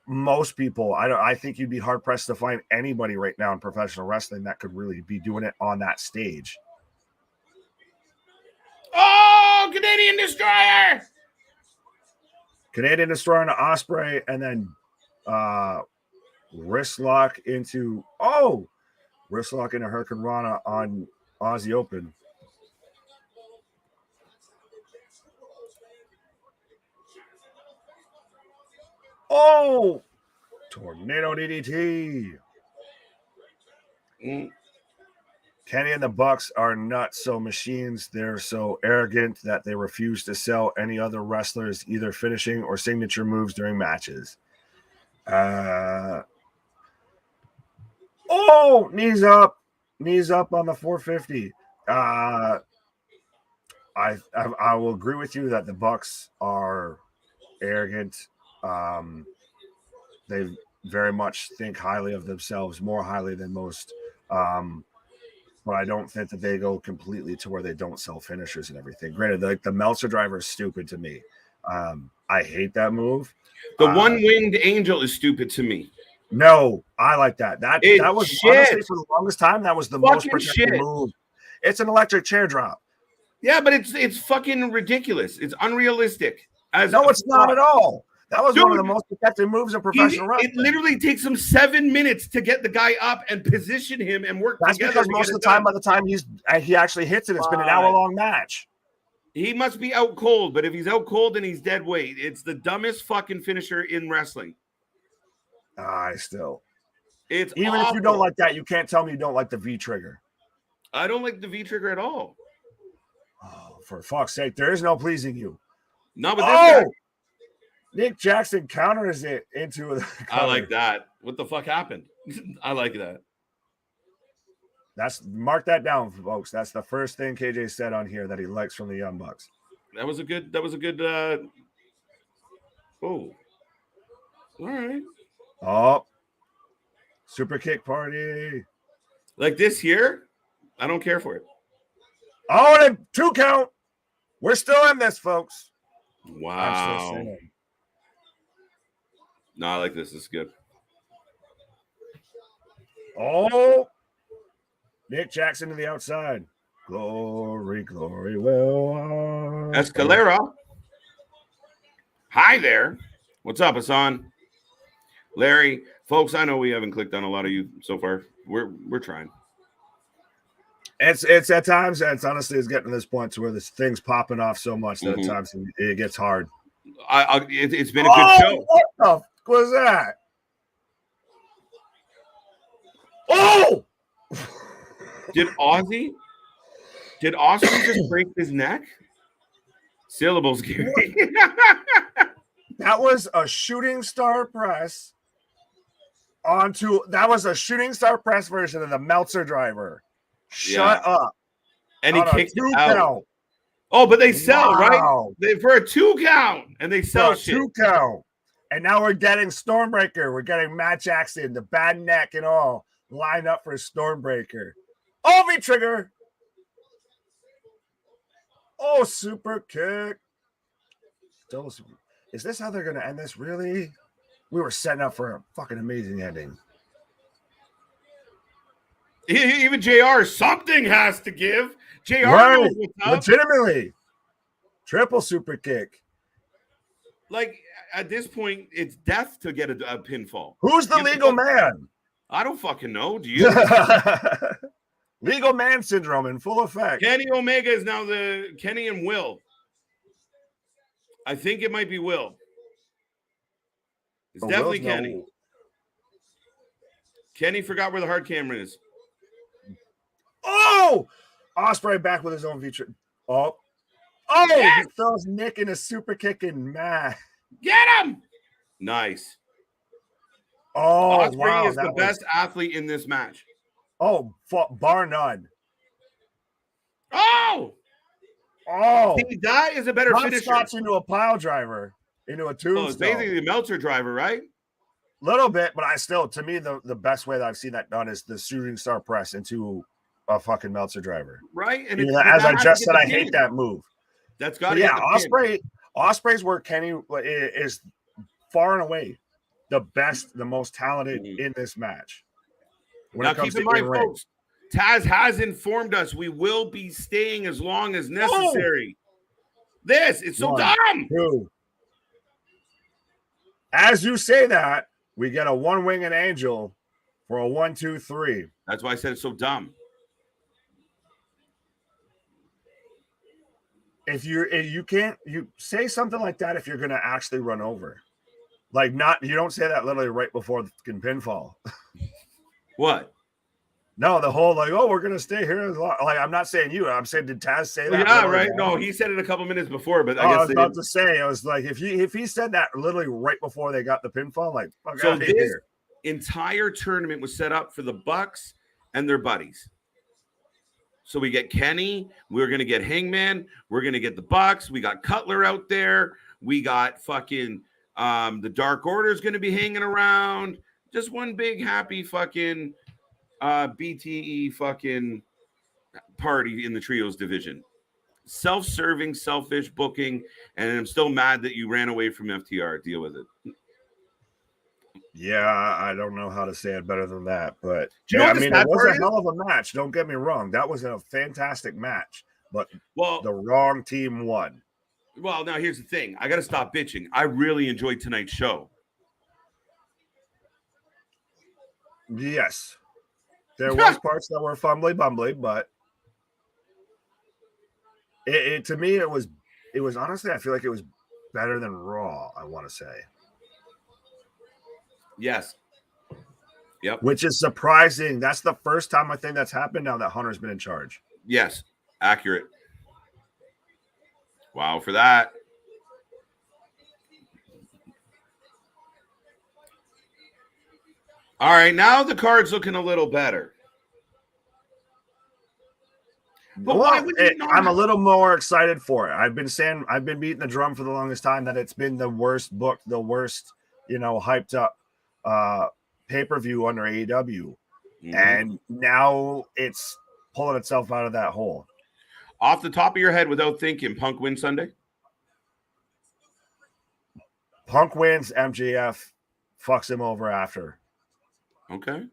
most people. I think you'd be hard pressed to find anybody right now in professional wrestling that could really be doing it on that stage. Oh, Canadian Destroyer! Canadian Destroyer into Ospreay, and then wrist lock into Hurricane Rana on Aussie Open. Oh, tornado DDT. Kenny and the Bucks are not so machines. They're so arrogant that they refuse to sell any other wrestlers either finishing or signature moves during matches. Knees up on the 450. I will agree with you that the Bucks are arrogant. They very much think highly of themselves, more highly than most. But I don't think that they go completely to where they don't sell finishers and everything. Granted, like the Meltzer driver is stupid to me. I hate that move. The one-winged angel is stupid to me. No, I like that. That was shit. Honestly for the longest time. That was the most protected move. It's an electric chair drop. Yeah, but it's fucking ridiculous. It's unrealistic. No, it's not at all. That was one of the most protected moves in professional wrestling. It literally takes him 7 minutes to get the guy up and position him and work That's together. That's because most of the time, by the time he actually hits it, it's been an hour-long match. He must be out cold, but if he's out cold and he's dead weight, it's the dumbest fucking finisher in wrestling. It's even awful. If you don't like that, you can't tell me you don't like the V-trigger. I don't like the V-trigger at all. Oh, for fuck's sake, there is no pleasing you. No, but this guy. Nick Jackson counters it into the I like that. What the fuck happened? I like that. Mark that down, folks. That's the first thing KJ said on here that he likes from the Young Bucks. That was a good all right. Oh, super kick party. Like this here, I don't care for it. Oh, and a 2 count. We're still in this, folks. Wow. No, I like this. This is good. Oh, Nick Jackson to the outside. Glory, glory, well. Escalera. Hi there. What's up, Hassan? Larry, folks, I know we haven't clicked on a lot of you so far. We're trying. It's at times, it's honestly, it's getting to this point to where this thing's popping off so much that at times it gets hard. It's been a good show. What the fuck was that? Oh! Did Ospreay just break his neck? Syllables, Gary. That was a shooting star press that was a shooting star press version of the Meltzer driver. Shut up. And he kicked it out. Count. Oh, but they sell, right? Wow. For a 2 count. And they sell shit. 2 count. And now we're getting Stormbreaker. We're getting Matt Jackson, the bad neck and all lined up for Stormbreaker. Oh, V-trigger. Oh, super kick. Is this how they're going to end this? Really? We were setting up for a fucking amazing ending. Even JR, something has to give. JR knows what's up. Legitimately. Triple super kick. Like, at this point, it's death to get a pinfall. Who's the legal man? I don't fucking know. Do you? Legal man syndrome in full effect. Kenny Omega is now Kenny and Will. I think it might be Will. It's definitely Kenny. No. Kenny forgot where the hard camera is. Oh! Ospreay back with his own feature. Oh, yes! He throws Nick in a super kick and Matt. Get him! Nice. Oh, Ospreay wow. is the best athlete in this match. Oh, bar none. Oh! See, that is a better finisher. Stops into a pile driver, into a tombstone. Oh, it's basically the Meltzer driver, right? Little bit, but to me, the best way that I've seen that done is the shooting star press into a fucking Meltzer driver. Right? And as I just said, I hate that move. That's got to Ospreay's where Kenny is far and away the best, the most talented in this match. Now, keep in mind, folks, Taz has informed us we will be staying as long as necessary. It's so dumb. 2. As you say that, we get a 1-winged angel for a 1, 2, 3. That's why I said it's so dumb. If you can't say something like that if you're going to actually run over. Like you don't say that literally right before the pinfall. What? No, the whole we're gonna stay here as long. Like I'm not saying you. I'm saying did Taz say that? Yeah, right. No, he said it a couple minutes before, but I was about to say I was like, if he said that literally right before they got the pinfall, like fuck so out this here. Entire tournament was set up for the Bucks and their buddies. So we get Kenny, we're gonna get Hangman, we're gonna get the Bucks, we got Cutler out there, we got fucking the Dark Order is gonna be hanging around. Just one big happy fucking BTE fucking party in the trios division. Self-serving, selfish booking, and I'm still mad that you ran away from FTR. Deal with it. Yeah, I don't know how to say it better than that, but it was a hell of a match. Don't get me wrong. That was a fantastic match, but the wrong team won. Well, now here's the thing. I got to stop bitching. I really enjoyed tonight's show. Yes. There was parts that were fumbly bumbly, but it to me it was honestly, I feel like it was better than Raw, I want to say. Yes. Yep. Which is surprising. That's the first time I think that's happened now that Hunter's been in charge. Yes. Accurate. Wow for that. All right, now the card's looking a little better. But I'm a little more excited for it. I've been beating the drum for the longest time that it's been the worst book, the worst, hyped up pay-per-view under AEW. Mm-hmm. And now it's pulling itself out of that hole. Off the top of your head, without thinking, Punk wins Sunday? Punk wins, MJF fucks him over after. Okay.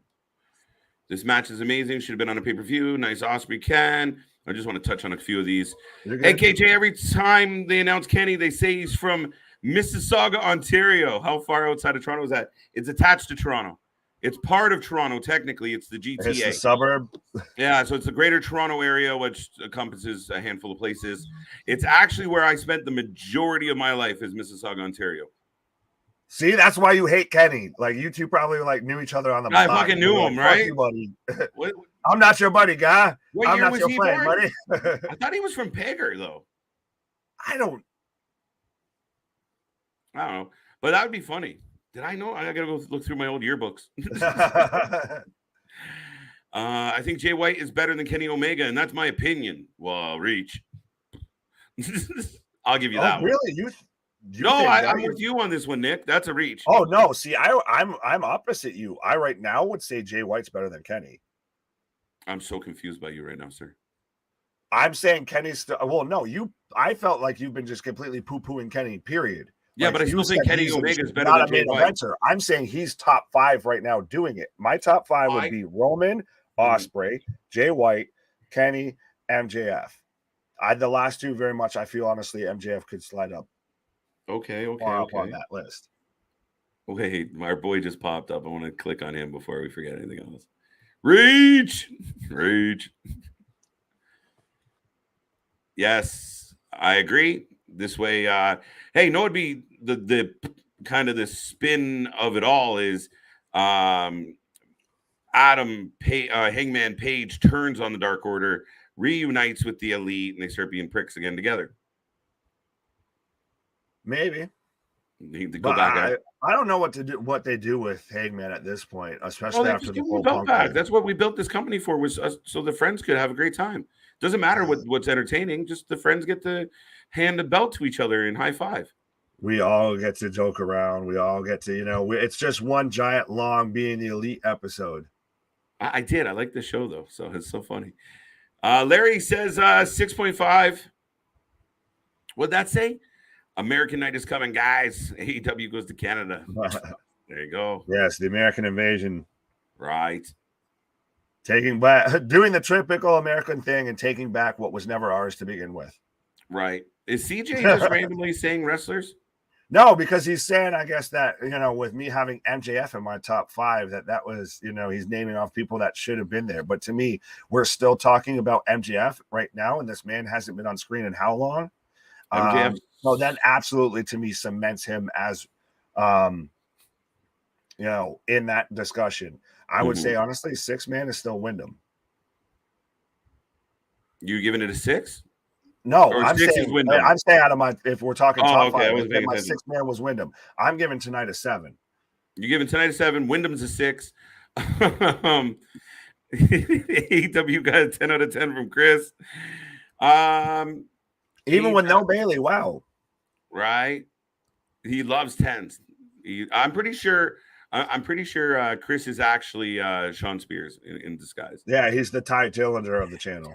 This match is amazing. Should have been on a pay-per-view. Nice Ospreay can. I just want to touch on a few of these. Hey, KJ, every time they announce Kenny, they say he's from Mississauga, Ontario. How far outside of Toronto is that? It's attached to Toronto. It's part of Toronto. Technically, it's the GTA. It's the suburb. Yeah, so it's the Greater Toronto area, which encompasses a handful of places. It's actually where I spent the majority of my life, is Mississauga, Ontario. See, that's why you hate Kenny. Like, you two probably like knew each other on the I block. fucking knew him, right? You, buddy. What I'm not your buddy, guy. I'm year not was your he friend, born? buddy. I thought he was from Hager, though. I don't know, but that would be funny. Did I know? I gotta go look through my old yearbooks. I think Jay White is better than Kenny Omega, and that's my opinion. Well, reach. I'll give you that. Really? One. No, I'm with you on this one, Nick. That's a reach. Oh no, see, I'm opposite you. I right now would say Jay White's better than Kenny. I'm so confused by you right now, sir. I'm saying Kenny's still. Well, no, I felt like you've been just completely poo-pooing Kenny. Period. Yeah, like, but I still think Kenny Omega is better than Jay White. I'm saying he's top 5 right now doing it. My top 5 would be Roman, Ospreay, Jay White, Kenny, MJF. The last two very much. I feel honestly MJF could slide up. Okay. On that list. Wait, my boy just popped up. I want to click on him before we forget anything else. Reach. Yes, I agree. This way, it'd be the kind of the spin of it all is Hangman Page turns on the Dark Order, reunites with the Elite, and they start being pricks again together. Maybe. Need to go back. I don't know what they do with Hangman at this point, especially after the whole belt back. That's what we built this company for, was so the friends could have a great time. Doesn't matter what's entertaining, just the friends get to hand the belt to each other and high five. We all get to joke around. We all get to, it's just one giant long Being the Elite episode. I did. I like the show though, so it's so funny. Larry says 6.5. What'd that say? American Night is coming, guys. AEW goes to Canada. There you go. Yes, the American invasion. Right. Taking back, doing the typical American thing and taking back what was never ours to begin with. Right. Is CJ just randomly saying wrestlers? No, because he's saying, I guess, that, with me having MJF in my top 5, that was, he's naming off people that should have been there. But to me, we're still talking about MJF right now, and this man hasn't been on screen in how long? MJF. So that absolutely, to me, cements him as, in that discussion. I would say, honestly, 6-man is still Wyndham. You giving it a 6? No, I'm saying out of my, if we're talking top 5, my 6-man was Wyndham. I'm giving tonight a 7. You're giving tonight a 7. Wyndham's a 6. AEW got a 10 out of 10 from Chris. Even with no Bailey, wow. Right? He loves 10s. I'm pretty sure Chris is actually Sean Spears in disguise. Yeah, he's the Ty Dillinger of the channel.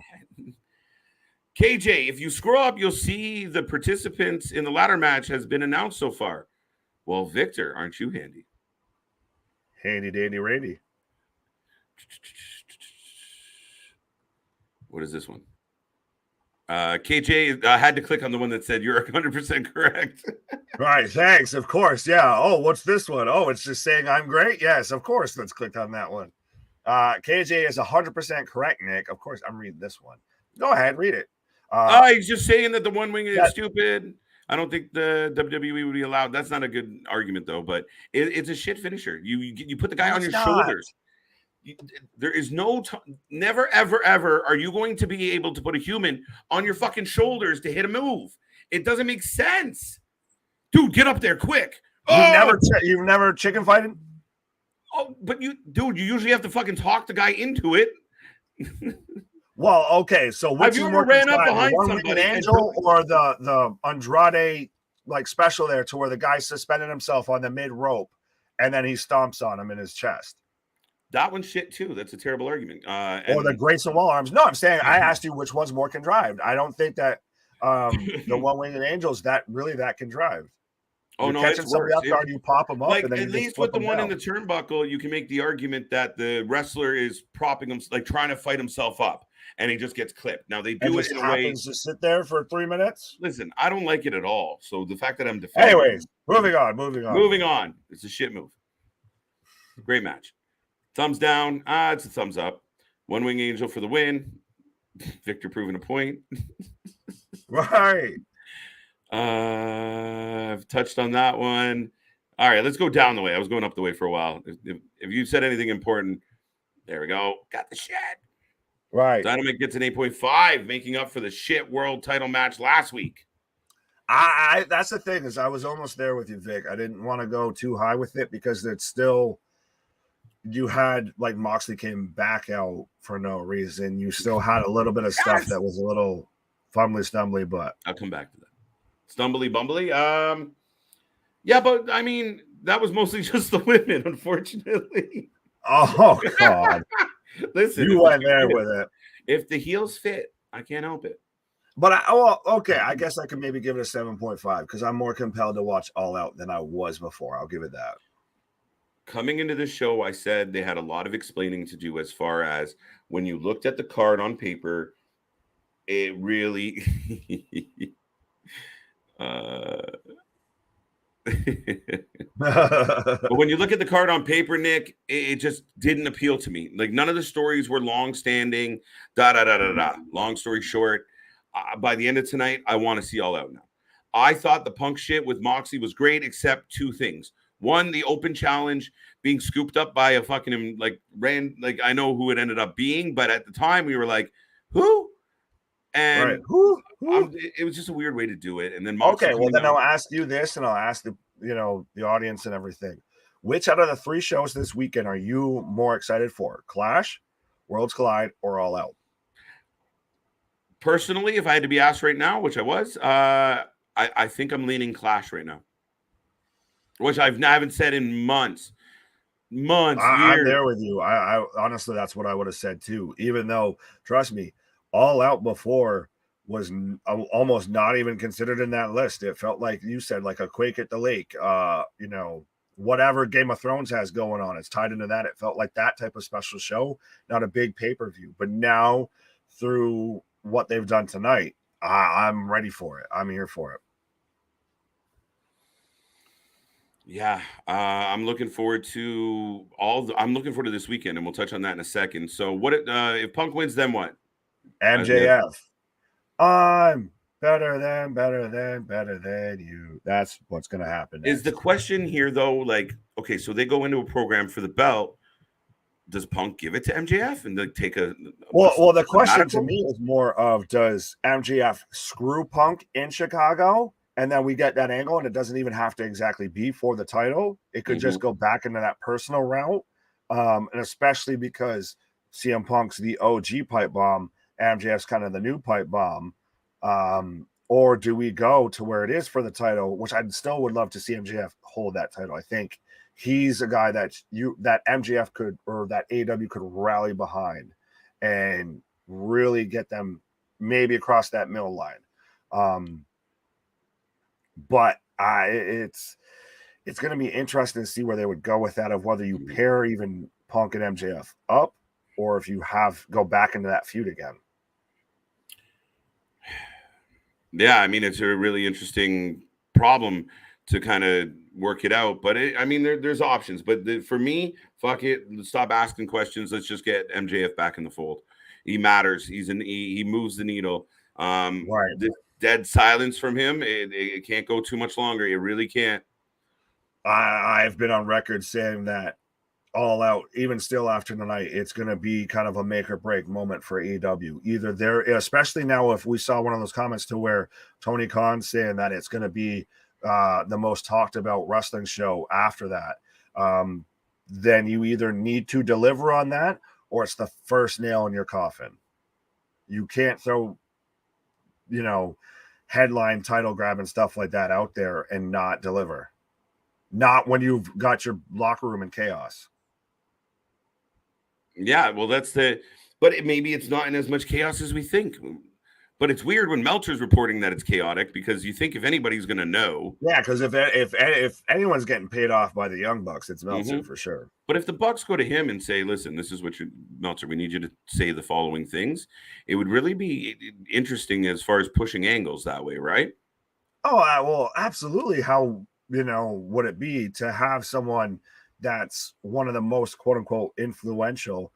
KJ, if you scroll up, you'll see the participants in the ladder match has been announced so far. Well, Victor, aren't you handy? Handy, dandy, randy. What is this one? KJ, I had to click on the one that said you're 100% correct. Right, thanks. Of course, yeah. Oh, what's this one? Oh, it's just saying I'm great. Yes, of course. Let's click on that one. KJ is 100% correct, Nick. Of course, I'm reading this one. Go ahead, read it. He's just saying that the one wing is stupid. I don't think the WWE would be allowed. That's not a good argument, though. But it's a shit finisher. You put the guy on your shoulders. There is never, ever, ever are you going to be able to put a human on your fucking shoulders to hit a move. It doesn't make sense. Dude, get up there quick. You've never chicken fighted? Oh, but you usually have to fucking talk the guy into it. Well, okay, so which is more ran up behind somebody, Angel or the Andrade special there, to where the guy suspended himself on the mid rope and then he stomps on him in his chest? That one's shit too. That's a terrible argument. Or the Grayson Wall arms. No, I'm saying I asked you which one's more contrived. I don't think that the one-winged Angels that contrived. Oh, no, catching somebody off guard, you pop them up. Like, and then at least with the one in the turnbuckle, you can make the argument that the wrestler is propping him, trying to fight himself up, and he just gets clipped. Now, they do it in a way. To sit there for 3 minutes? Listen, I don't like it at all. So the fact that I'm defending. Anyways, moving on. Moving on. It's a shit move. Great match. Thumbs down. It's a thumbs up. One Wing Angel for the win. Victor proving a point. Right. I've touched on that one. All right, let's go down the way. I was going up the way for a while. If you said anything important, there we go. Got the shit. Right. Dynamite gets an 8.5, making up for the shit world title match last week. I that's the thing, is I was almost there with you, Vic. I didn't want to go too high with it because it's still, you had like Moxley came back out for no reason. You still had a little bit of stuff that was a little stumbly, but I'll come back to that. Stumbly bumbly. Yeah, but I mean, that was mostly just the women, unfortunately. oh god. Listen, You went there with it. If the heels fit, I can't help it. But okay, I guess I could maybe give it a 7.5 because I'm more compelled to watch All Out than I was before. I'll give it that. Coming into the show, I said they had a lot of explaining to do as far as when you looked at the card on paper, it really but when you look at the card on paper, Nick, it just didn't appeal to me. Like none of the stories were long-standing. Long story short, by the end of tonight, I want to see All Out now. I thought the Punk shit with Moxley was great, except two things. One, the open challenge being scooped up by a fucking I know who it ended up being, but at the time we were like, who? And right. Who? It was just a weird way to do it. And then Moxley then I'll ask you this, and I'll ask the audience and everything. Which out of the 3 shows this weekend are you more excited for? Clash, Worlds Collide, or All Out? Personally, if I had to be asked right now, which I was, I think I'm leaning Clash right now, which I haven't said in months. I'm there with you. I honestly, that's what I would have said too. Even though, trust me, All Out before was almost not even considered in that list. It felt like you said, like a Quake at the Lake. Whatever Game of Thrones has going on, it's tied into that. It felt like that type of special show, not a big pay-per-view. But now, through what they've done tonight, I'm ready for it. I'm here for it. Yeah, I'm looking forward to I'm looking forward to this weekend, and we'll touch on that in a second. So, what if Punk wins? Then what? MJF. I'm better than you. That's what's going to happen next. Is the question here though? Like, okay, so they go into a program for the belt. Does Punk give it to MJF and take a well? The question to me is more of, does MJF screw Punk in Chicago? And then we get that angle, and it doesn't even have to exactly be for the title. It could just go back into that personal route. And especially because CM Punk's the OG pipe bomb, MJF's kind of the new pipe bomb. Or do we go to where it is for the title, which I still would love to see MJF hold that title. I think he's a guy that MJF could, or that AEW could rally behind and really get them maybe across that middle line. But it's going to be interesting to see where they would go with that, of whether you pair even Punk and MJF up, or if you go back into that feud again. Yeah, I mean, it's a really interesting problem to kind of work it out. But there's options. But for me, fuck it. Stop asking questions. Let's just get MJF back in the fold. He matters. He moves the needle. Right. This dead silence from him, it can't go too much longer. It really can't. I've been on record saying that All Out, even still after tonight, it's going to be kind of a make or break moment for AEW. Either there, especially now, if we saw one of those comments to where Tony Khan's saying that it's going to be the most talked about wrestling show after that, then you either need to deliver on that, or it's the first nail in your coffin. You can't throw, headline title grab and stuff like that out there and not deliver. Not when you've got your locker room in chaos. Yeah, well, but maybe it's not in as much chaos as we think. But it's weird when Meltzer's reporting that it's chaotic, because you think if anybody's going to know. Yeah, because if anyone's getting paid off by the Young Bucks, it's Meltzer for sure. But if the Bucks go to him and say, listen, this is what Meltzer, we need you to say the following things, it would really be interesting as far as pushing angles that way, right? Oh, well, absolutely. How, would it be to have someone that's one of the most quote unquote influential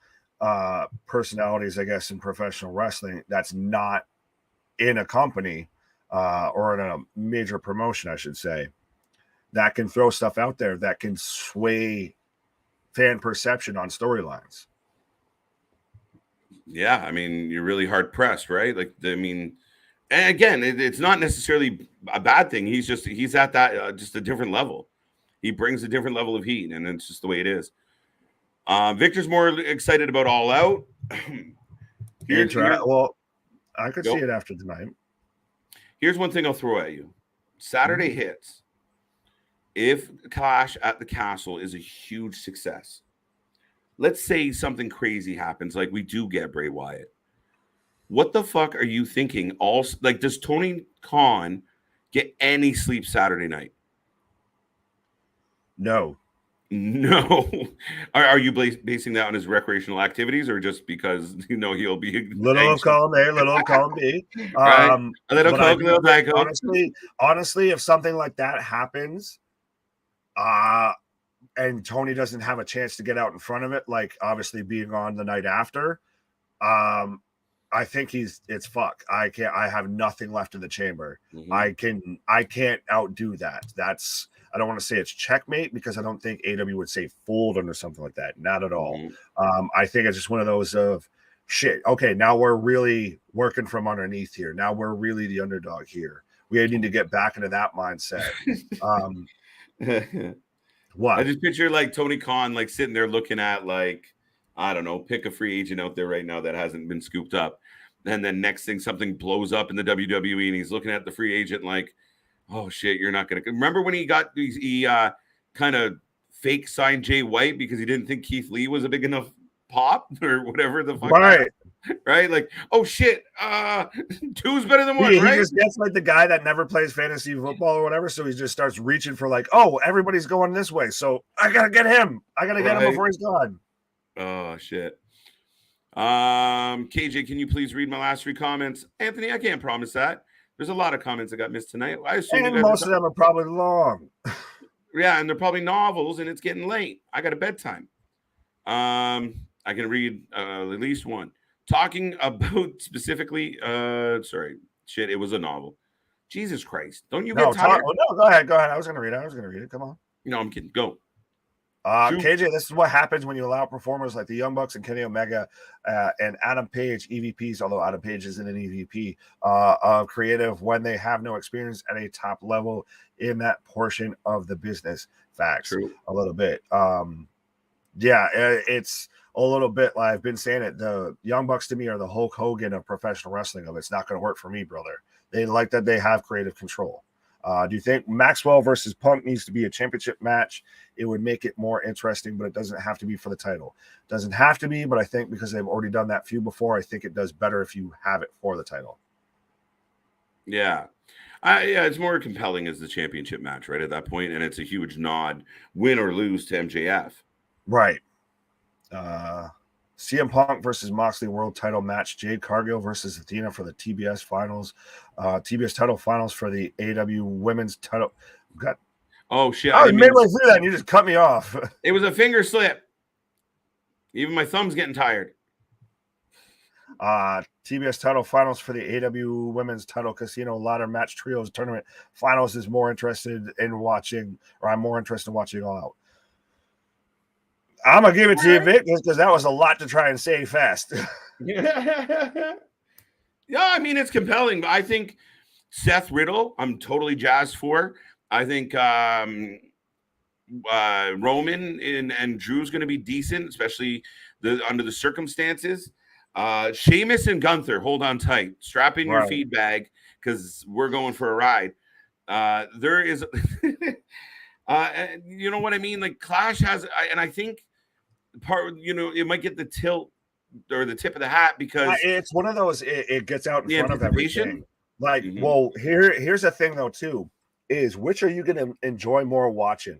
personalities, I guess, in professional wrestling that's not in a company or in a major promotion, I should say, that can throw stuff out there that can sway fan perception on storylines. Yeah, I mean, you're really hard pressed, right? Like, I mean, and again, it's not necessarily a bad thing. He's at that just a different level. He brings a different level of heat, and it's just the way it is. Victor's more excited about All Out. Well, I could see it after tonight. Here's one thing I'll throw at you. Saturday hits. If Clash at the Castle is a huge success, let's say something crazy happens, like we do get Bray Wyatt. What the fuck are you thinking? Does Tony Khan get any sleep Saturday night? No. Are you basing that on his recreational activities, or just because he'll be little of column A, little of column B? Right? A little Coke, little Diet Coke. Honestly, if something like that happens, and Tony doesn't have a chance to get out in front of it, like obviously being on the night after, I think it's fuck. I have nothing left in the chamber. Mm-hmm. I can't outdo that. I don't want to say it's checkmate, because I don't think AEW would say fold under something like that. Not at all. Mm-hmm. I think it's just one of those of shit. Okay, now we're really working from underneath here. Now we're really the underdog here. We need to get back into that mindset. What? I just picture like Tony Khan like sitting there looking at like, I don't know, pick a free agent out there right now that hasn't been scooped up. And then next thing, something blows up in the WWE and he's looking at the free agent like, oh shit, you're not going to remember when he kind of fake signed Jay White because he didn't think Keith Lee was a big enough pop or whatever the fuck. Right. Like, oh shit. Two's better than one. He just gets like the guy that never plays fantasy football or whatever. So he just starts reaching for like, oh, everybody's going this way. So I got to get him. I got to get him before he's gone. Oh shit. KJ, can you please read my last 3 comments? Anthony, I can't promise that. There's a lot of comments that got missed tonight. I assume and most of them are probably long. Yeah, and they're probably novels, and it's getting late. I got a bedtime. I can read at least one. Talking about specifically, it was a novel. Jesus Christ. Don't you get tired? No, go ahead. I was going to read it. Come on. No, I'm kidding. Go. KJ, this is what happens when you allow performers like the Young Bucks and Kenny Omega and Adam Page, EVPs, although Adam Page isn't an EVP, creative when they have no experience at a top level in that portion of the business. Facts. True. A little bit. It's a little bit like I've been saying it. The Young Bucks to me are the Hulk Hogan of professional wrestling. It's not going to work for me, brother. They like that they have creative control. Do you think Maxwell versus Punk needs to be a championship match? It would make it more interesting, but it doesn't have to be for the title. It doesn't have to be, but I think because they've already done that feud before, I think it does better if you have it for the title. Yeah. It's more compelling as the championship match, right, at that point, and it's a huge nod, win or lose, to MJF. Right. CM Punk versus Moxley world title match. Jade Cargill versus Athena for the TBS finals. TBS title finals for the AEW women's title. Oh shit! I was midway through that and you just cut me off. It was a finger slip. Even my thumb's getting tired. TBS title finals for the AEW women's title casino ladder match trios tournament finals is more interested in watching, or I'm more interested in watching All Out. I'm gonna give it to you, Vic, because that was a lot to try and say fast. Yeah, I mean it's compelling, but I think Seth Riddle, I'm totally jazzed for. I think Roman and Drew's going to be decent, especially under the circumstances. Sheamus and Gunther, hold on tight. Strap in your feed bag because we're going for a ride. There is, you know what I mean? Like Clash has, and I think it might get the tilt or the tip of the hat because it's one of those. It gets out in front of everything. Like, well, here's the thing though too. Is which are you going to enjoy more watching?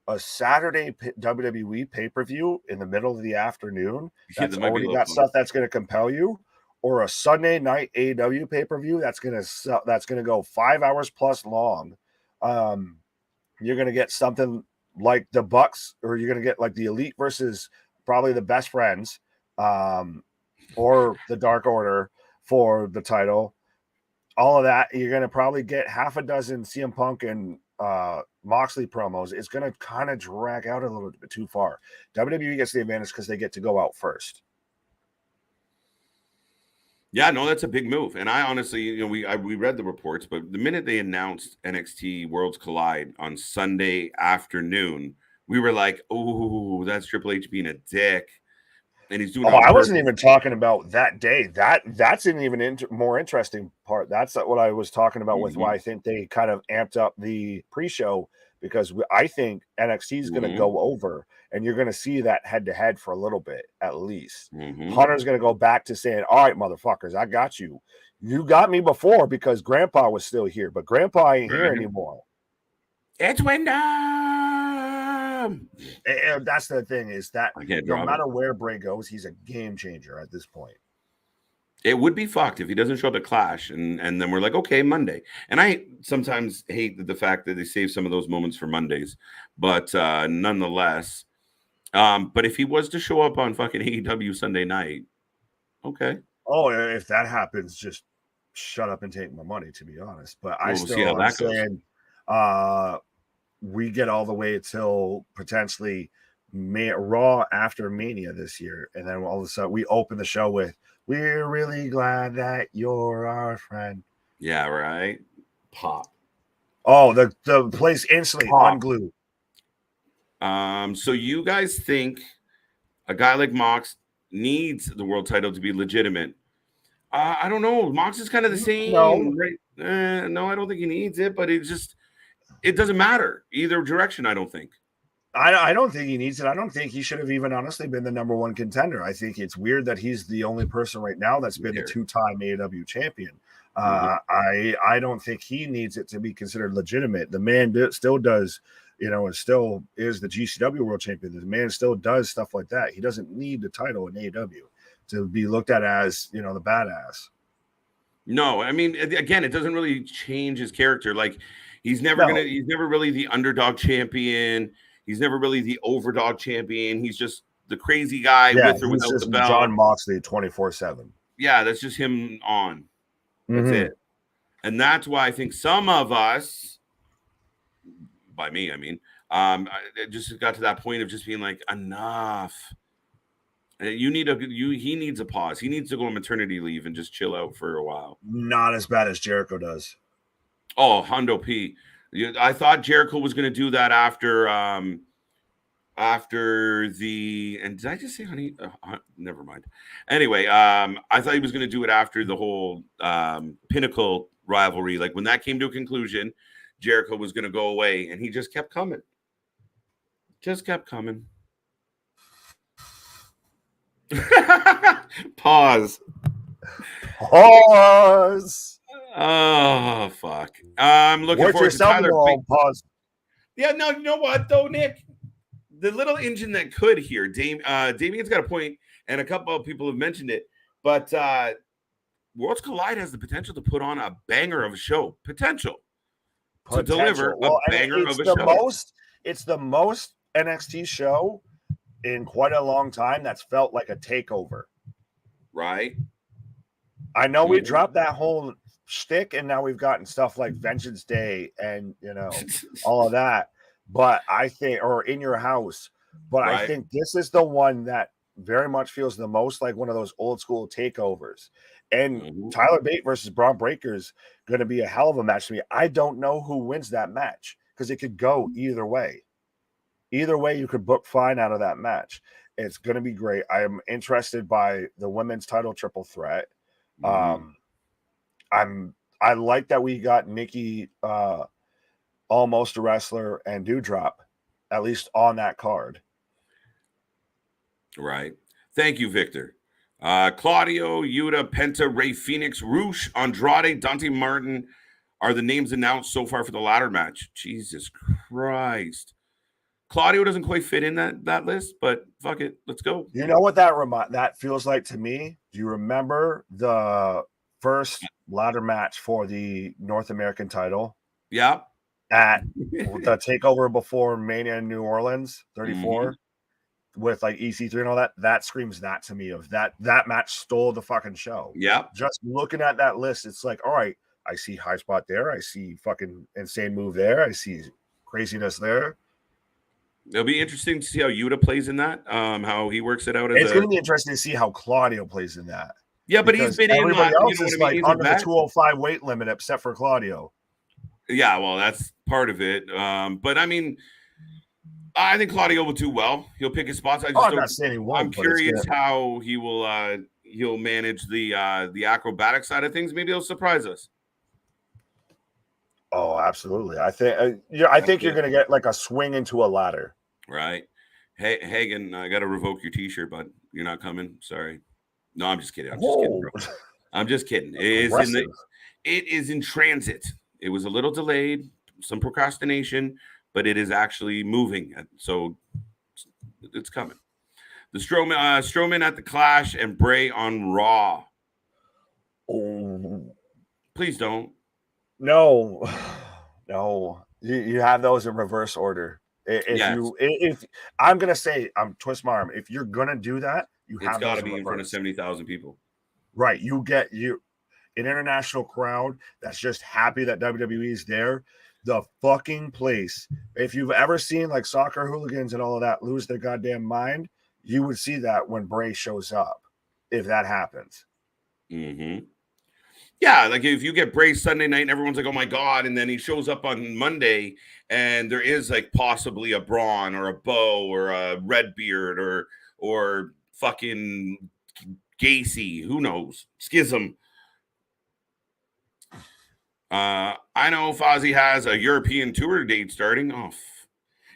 A Saturday WWE pay-per-view in the middle of the afternoon that's already got stuff that's going to compel you, or a Sunday night AEW pay-per-view that's going to go 5 hours plus long. You're going to get something like the Bucks, or you're going to get like the Elite versus probably the Best Friends, or the Dark Order for the title. All of that, you're going to probably get half a dozen CM Punk and Moxley promos. It's going to kind of drag out a little bit too far. WWE gets the advantage because they get to go out first. Yeah, no, that's a big move. And I honestly, we read the reports, but the minute they announced NXT Worlds Collide on Sunday afternoon, we were like, "Oh, that's Triple H being a dick." And he's doing. I wasn't even talking about that day. That's an even more interesting part. That's what I was talking about with why I think they kind of amped up the pre-show, because I think NXT is going to go over, and you're going to see that head-to-head for a little bit at least. Hunter's going to go back to saying, "All right, motherfuckers, I got you. You got me before because Grandpa was still here, but Grandpa ain't here anymore." It's Wyndham. And that's the thing, is that no matter where Bray goes, he's a game changer at this point. It would be fucked if he doesn't show up at Clash, and then we're like, okay, Monday. And I sometimes hate the fact that they save some of those moments for Mondays, but nonetheless, but if he was to show up on fucking AEW Sunday night, okay. Oh, if that happens, just shut up and take my money, to be honest. But we'll see how that goes. We get all the way till potentially Raw after Mania this year, and then all of a sudden we open the show with, "We're really glad that you're our friend." Yeah, right. Pop. Oh, the place instantly unglued. So you guys think a guy like Mox needs the world title to be legitimate? I don't know. Mox is kind of the same. No, right? No, I don't think he needs it, but it doesn't matter either direction. I don't think. I don't think he needs it. I don't think he should have even honestly been the number one contender. I think it's weird that he's the only person right now that's been the two-time AEW champion. I don't think he needs it to be considered legitimate. The man still does, and still is the GCW world champion. The man still does stuff like that. He doesn't need the title in AEW to be looked at as, the badass. No, I mean, again, it doesn't really change his character. Like, he's never really the underdog champion. He's never really the overdog champion. He's just the crazy guy with or without the belt. John Moxley 24/7. Yeah, that's just him on. That's it. And that's why I think some of us, by me, I mean, it just got to that point of just being like, enough. He needs a pause. He needs to go on maternity leave and just chill out for a while. Not as bad as Jericho does. Oh, Hondo P. I thought Jericho was going to do that after the, and did I just say honey? Never mind. Anyway, I thought he was going to do it after the whole Pinnacle rivalry. Like, when that came to a conclusion, Jericho was going to go away, and he just kept coming. Pause. Oh, fuck. I'm looking forward to Tyler. Pause. Yeah, no, you know what, though, Nick? The little engine that could here. Damien's got a point, and a couple of people have mentioned it, but Worlds Collide has the potential to put on a banger of a show. Potential. To deliver a banger of a show. It's the most NXT show in quite a long time that's felt like a takeover. Right. I know we dropped that whole shtick, and now we've gotten stuff like Vengeance Day and all of that. But I think, or In Your House, but I think this is the one that very much feels the most like one of those old school takeovers. And Tyler Bate versus Braun Breaker is going to be a hell of a match to me. I don't know who wins that match because it could go either way. Either way, you could book fine out of that match. It's going to be great. I am interested by the women's title triple threat. I like that we got Nikki, Almost a Wrestler, and Doudrop, at least on that card. Right. Thank you, Victor. Claudio, Yuta, Penta, Rey Fenix, Roosh, Andrade, Dante Martin are the names announced so far for the ladder match. Jesus Christ. Claudio doesn't quite fit in that list, but fuck it. Let's go. You know what that feels like to me? Do you remember the first ladder match for the North American title? Yeah. at the takeover before Mania in New Orleans, 34, with like EC3 and all that. That screams that to me of that match stole the fucking show. Yeah. Just looking at that list, it's like, all right, I see high spot there. I see fucking insane move there. I see craziness there. It'll be interesting to see how Yuta plays in that. How he works it out. It's going to be interesting to see how Claudio plays in that. Yeah, but he's been everybody in. Else you know is what I mean? like under the 205 weight limit, except for Claudio. Yeah, well, that's part of it. But I mean, I think Claudio will do well. He'll pick his spots. I'm not saying he won't. I'm curious how he will. He'll manage the acrobatic side of things. Maybe he'll surprise us. Oh, absolutely. I think I think you're going to get like a swing into a ladder. Right. Hey, Hagen, I got to revoke your T-shirt, bud. You're not coming. Sorry. No, I'm just kidding. I'm just kidding, bro. I'm just kidding. It is in transit. It was a little delayed, some procrastination, but it is actually moving. So it's coming. The Strowman at the Clash and Bray on Raw. Oh. Please don't. No. You have those in reverse order. If I'm gonna say, I'm twist my arm. If you're gonna do that, it's got to be in front of 70,000 people. Right. You get an international crowd that's just happy that WWE is there. The fucking place. If you've ever seen like soccer hooligans and all of that lose their goddamn mind, you would see that when Bray shows up. If that happens. Mm-hmm. Yeah, like if you get Bray Sunday night and everyone's like, oh my God, and then he shows up on Monday and there is like possibly a Braun or a Bo or a Redbeard or fucking Gacy, who knows? Schism. I know Fozzy has a European tour date starting.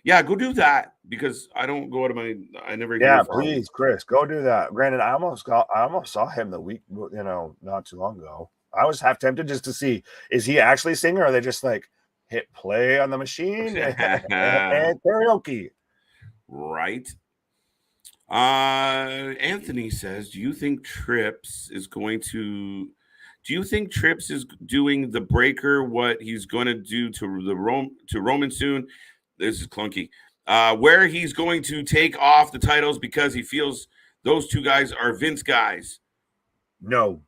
Yeah, go do that because I don't go out of I never. Yeah, please, Chris, go do that. Granted, I almost saw him the week, not too long ago. I was half tempted just to see, is he actually singing or are they just like hit play on the machine and karaoke? Right. Anthony says, do you think Trips is doing the breaker what he's going to do to Roman soon? This is clunky. Where he's going to take off the titles because he feels those two guys are Vince guys. No.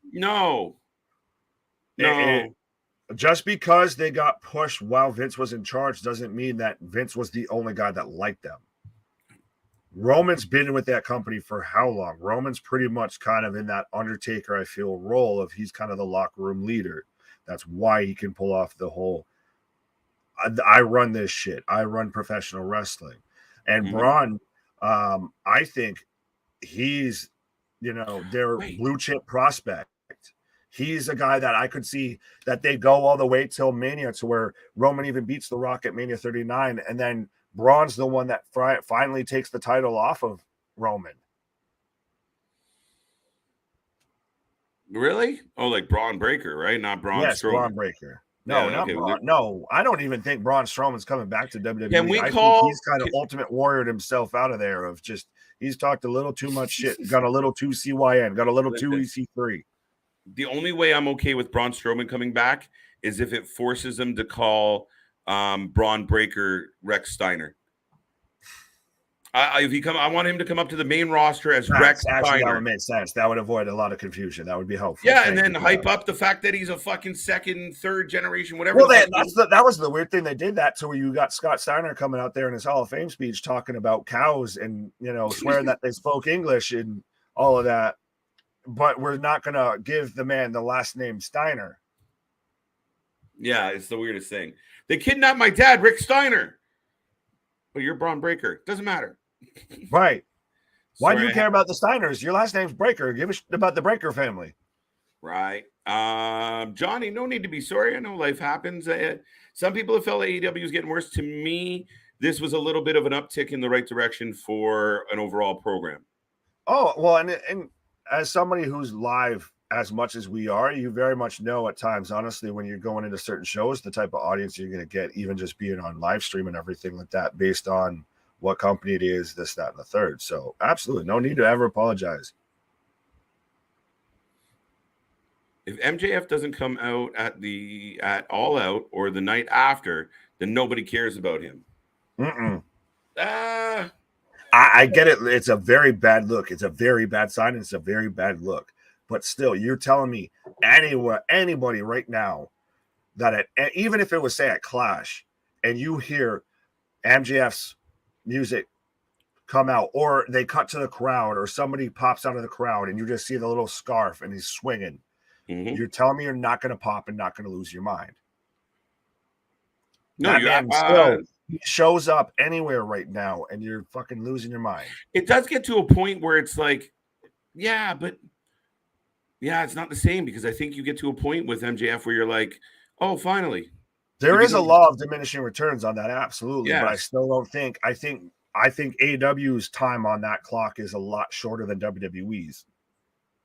Just because they got pushed while Vince was in charge doesn't mean that Vince was the only guy that liked them. Roman's been with that company for how long? Roman's pretty much kind of in that Undertaker, I feel, role of he's kind of the locker room leader. That's why he can pull off the whole I run this shit. I run professional wrestling. And Braun, I think he's, their blue chip prospect. He's a guy that I could see that they go all the way till Mania to where Roman even beats The Rock at Mania 39. And then Braun's the one that finally takes the title off of Roman. Really? Oh, like Braun Breaker, right? Not Braun Strowman. Braun Breaker. No, not Braun. No, I don't even think Braun Strowman's coming back to WWE. Can we I call? think he's kind of Ultimate Warrior himself out of there. Of just he's talked a little too much shit. Got a little too CYN. Got a little too EC3. The only way I'm okay with Braun Strowman coming back is if it forces him to call Braun Breaker Rex Steiner. I want him to come up to the main roster as Rex Steiner. That would make sense. That would avoid a lot of confusion. That would be helpful. Yeah, and then hype up the fact that he's a fucking second, third generation, whatever. Well, that was the weird thing. They did that to where you got Scott Steiner coming out there in his Hall of Fame speech talking about cows and swearing that they spoke English and all of that. But we're not going to give the man the last name Steiner. Yeah, it's the weirdest thing. They kidnapped my dad, Rick Steiner. But you're Braun Breaker. Doesn't matter. Right. Why do you care about the Steiners? Your last name's Breaker. Give a shit about the Breaker family. Right. Johnny, no need to be sorry. I know life happens. Some people have felt AEW is getting worse. To me, this was a little bit of an uptick in the right direction for an overall program. Oh, well, and as somebody who's live as much as we are, you very much know at times, honestly, when you're going into certain shows, the type of audience you're going to get, even just being on live stream and everything like that, based on what company it is, this, that, and the third. So absolutely no need to ever apologize. If MJF doesn't come out at All Out or the night after, then nobody cares about him. I get it. It's a very bad look. It's a very bad sign. And it's a very bad look. But still, you're telling me anybody right now that even if it was say at Clash, and you hear MJF's music come out, or they cut to the crowd, or somebody pops out of the crowd, and you just see the little scarf and he's swinging. Mm-hmm. You're telling me you're not going to pop and not going to lose your mind. No, that man still he shows up anywhere right now, and you're fucking losing your mind. It does get to a point where it's like, yeah, but yeah, it's not the same, because I think you get to a point with MJF where you're like, oh, finally. There is a law of diminishing returns on that, absolutely. Yes. But I still don't think. I think AEW's time on that clock is a lot shorter than WWE's.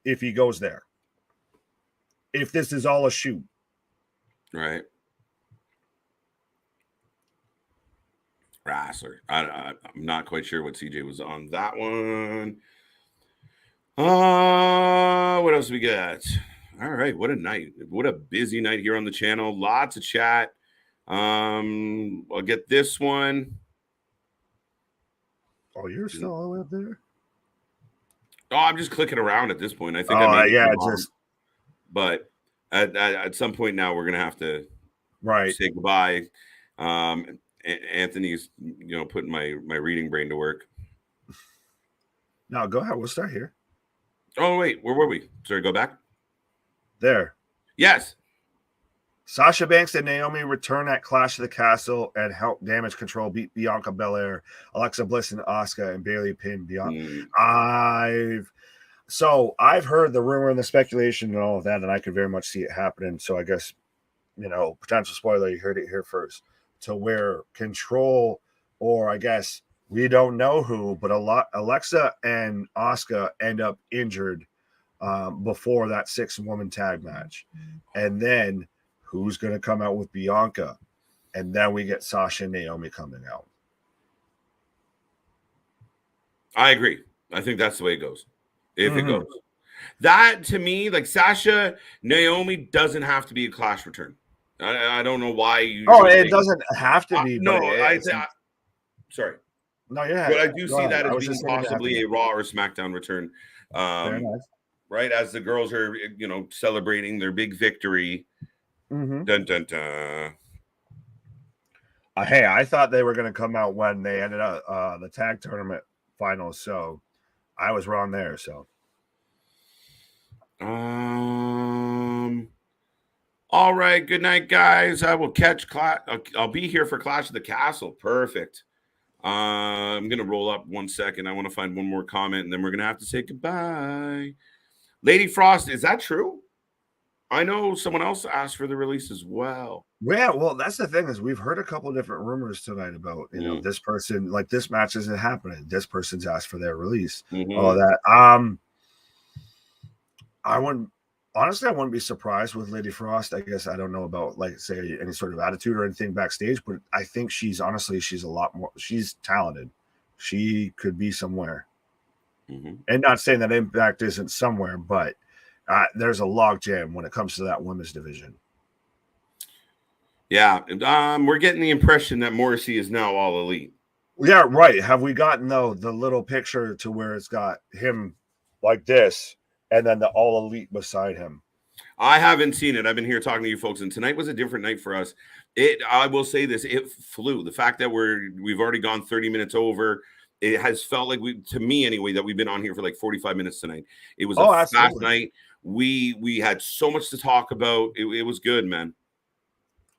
If he goes there, if this is all a shoot, right? Wrestler. I'm not quite sure what CJ was on that one. What else we got? All right, what a night. What a busy night here on the channel. Lots of chat. I'll get this one. Oh, you're still all the way up there? Oh, I'm just clicking around at this point. I think I made but at some point now we're gonna have to say goodbye. Anthony's putting my reading brain to work. No, go ahead. We'll start here. Oh wait, where were we? Sorry, go back. There. Yes. Sasha Banks and Naomi return at Clash of the Castle and help Damage Control beat Bianca Belair, Alexa Bliss and Asuka, and Bayley pin Bianca. I've heard the rumor and the speculation and all of that, and I could very much see it happening. So I guess, potential spoiler, you heard it here first. To where Control, or I guess we don't know who, but Alexa and Asuka end up injured before that 6-woman tag match. And then who's going to come out with Bianca? And then we get Sasha and Naomi coming out. I agree. I think that's the way it goes. If it goes. That, to me, like Sasha, Naomi doesn't have to be a Clash return. I don't know why you. Oh, it doesn't have to be. No, sorry. No, yeah. But I do see that as being possibly a Raw or SmackDown return. Right? As the girls are, celebrating their big victory. Dun, dun, dun. Hey, I thought they were going to come out when they ended up the tag tournament finals, so I was wrong there. So, all right. Good night, guys. I will catch Clash. I'll be here for Clash of the Castle. Perfect. I'm going to roll up 1 second. I want to find one more comment, and then we're going to have to say goodbye. Lady Frost, is that true? I know someone else asked for the release as well. Yeah, well, that's the thing is we've heard a couple of different rumors tonight about, this person, like this match isn't happening. This person's asked for their release. All of that. I wouldn't be surprised with Lady Frost. I guess I don't know about, like, say, any sort of attitude or anything backstage, but I think she's a lot more, she's talented. She could be somewhere. And not saying that Impact isn't somewhere, but there's a logjam when it comes to that women's division. Yeah, we're getting the impression that Morrissey is now all elite. Yeah, right. Have we gotten, though, the little picture to where it's got him like this and then the all elite beside him? I haven't seen it. I've been here talking to you folks, and tonight was a different night for us. I will say this, it flew. The fact that we've already gone 30 minutes over, it has felt like, to me anyway, that we've been on here for like 45 minutes tonight. It was a fast night. We had so much to talk about. It was good, man.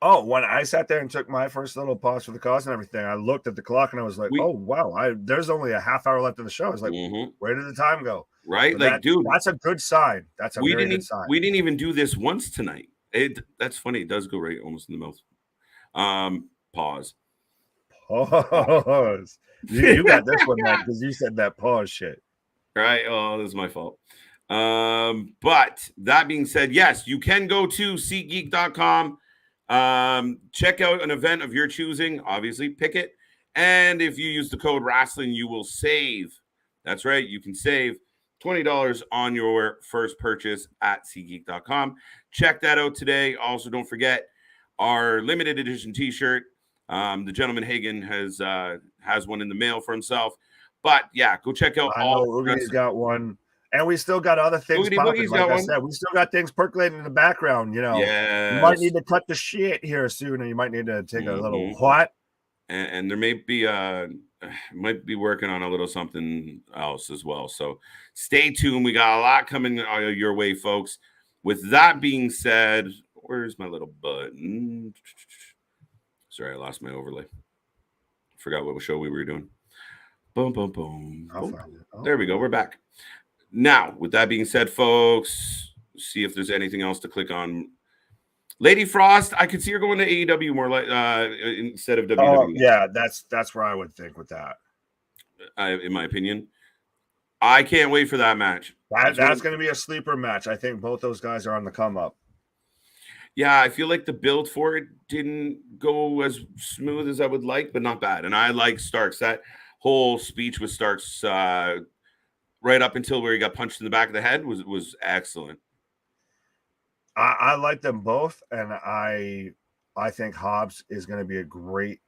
Oh, when I sat there and took my first little pause for the cause and everything, I looked at the clock and I was like, oh, wow, there's only a half hour left in the show. I was like, where did the time go? Right? Like, dude, that's a good sign. That's a very good sign. We didn't even do this once tonight. That's funny. It does go right almost in the mouth. Pause. Pause. You got this one, man, because you said that pause shit. Right? Oh, this is my fault. But that being said, yes, you can go to SeatGeek.com. Check out an event of your choosing. Obviously, pick it. And if you use the code Wrasslin, you will save. That's right. You can save. $20 on your first purchase at SeatGeek.com. Check that out today. Also, don't forget our limited edition T-shirt. The gentleman Hagen has one in the mail for himself. But yeah, go check out I all. know Oogie's got one, and we still got other things Oogity popping. Boogie's Like got I one. said, we still got things percolating in the background. You know, you might need to cut the shit here soon, and you might need to take a little what. And there may be might be working on a little something else as well. So stay tuned. We got a lot coming your way, folks. With that being said, where's my little button? Sorry, I lost my overlay. Forgot what show we were doing. Boom, boom, boom. I'll find it. Oh. There we go. We're back. Now, with that being said, folks, see if there's anything else to click on. Lady Frost, I could see her going to AEW more like instead of WWE. Oh, yeah, that's where I would think with that. In my opinion, I can't wait for that match. That's going to be a sleeper match. I think both those guys are on the come up. Yeah, I feel like the build for it didn't go as smooth as I would like, but not bad. And I like Starks. That whole speech with Starks right up until where he got punched in the back of the head was excellent. I like them both, and I think Hobbs is going to be a great,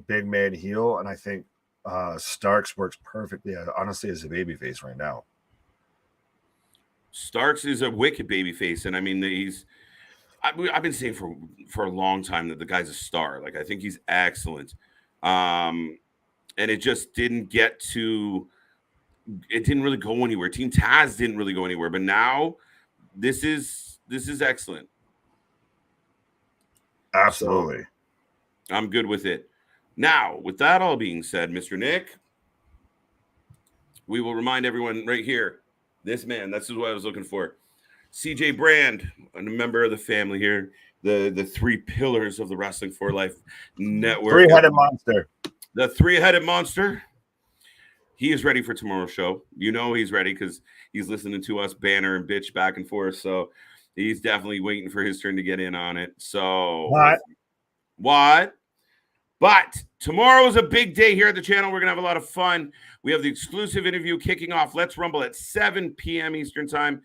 big man heel, and I think Starks works perfectly, honestly, as a babyface right now. Starks is a wicked babyface, and I mean I've been saying for a long time that the guy's a star. Like I think he's excellent, and it just didn't get to. It didn't really go anywhere. Team Taz didn't really go anywhere, but now this is excellent. Absolutely. So, I'm good with it. Now, with that all being said, Mr. Nick, we will remind everyone right here, this man, this is what I was looking for. CJ Brand, a member of the family here, the three pillars of the Wrestling for Life network. Three-headed monster. The three-headed monster. He is ready for tomorrow's show. You know he's ready because he's listening to us banner and bitch back and forth. So he's definitely waiting for his turn to get in on it. So what? But tomorrow is a big day here at the channel. We're going to have a lot of fun. We have the exclusive interview kicking off. Let's Rumble at 7 p.m. Eastern time.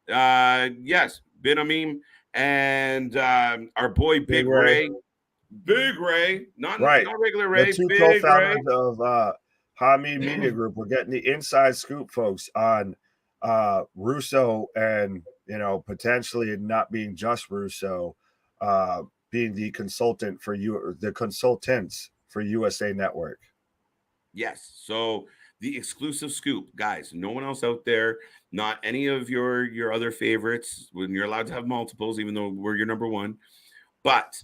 Yes, Binamim and our boy Big Ray. Big Ray. Not regular Ray. The two Big co-founders Ray. of Hamid Media Group. We're getting the inside scoop, folks, on Russo and, potentially not being just Russo, being the consultant for the consultants for USA Network. Yes. So the exclusive scoop, guys, no one else out there, not any of your other favorites, when you're allowed to have multiples, even though we're your number one, but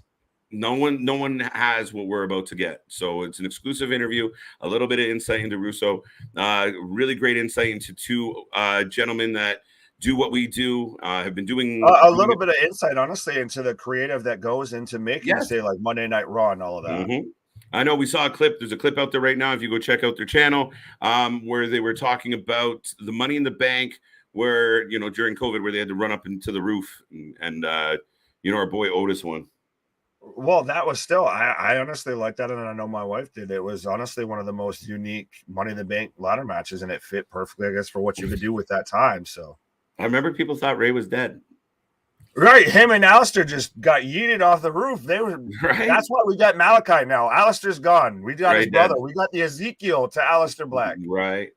no one has what we're about to get. So it's an exclusive interview, a little bit of insight into Russo, really great insight into two gentlemen that do what we do, have been doing a little bit of insight, honestly, into the creative that goes into making, say, like Monday Night Raw and all of that. Mm-hmm. I know we saw a clip. There's a clip out there right now. If you go check out their channel, where they were talking about the Money in the Bank, where, during COVID, where they had to run up into the roof and our boy Otis won. Well, that was still, I honestly like that. And I know my wife did. It was honestly one of the most unique Money in the Bank ladder matches. And it fit perfectly, I guess, for what you could do with that time. So I remember people thought Ray was dead. Right. Him and Alistair just got yeeted off the roof. They were right. That's why we got Malachi now. Alistair's gone. We got his brother. We got the Ezekiel to Alistair Black. Right.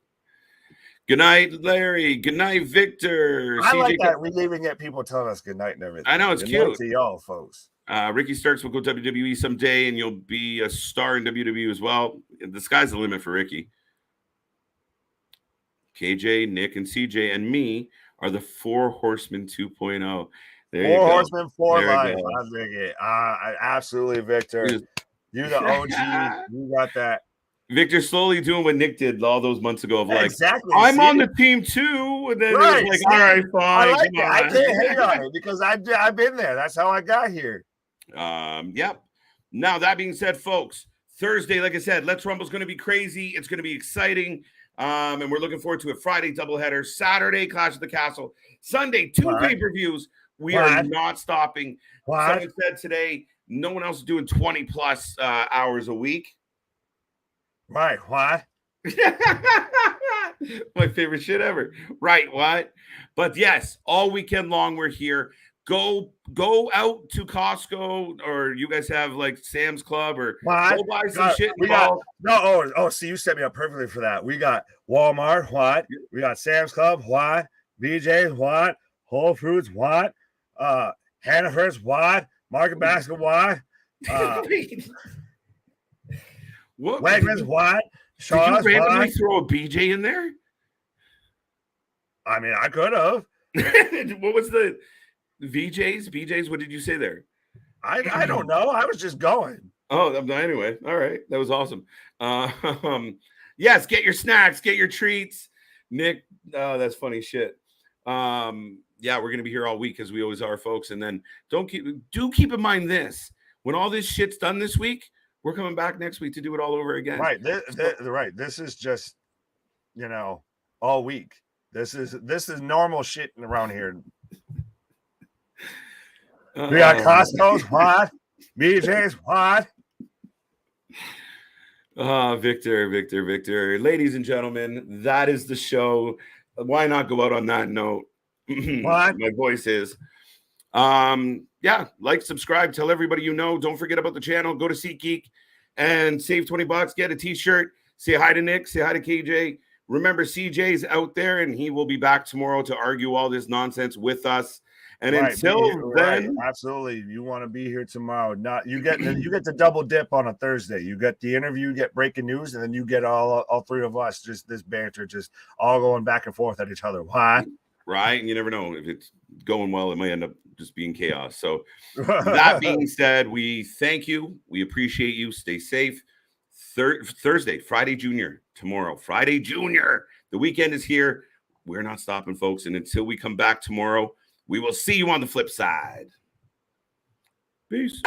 Good night, Larry. Good night, Victor. I like that. We even get people telling us good night and everything. I know, it's cute. To y'all, folks. Ricky Starks will go WWE someday, and you'll be a star in WWE as well. The sky's the limit for Ricky. KJ, Nick, and CJ, and me are the Four Horsemen 2.0. Four Horsemen for life. I dig it. Absolutely, Victor. You the OG. You got that. Victor slowly doing what Nick did all those months ago of like, exactly. I'm on the team too. And then it was like, all right, fine. I like it. I can't hate on it because I've been there. That's how I got here. Yep. Now, that being said, folks, Thursday, like I said, Let's Rumble is going to be crazy. It's going to be exciting. And we're looking forward to it. Friday, doubleheader. Saturday, Clash of the Castle. Sunday, two pay-per-views. We are not stopping. Someone said today, no one else is doing 20 plus hours a week. Right. Why? My favorite shit ever. Right, what? But yes, all weekend long we're here. Go out to Costco, or you guys have like Sam's Club, or What? go buy some shit. See, you set me up perfectly for that. We got Walmart, what? We got Sam's Club, what? BJ's, what? Whole Foods, what? Hannaford's, what? Market Basket, what? What? Wegmans, what? Shaw's, did you randomly what? throw a BJ in there? I mean, I could have. What was the VJs? BJs? What did you say there? I don't know. I was just going. Oh, anyway. All right. That was awesome. Yes, get your snacks, get your treats. Nick, that's funny shit. Yeah, we're gonna be here all week as we always are, folks. And then do keep in mind this: when all this shit's done this week, we're coming back next week to do it all over again. Right. Right. This is just, all week. This is normal shit around here. We got Costco's, what? BJ's, what? Victor. Ladies and gentlemen, that is the show. Why not go out on that note? What? My voice is. Yeah, like, subscribe, tell everybody you know. Don't forget about the channel. Go to SeatGeek and save $20. Get a t-shirt. Say hi to Nick. Say hi to KJ. Remember, CJ's out there, and he will be back tomorrow to argue all this nonsense with us. And until then, absolutely, you want to be here tomorrow. Not you get the double dip on a Thursday. You get the interview, you get breaking news, and then you get all three of us, just this banter, just all going back and forth at each other. Why? Right, and you never know if it's going well; it might end up just being chaos. So, that being said, we thank you. We appreciate you. Stay safe. Thursday, Friday Junior tomorrow. Friday Junior. The weekend is here. We're not stopping, folks, and until we come back tomorrow, we will see you on the flip side. Peace.